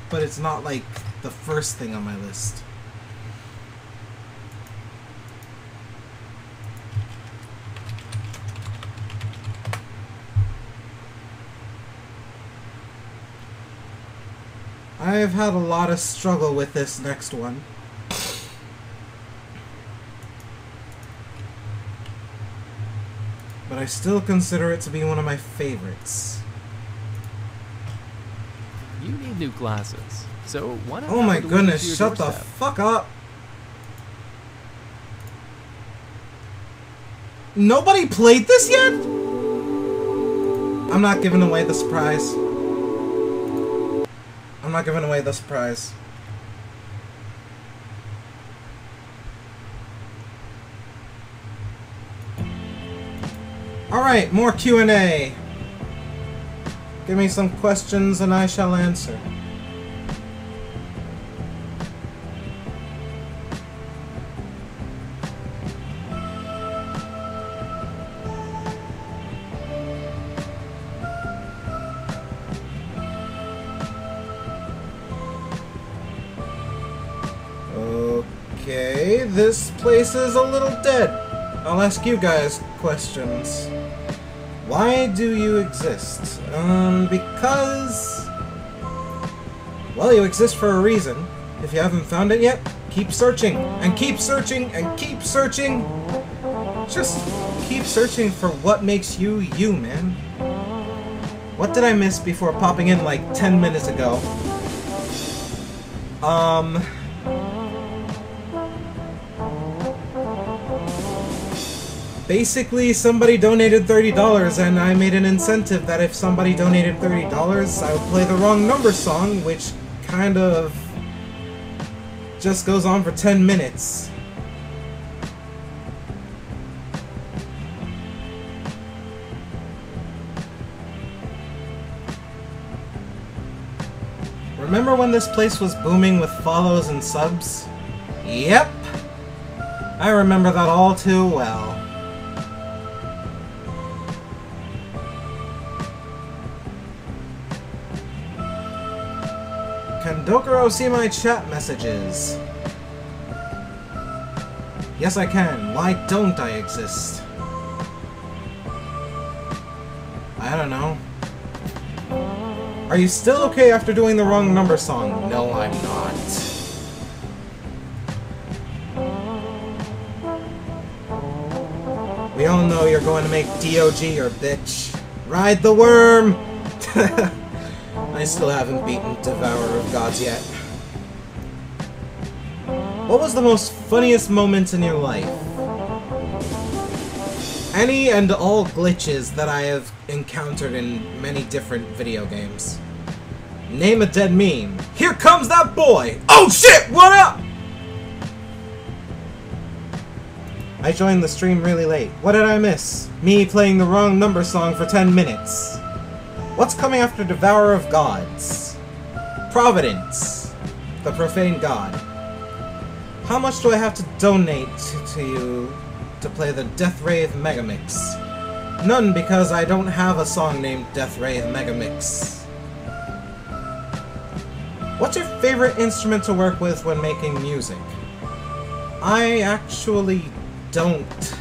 But it's not like the first thing on my list. I've had a lot of struggle with this next one. But I still consider it to be one of my favorites.
You need new glasses. So why not?
Oh my goodness, shut the fuck up. Nobody played this yet? I'm not giving away the surprise. I'm not giving away the surprise. Alright, more Q&A. Give me some questions and I shall answer. Okay, this place is a little dead. I'll ask you guys questions. Why do you exist? Because... well, you exist for a reason. If you haven't found it yet, keep searching, and keep searching, and keep searching. Just keep searching for what makes you, you, man. What did I miss before popping in like 10 minutes ago? Basically, somebody donated $30, and I made an incentive that if somebody donated $30, I would play the wrong number song, which kind of just goes on for 10 minutes. Remember when this place was booming with follows and subs? Yep! I remember that all too well. Can Dokuro see my chat messages? Yes, I can. Why don't I exist? I don't know. Are you still okay after doing the wrong number song? No, I'm not. We all know you're going to make DOG your bitch. Ride the worm! I still haven't beaten Devourer of Gods yet. What was the most funniest moment in your life? Any and all glitches that I have encountered in many different video games. Name a dead meme. Here comes that boy! Oh shit, what up? I joined the stream really late. What did I miss? Me playing the wrong number song for 10 minutes. What's coming after Devourer of Gods? Providence. The profane god. How much do I have to donate to you to play the Death Wraith Megamix? None, because I don't have a song named Death Wraith Megamix. What's your favorite instrument to work with when making music? I actually don't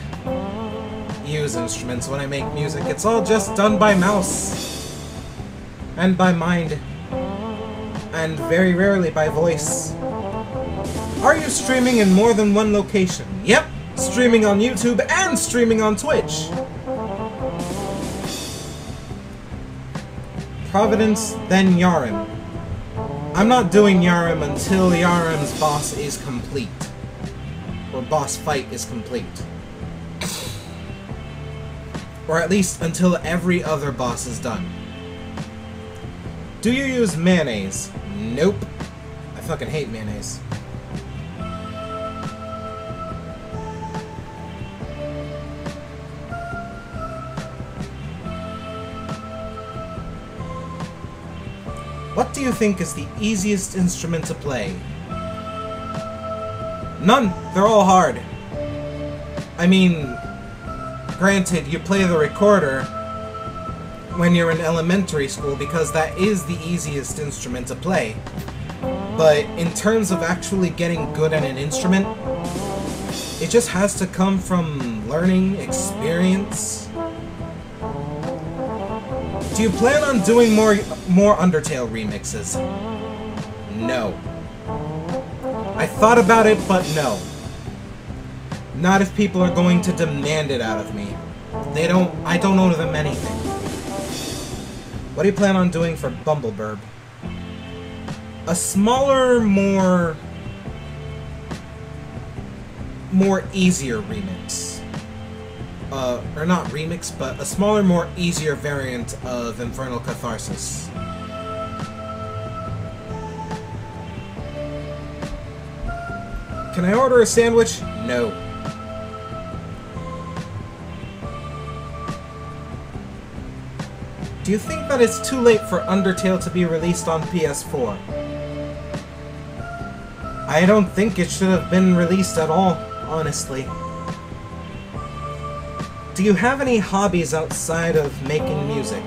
use instruments when I make music. It's all just done by mouse. And by mind. And very rarely by voice. Are you streaming in more than one location? Yep! Streaming on YouTube and streaming on Twitch! Providence, then Yarim. I'm not doing Yarim until Yarim's boss is complete. Or boss fight is complete. Or at least until every other boss is done. Do you use mayonnaise? Nope. I fucking hate mayonnaise. What do you think is the easiest instrument to play? None! They're all hard. I mean, granted, you play the recorder when you're in elementary school because that is the easiest instrument to play. But in terms of actually getting good at an instrument, it just has to come from learning, experience. Do you plan on doing more Undertale remixes? No. I thought about it, but no. Not if people are going to demand it out of me. I don't owe them anything. What do you plan on doing for Bumbleburb? A smaller, more easier remix. Or not remix, but a smaller, more easier variant of Infernal Catharsis. Can I order a sandwich? No. Do you think that it's too late for Undertale to be released on PS4? I don't think it should have been released at all, honestly. Do you have any hobbies outside of making music?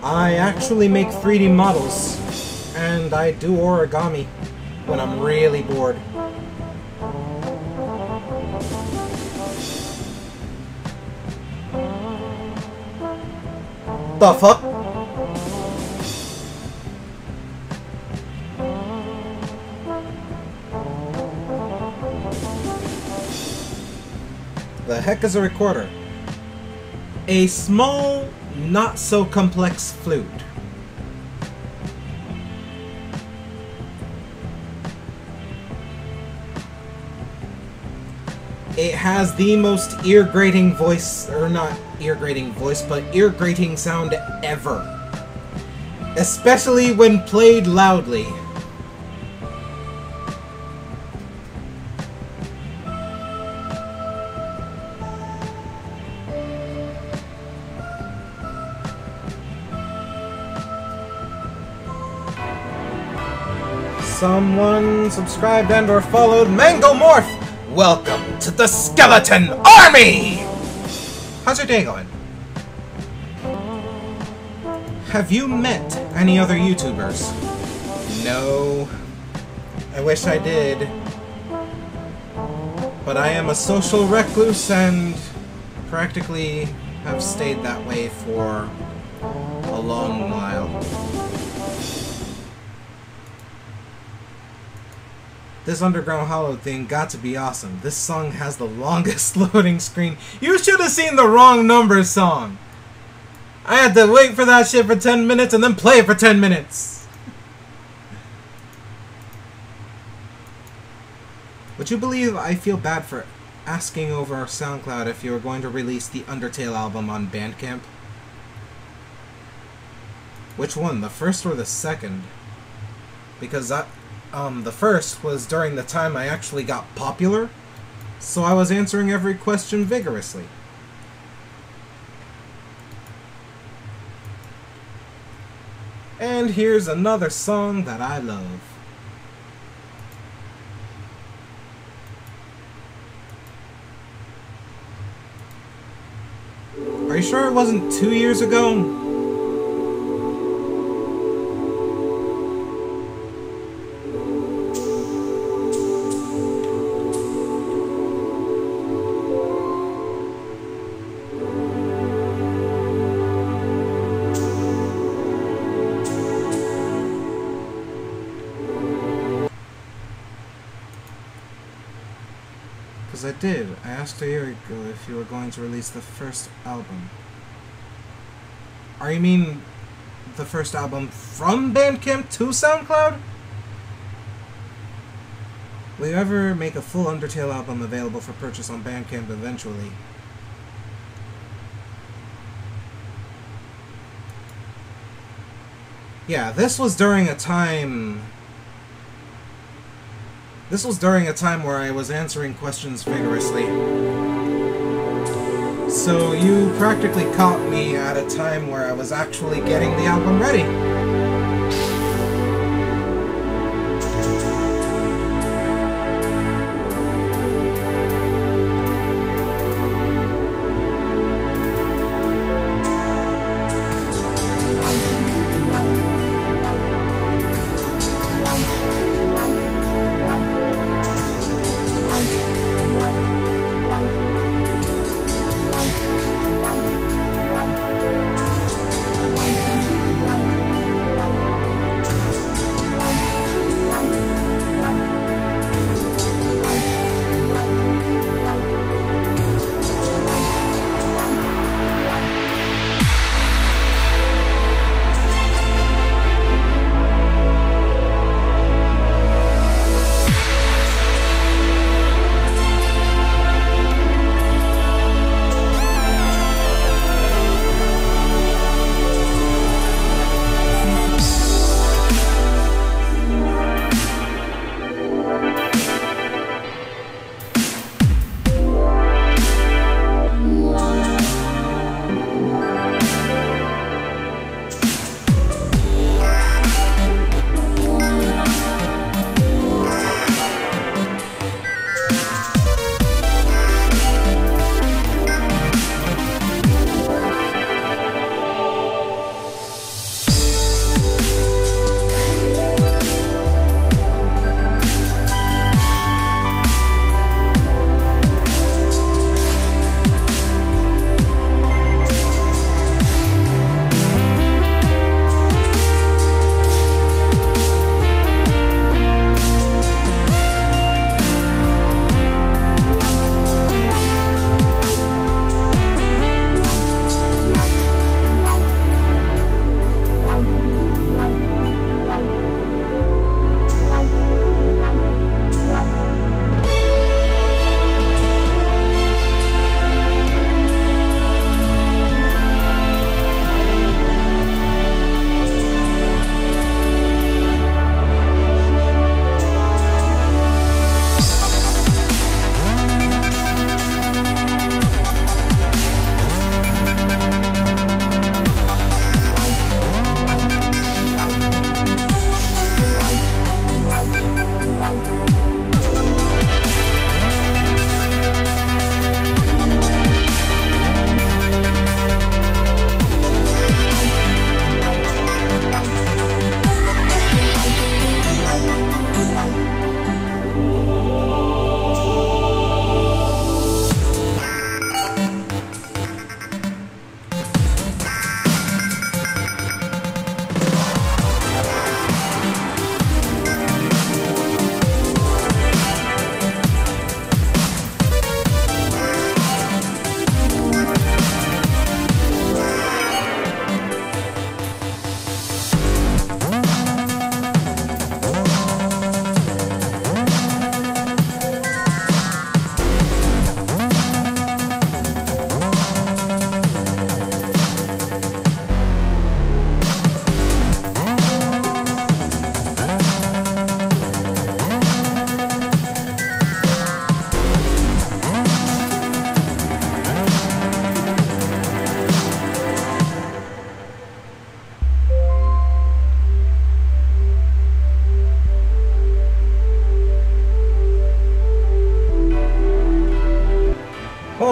I actually make 3D models, and I do origami when I'm really bored. The fuck? The heck is a recorder? A small, not-so-complex flute. It has the most ear-grating voice, or not ear-grating voice, but ear-grating sound ever. Especially when played loudly. Someone subscribed and or followed Mango Morph! Welcome to the Skeleton Army! How's your day going? Have you met any other YouTubers? No. I wish I did. But I am a social recluse and practically have stayed that way for a long while. This Underground Hollow thing got to be awesome. This song has the longest loading screen. You should have seen the wrong number song. I had to wait for that shit for 10 minutes and then play it for 10 minutes. Would you believe I feel bad for asking over SoundCloud if you were going to release the Undertale album on Bandcamp? Which one, the first or the second? Because the first was during the time I actually got popular, So I was answering every question vigorously. And here's another song that I love. Are you sure it wasn't 2 years ago? I did. I asked a year ago if you were going to release the first album. Are you mean the first album from Bandcamp to SoundCloud? Will you ever make a full Undertale album available for purchase on Bandcamp eventually? Yeah, this was during a time where I was answering questions vigorously. So you practically caught me at a time where I was actually getting the album ready.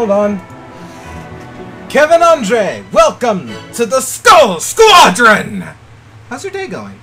hold on. Kevin Andre, welcome to the Skull Squadron! How's your day going?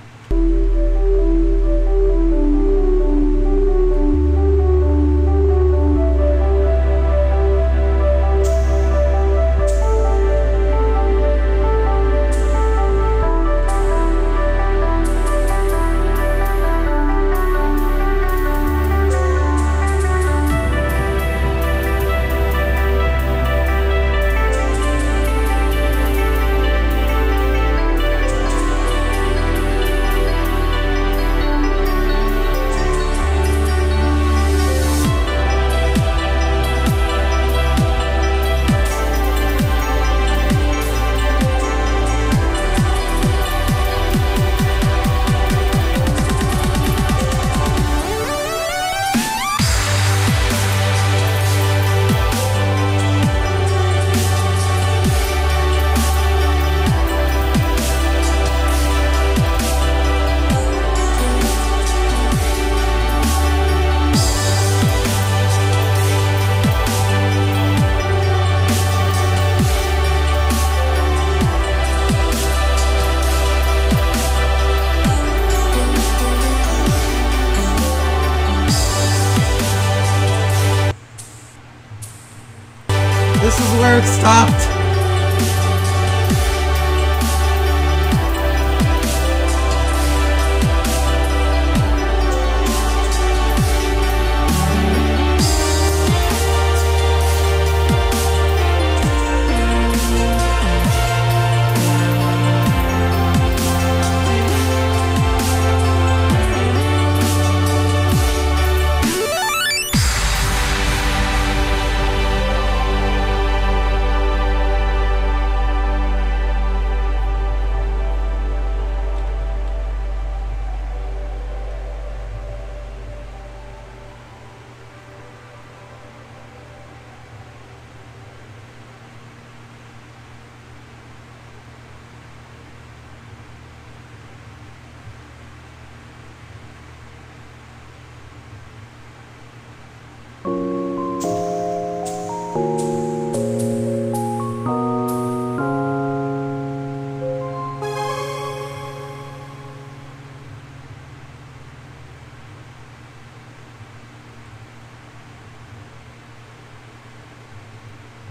This is where it stopped.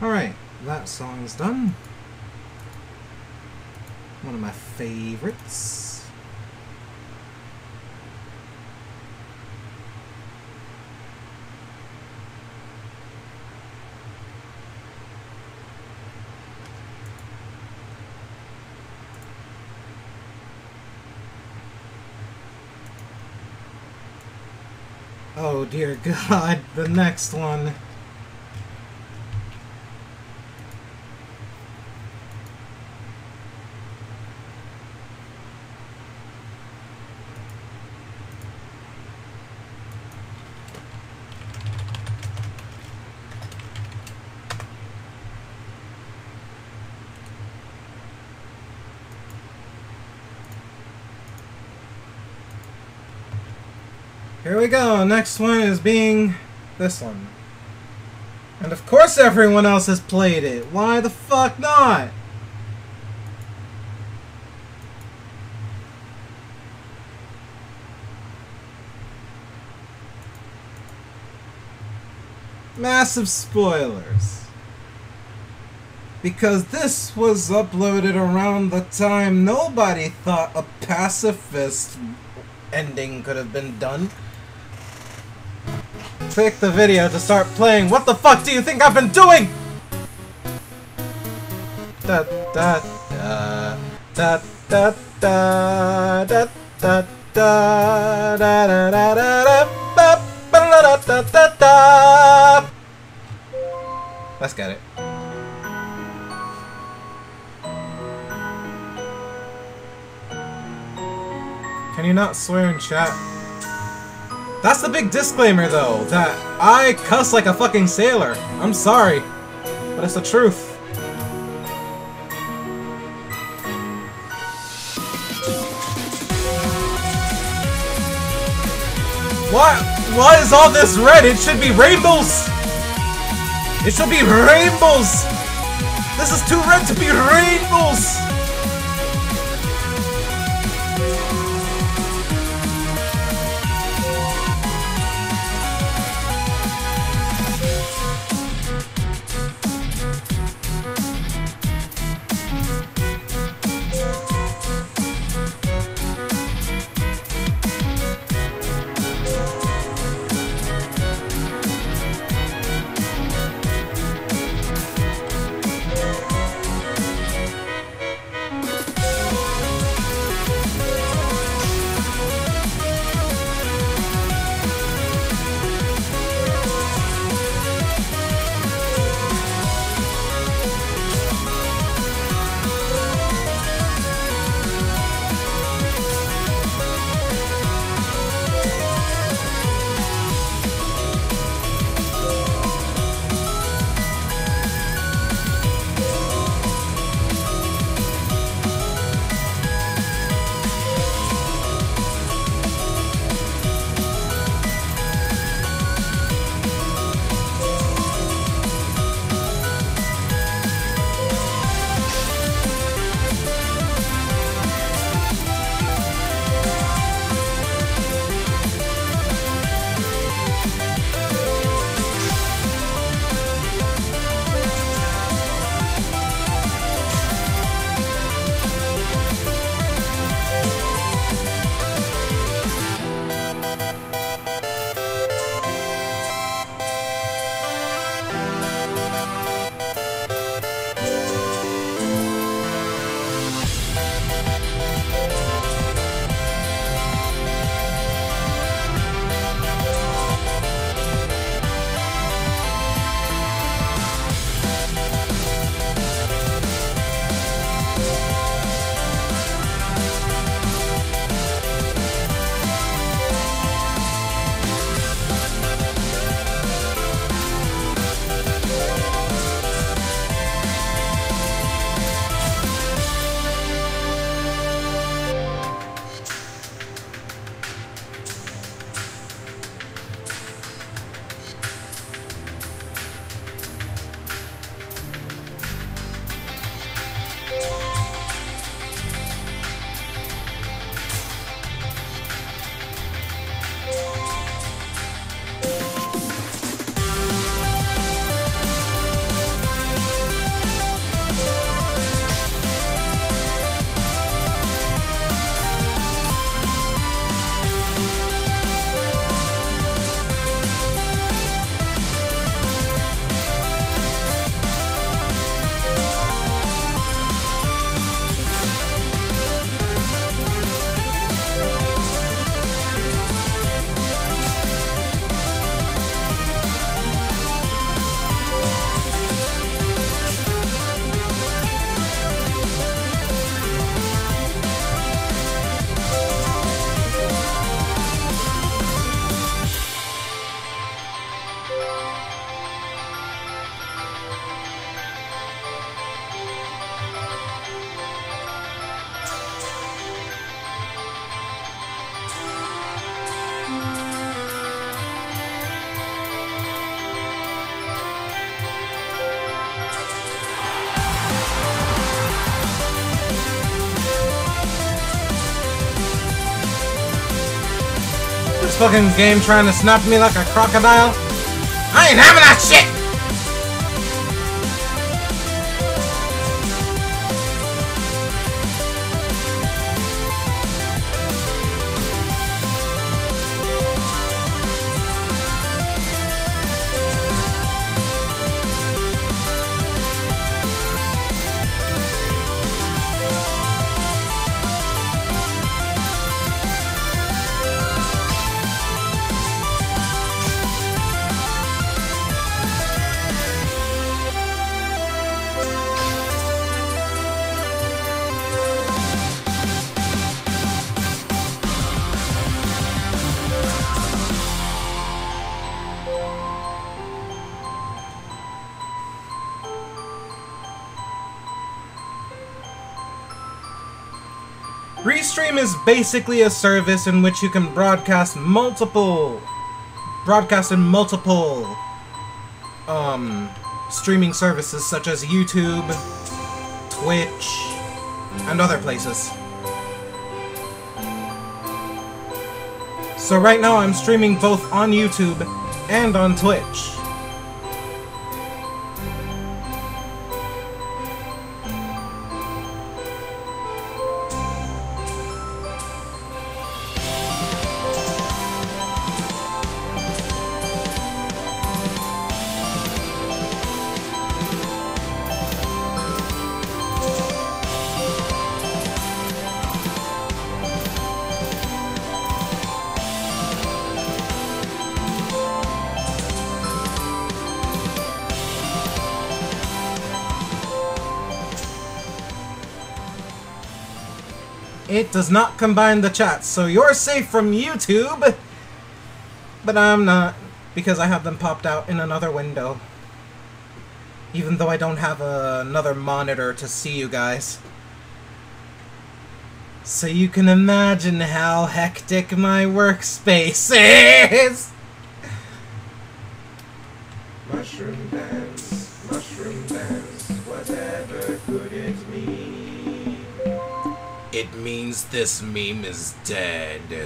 Alright, that song's done. One of my favorites. Oh dear God, the next one. Here we go, next one is being this one. And of course everyone else has played it. Why the fuck not? Massive spoilers. Because this was uploaded around the time nobody thought a pacifist ending could have been done. Click the video to start playing. What the fuck do you think I've been doing? Da da da da da da da da da da da da da. Let's get it. Can you not swear in chat? That's the big disclaimer, though, that I cuss like a fucking sailor. I'm sorry, but it's the truth. What? Why is all this red? It should be rainbows! It should be rainbows! This is too red to be rainbows! fucking game trying to snap me like a crocodile? I ain't having that shit! ReStream is basically a service in which you can broadcast in multiple streaming services such as YouTube, Twitch, and other places. So right now I'm streaming both on YouTube and on Twitch. It does not combine the chats, so you're safe from YouTube, but I'm not, because I have them popped out in another window. Even though I don't have another monitor to see you guys. So you can imagine how hectic my workspace is!
Mushroom dance, whatever could it mean?
It means this meme is dead.
That the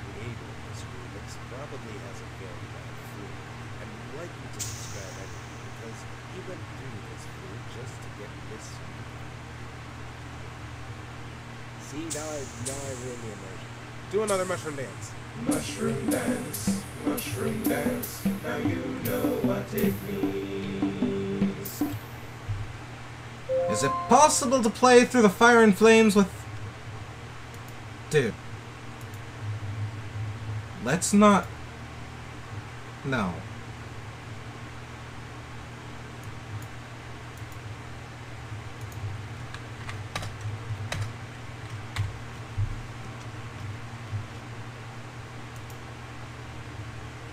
creator of this remix probably has a very bad flu. I'm likely to describe everything because he went through this flu just to get this. See, now I ruined the immersion. Do another mushroom dance.
Mushroom dance, now you know what it means.
Is it possible to play through the Fire and Flames with... Dude. Let's not... No.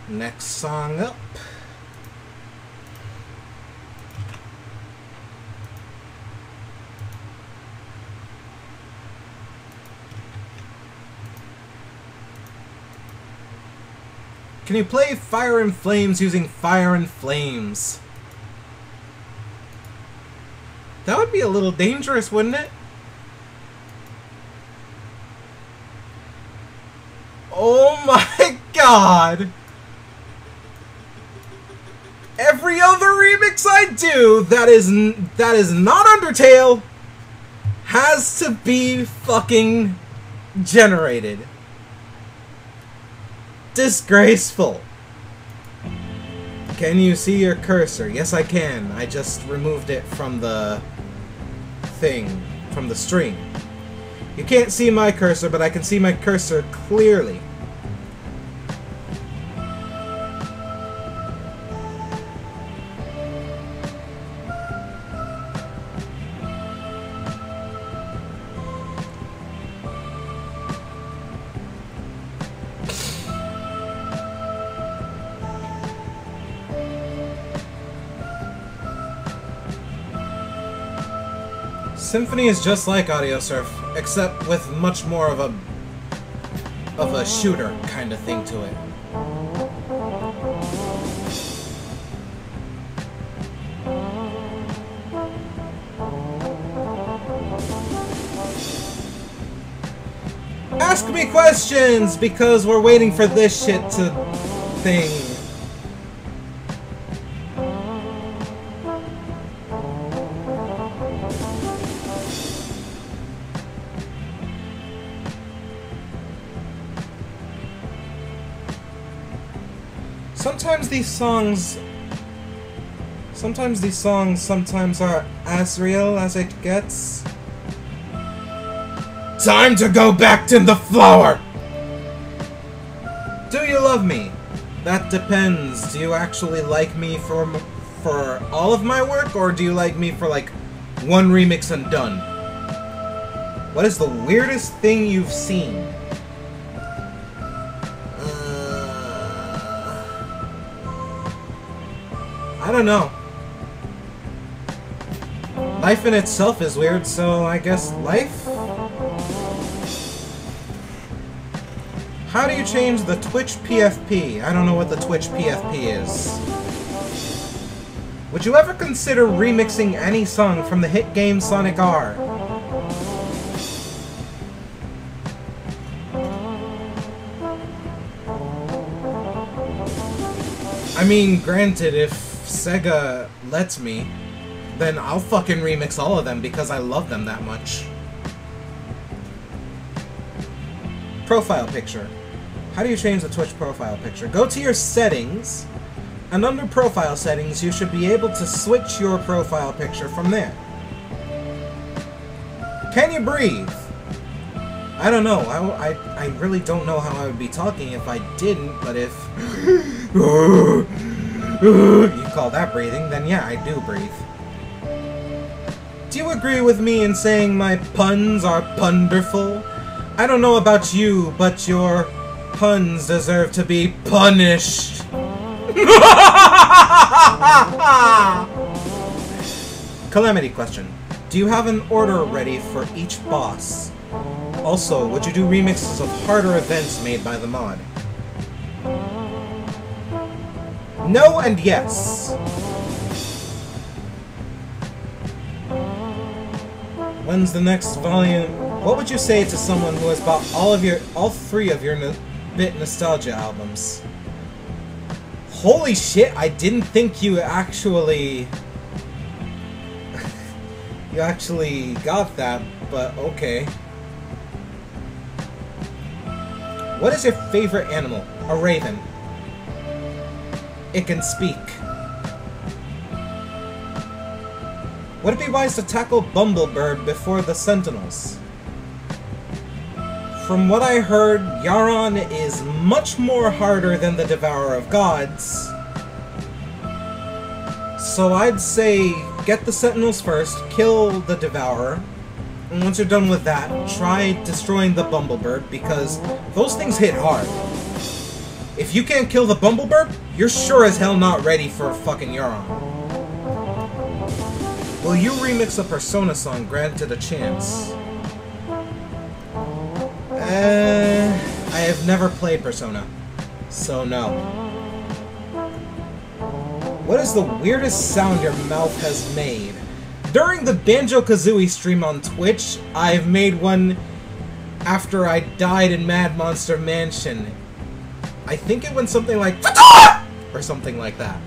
Next song up. Can you play Fire and Flames using Fire and Flames? That would be a little dangerous, wouldn't it? Oh my god! Every other remix I do that is not Undertale has to be fucking generated. Disgraceful. Can you see your cursor? Yes, I can. I just removed it from the thing, from the stream. You can't see my cursor, but I can see my cursor clearly. Symphony is just like Audiosurf, except with much more of a shooter kind of thing to it. Ask me questions, because we're waiting for this shit to thing. Sometimes these songs are as real as it gets. Time to go back to the flower! Do you love me? That depends. Do you actually like me for all of my work, or do you like me for like one remix and done? What is the weirdest thing you've seen? I don't know. Life in itself is weird, so I guess life? How do you change the Twitch PFP? I don't know what the Twitch PFP is. Would you ever consider remixing any song from the hit game Sonic R? I mean, granted, if Sega lets me, then I'll fucking remix all of them because I love them that much. Profile picture. How do you change the Twitch profile picture? Go to your settings, and under profile settings, you should be able to switch your profile picture from there. Can you breathe? I don't know. I really don't know how I would be talking if I didn't, but if you call that breathing, then yeah, I do breathe. Do you agree with me in saying my puns are punderful? I don't know about you, but your puns deserve to be punished. Calamity question. Do you have an order ready for each boss? Also, would you do remixes of harder events made by the mod? No and yes. When's the next volume? What would you say to someone who has bought all three of your Bit Nostalgia albums? Holy shit, I didn't think you actually got that, but okay. What is your favorite animal? A raven. It can speak. Would it be wise to tackle Bumblebird before the Sentinels? From what I heard, Yaron is much more harder than the Devourer of Gods. So I'd say get the Sentinels first, kill the Devourer, and once you're done with that, try destroying the Bumblebird, because those things hit hard. If you can't kill the Bumblebird, you're sure as hell not ready for fucking Yaron. Will you remix a Persona song granted a chance? I have never played Persona, so no. What is the weirdest sound your mouth has made? During the Banjo-Kazooie stream on Twitch, I've made one after I died in Mad Monster Mansion. I think it went something like or something like that.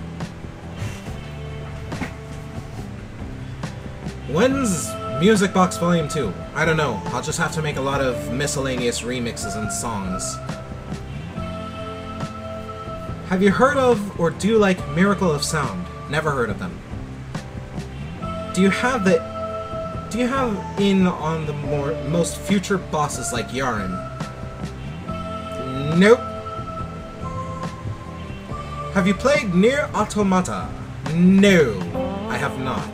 When's Music Box Volume 2? I don't know. I'll just have to make a lot of miscellaneous remixes and songs. Have you heard of or do you like Miracle of Sound? Never heard of them. Do you have in on the most future bosses like Yaren? Nope. Have you played Nier Automata? No, I have not.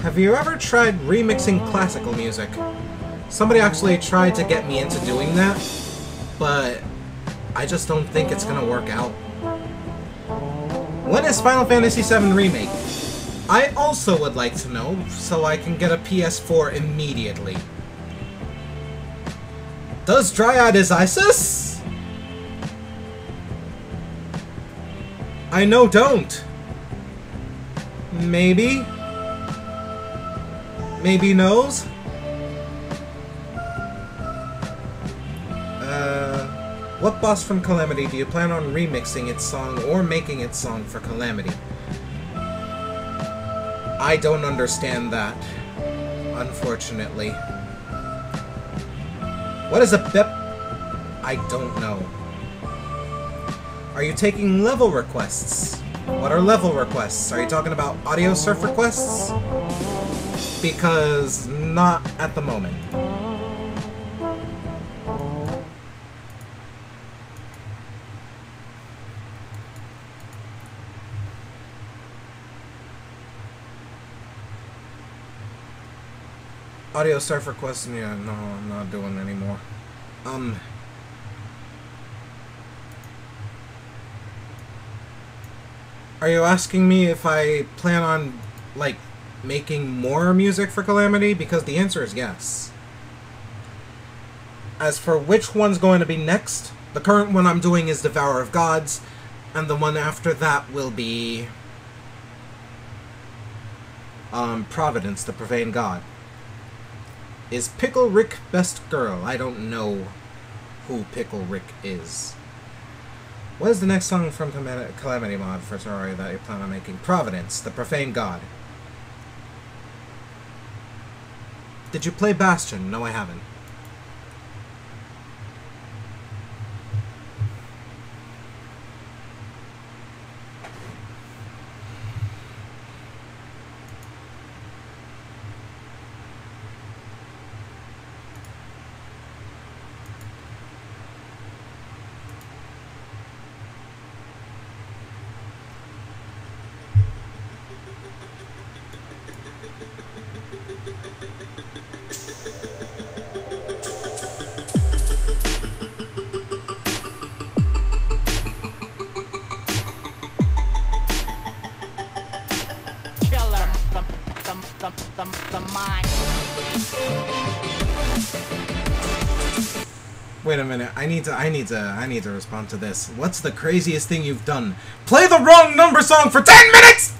Have you ever tried remixing classical music? Somebody actually tried to get me into doing that, but I just don't think it's gonna work out. When is Final Fantasy VII Remake? I also would like to know, so I can get a PS4 immediately. Does Dryad is Isis? I know don't. Maybe? Maybe knows? What boss from Calamity do you plan on remixing its song or making its song for Calamity? I don't understand that, unfortunately. What is a bep? I don't know. Are you taking level requests? What are level requests? Are you talking about Audiosurf requests? Because not at the moment. Audiosurf requests? Yeah, no, I'm not doing anymore. Are you asking me if I plan on, like, making more music for Calamity? Because the answer is yes. As for which one's going to be next, the current one I'm doing is Devourer of Gods, and the one after that will be Providence, the Profane God. Is Pickle Rick best girl? I don't know who Pickle Rick is. What is the next song from Calamity mod for Terraria that you plan on making? Providence, the Profane God. Did you play Bastion? No, I haven't. Wait a minute, I need to respond to this. What's the craziest thing you've done? Play the wrong number song for 10 minutes!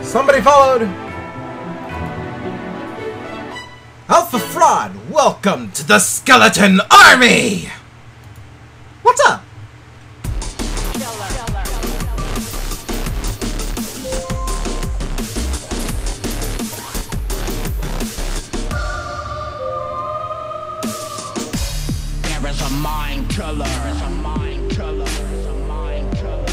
Somebody followed! Alpha Fraud, welcome to the Skeleton Army! What's up?
There is a mind killer. There is a mind killer. There is a mind killer.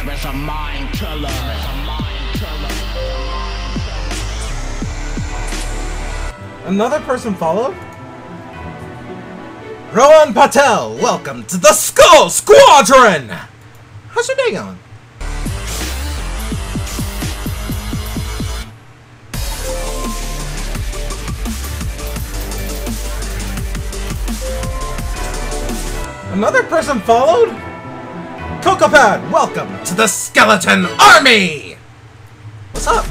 There is a mind killer. There is a mind killer.
Another person followed? Rohan Patel, welcome to the Skull Squadron! How's your day going? Another person followed? Cocopad, welcome to the Skeleton Army! What's up?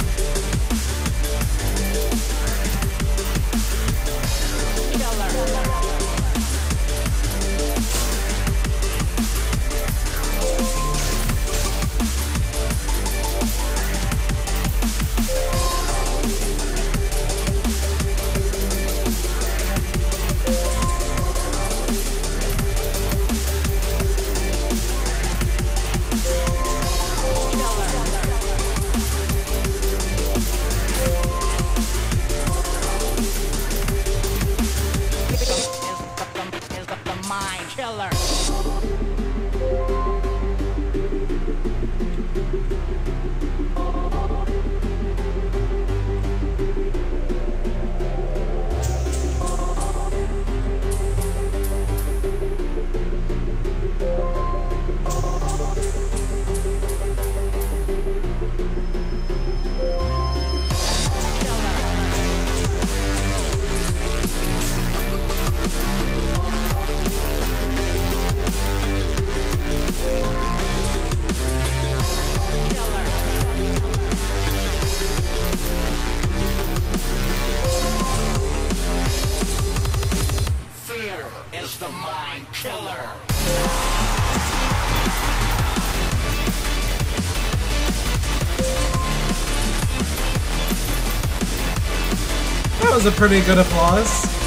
was a pretty good applause.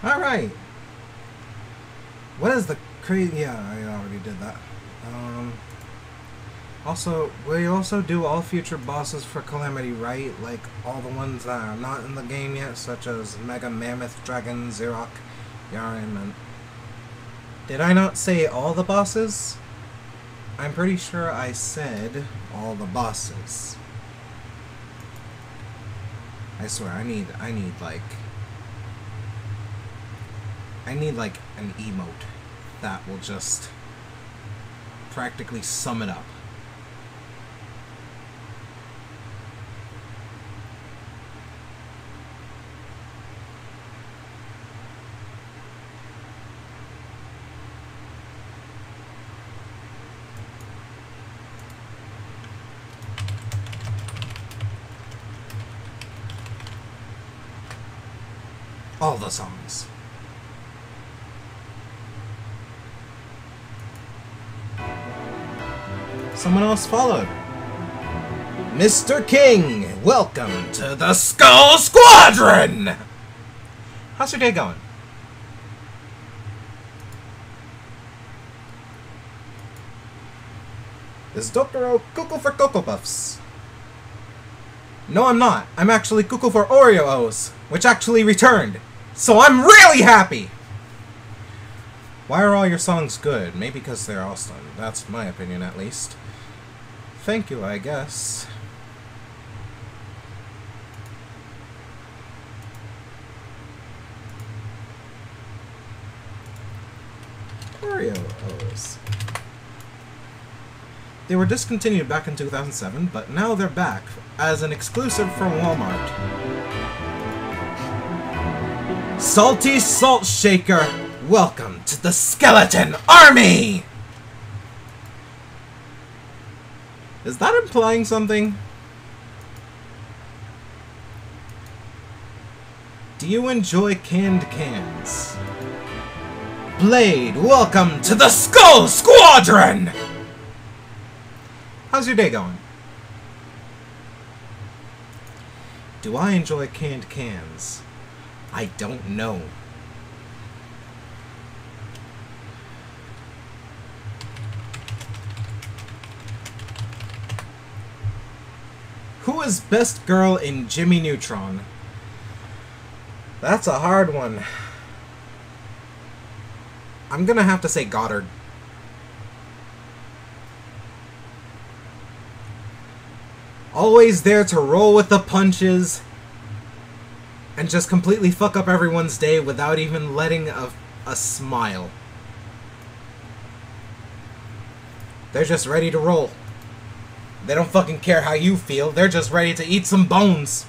Alright. What is the crazy... Yeah, I already did that. Also, will you also do all future bosses for Calamity, right? Like, all the ones that are not in the game yet, such as Mega Mammoth, Dragon, Xerox, Yaren, and... Did I not say all the bosses? I'm pretty sure I said all the bosses. I swear, I need like an emote that will just practically sum it up. All the songs. Someone else followed. Mr. King, welcome to the Skull Squadron! How's your day going? Is Dr. O cuckoo for Cocoa Puffs? No, I'm not. I'm actually cuckoo for Oreo O's, which actually returned. So I'm really happy! Why are all your songs good? Maybe because they're awesome. That's my opinion, at least. Thank you, I guess. Oreo O's. They were discontinued back in 2007, but now they're back as an exclusive for Walmart. Salty Salt Shaker, welcome to the Skeleton Army! Is that implying something? Do you enjoy canned cans? Blade, welcome to the Skull Squadron! How's your day going? Do I enjoy canned cans? I don't know. Who is best girl in Jimmy Neutron? That's a hard one. I'm gonna have to say Goddard. Always there to roll with the punches and just completely fuck up everyone's day without even letting a smile. They're just ready to roll. They don't fucking care how you feel. They're just ready to eat some bones.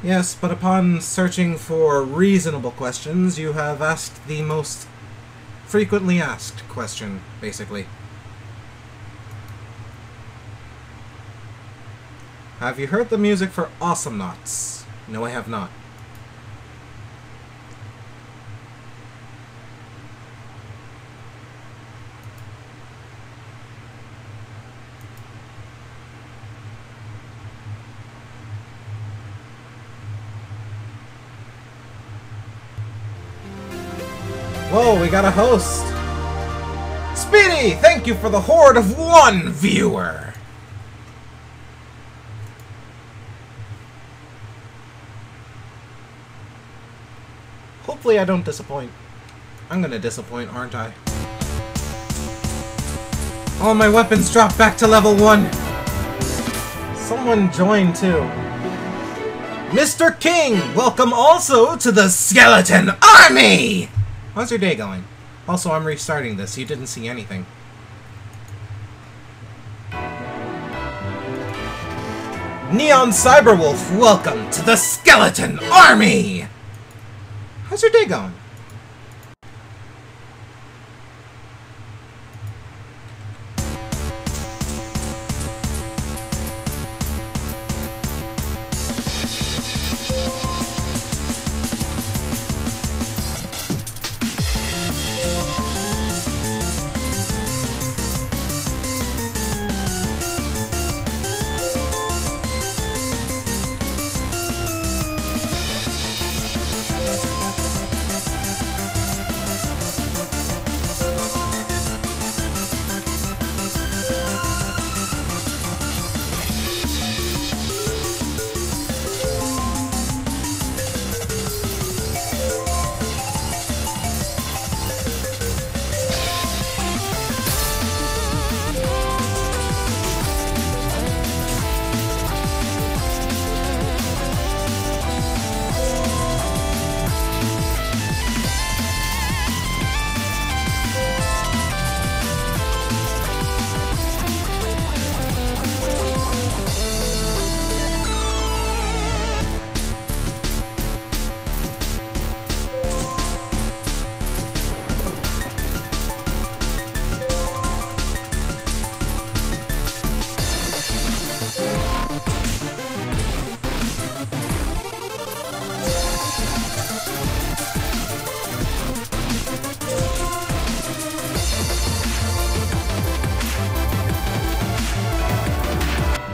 Yes, but upon searching for reasonable questions, you have asked the most frequently asked question, basically. Have you heard the music for Awesome Knots? No, I have not. Whoa, we got a host! Speedy! Thank you for the horde of 1 viewer! Hopefully I don't disappoint. I'm gonna disappoint, aren't I? All my weapons dropped back to level 1! Someone joined too. Mr. King! Welcome also to the Skeleton Army! How's your day going? Also, I'm restarting this. You didn't see anything. Neon Cyberwolf, welcome to the Skeleton Army! How's your day going?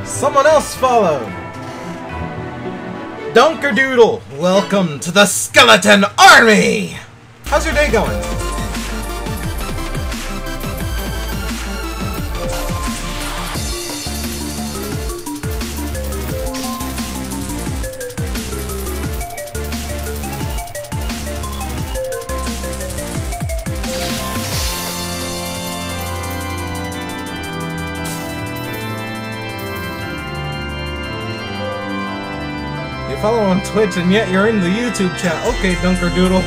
Someone else followed! Dunkerdoodle, welcome to the Skeleton Army! How's your day going? Follow on Twitch and yet you're in the YouTube chat. Okay, Dunkerdoodle.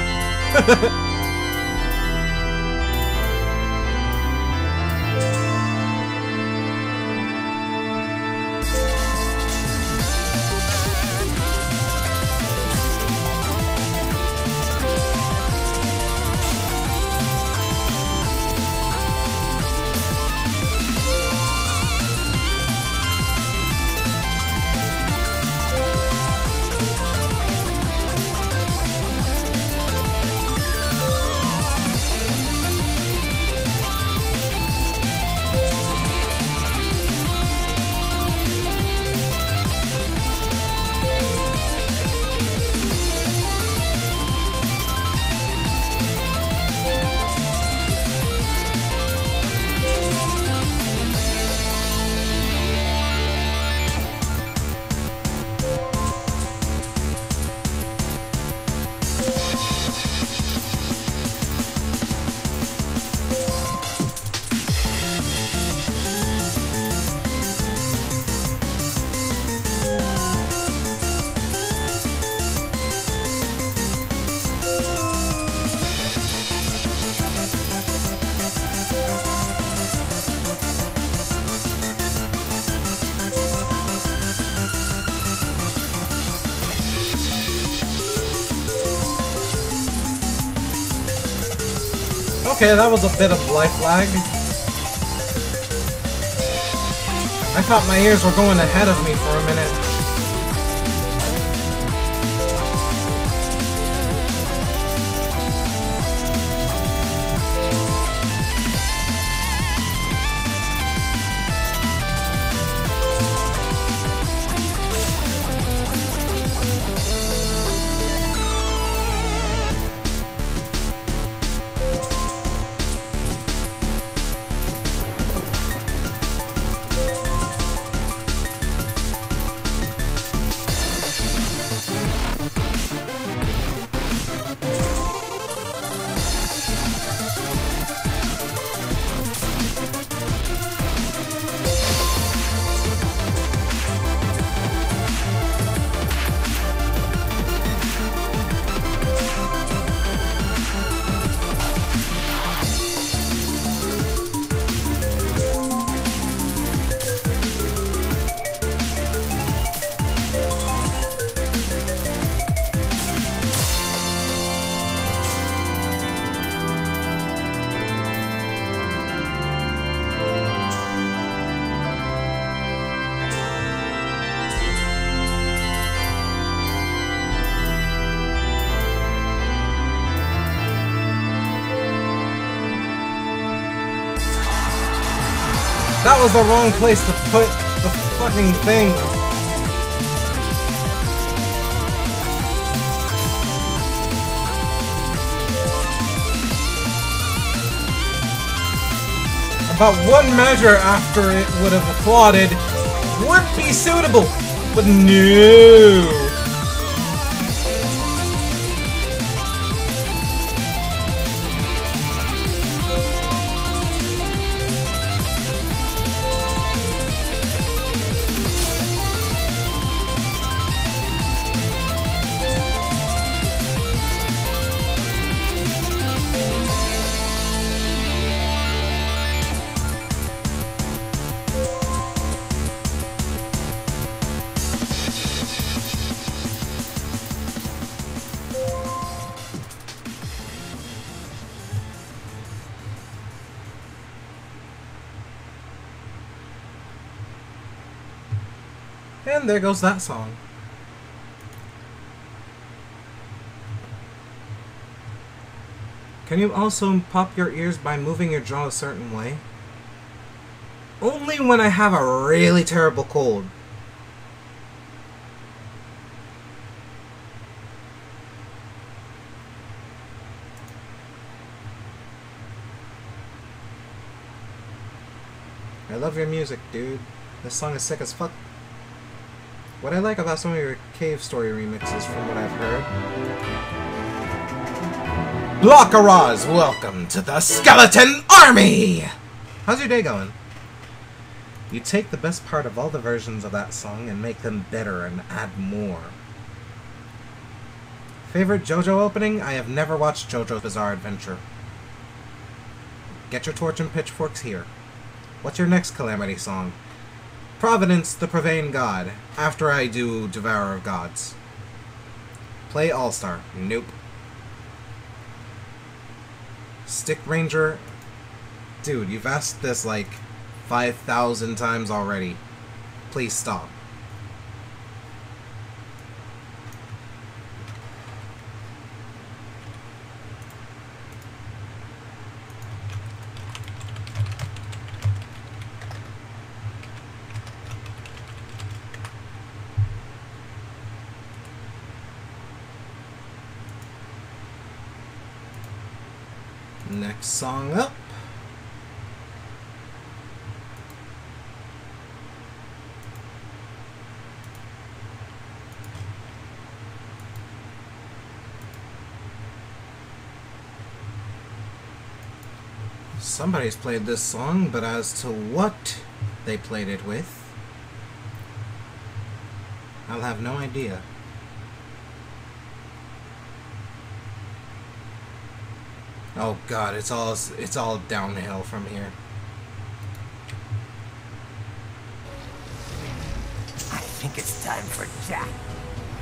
Okay, that was a bit of life lag. I thought my ears were going ahead of me for a minute. That was the wrong place to put the fucking thing. About one measure after it would have applauded would be suitable, but no. And there goes that song. Can you also pop your ears by moving your jaw a certain way? Only when I have a really terrible cold. I love your music, dude. This song is sick as fuck. What I like about some of your Cave Story remixes, from what I've heard. Blockaraz, welcome to the Skeleton Army! How's your day going? You take the best part of all the versions of that song and make them better and add more. Favorite JoJo opening? I have never watched JoJo's Bizarre Adventure. Get your torch and pitchforks here. What's your next Calamity song? Providence, the Profane God, after I do Devourer of Gods. Play All-Star. Nope. Stick Ranger. Dude, you've asked this like 5,000 times already. Please stop. Next song up. Somebody's played this song, but as to what they played it with, I'll have no idea. Oh god, it's all downhill from here.
I think it's time for Jack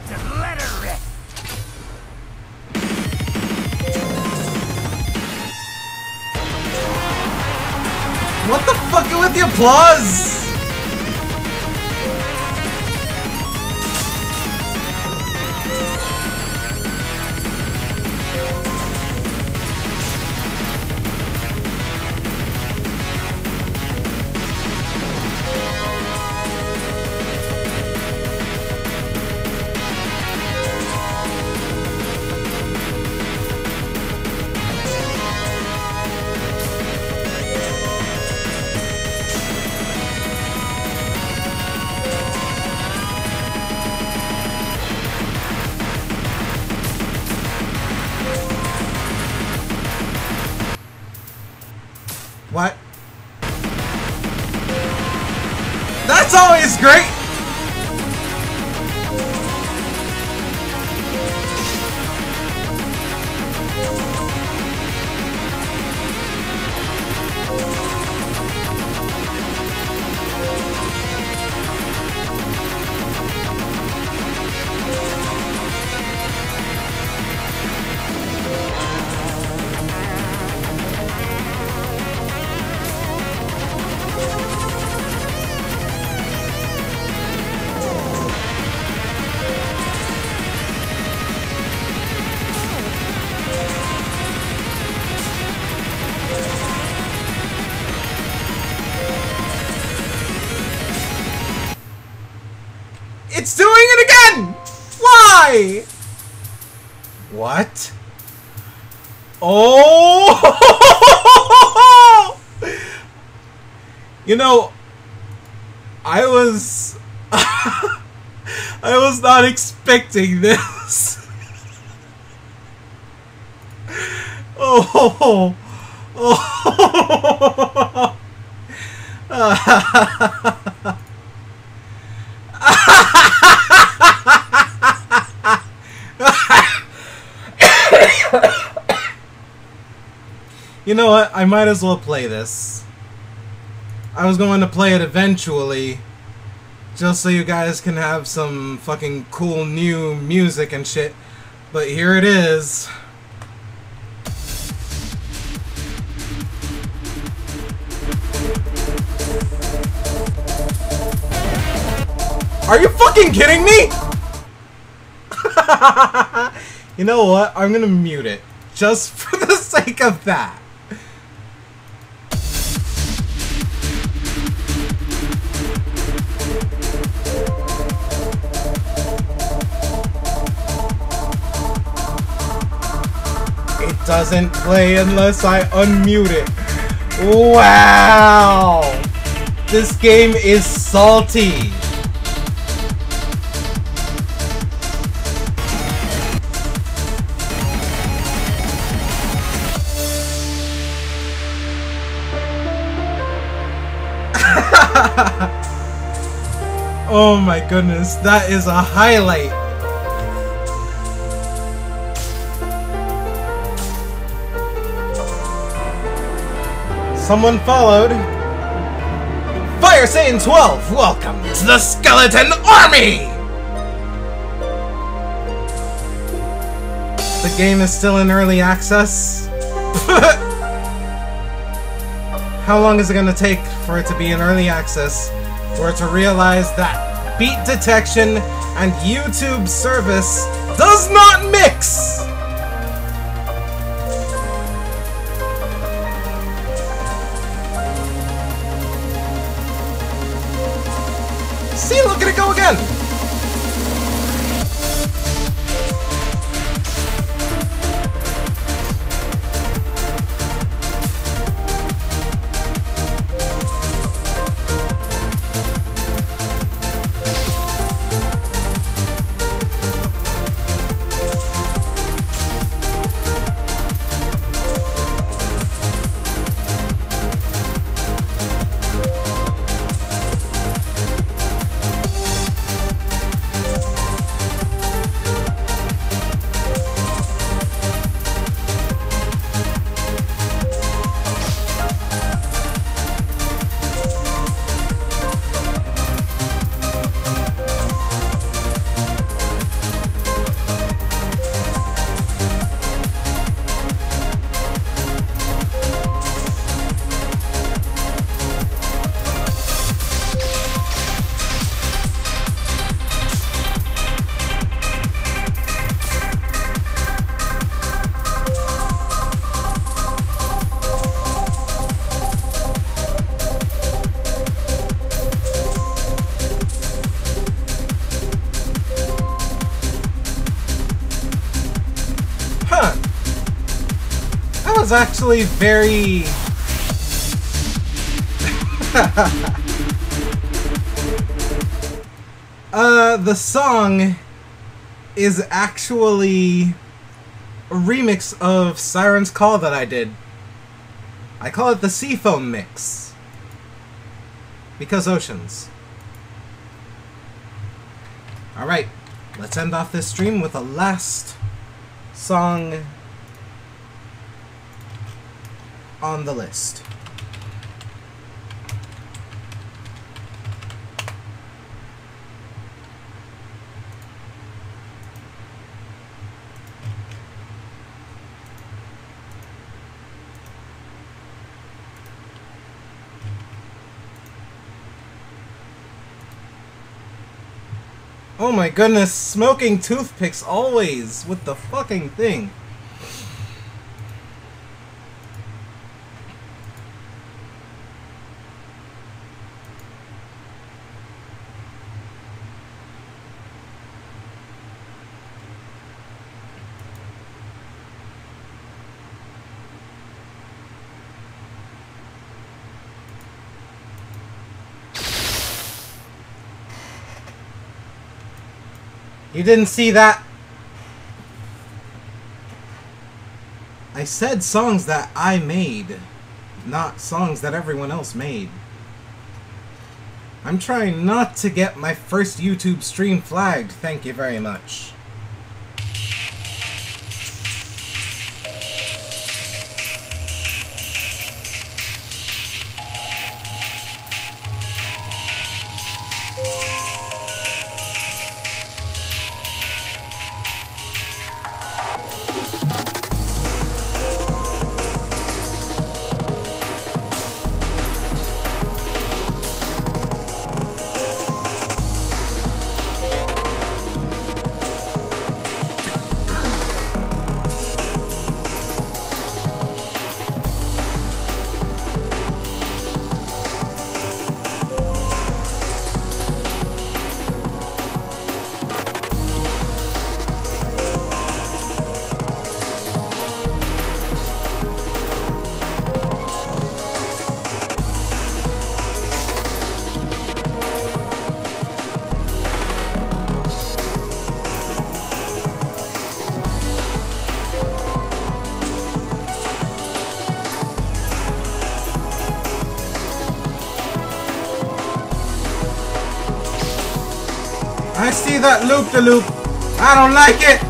to let her rip.
What the fuck with the applause? What? That's always great! It's doing it again! Why? What? Oh! You know, I was not expecting this. Oh. Oh. You know what? I might as well play this. I was going to play it eventually, just so you guys can have some fucking cool new music and shit. But here it is. Are you fucking kidding me? You know what? I'm gonna mute it. Just for the sake of that. It doesn't play unless I unmute it. Wow! This game is salty. Oh my goodness, that is a highlight. Someone followed. Fire Satan 12, welcome to the Skeleton Army! The game is still in early access. How long is it gonna take for it to be in early access for it to realize that beat detection and YouTube service does not mix? See, look at it go again! was actually very... the song is actually a remix of Siren's Call that I did. I call it the Seafoam Mix. Because oceans. Alright, let's end off this stream with a last song on the list. Oh my goodness, smoking toothpicks always with the fucking thing. You didn't see that? I said songs that I made, not songs that everyone else made. I'm trying not to get my first YouTube stream flagged, thank you very much. I see that loop-de-loop. I don't like it.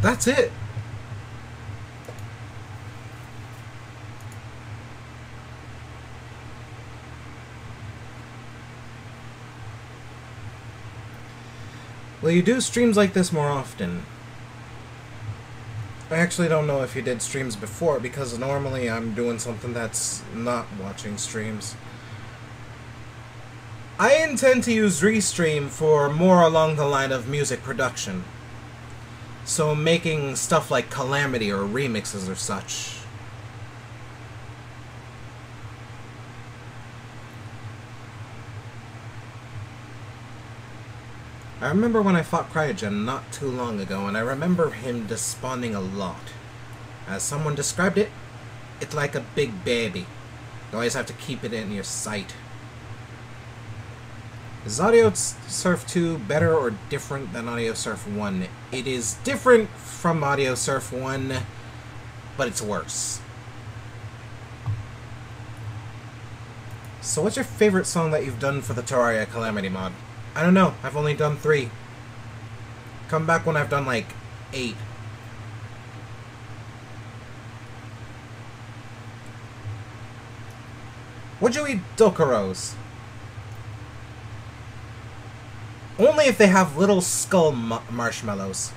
That's it. Will you do streams like this more often? I actually don't know if you did streams before, because normally I'm doing something that's not watching streams. I intend to use ReStream for more along the line of music production. So making stuff like Calamity or remixes or such. I remember when I fought Cryogen not too long ago, and I remember him despawning a lot. As someone described it, it's like a big baby. You always have to keep it in your sight. Is Audiosurf 2 better or different than Audiosurf 1? It is different from Audiosurf 1, but it's worse. So what's your favorite song that you've done for the Terraria Calamity mod? I don't know. I've only done 3. Come back when I've done like 8. Would you eat Dokkaros? Only if they have little skull marshmallows.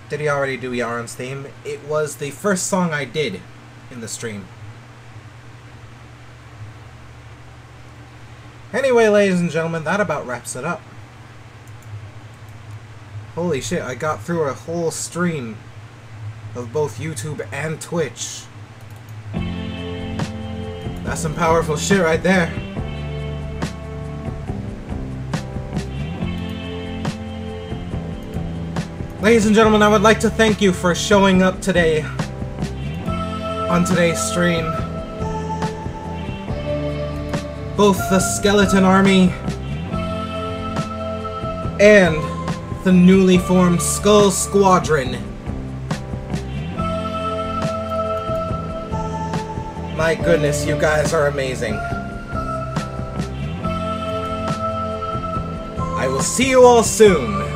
Did he already do Yaron's theme? It was the first song I did in the stream. Anyway, ladies and gentlemen, that about wraps it up. Holy shit, I got through a whole stream of both YouTube and Twitch. That's some powerful shit right there. Ladies and gentlemen, I would like to thank you for showing up today on today's stream. Both the Skeleton Army and the newly formed Skull Squadron. My goodness, you guys are amazing. I will see you all soon.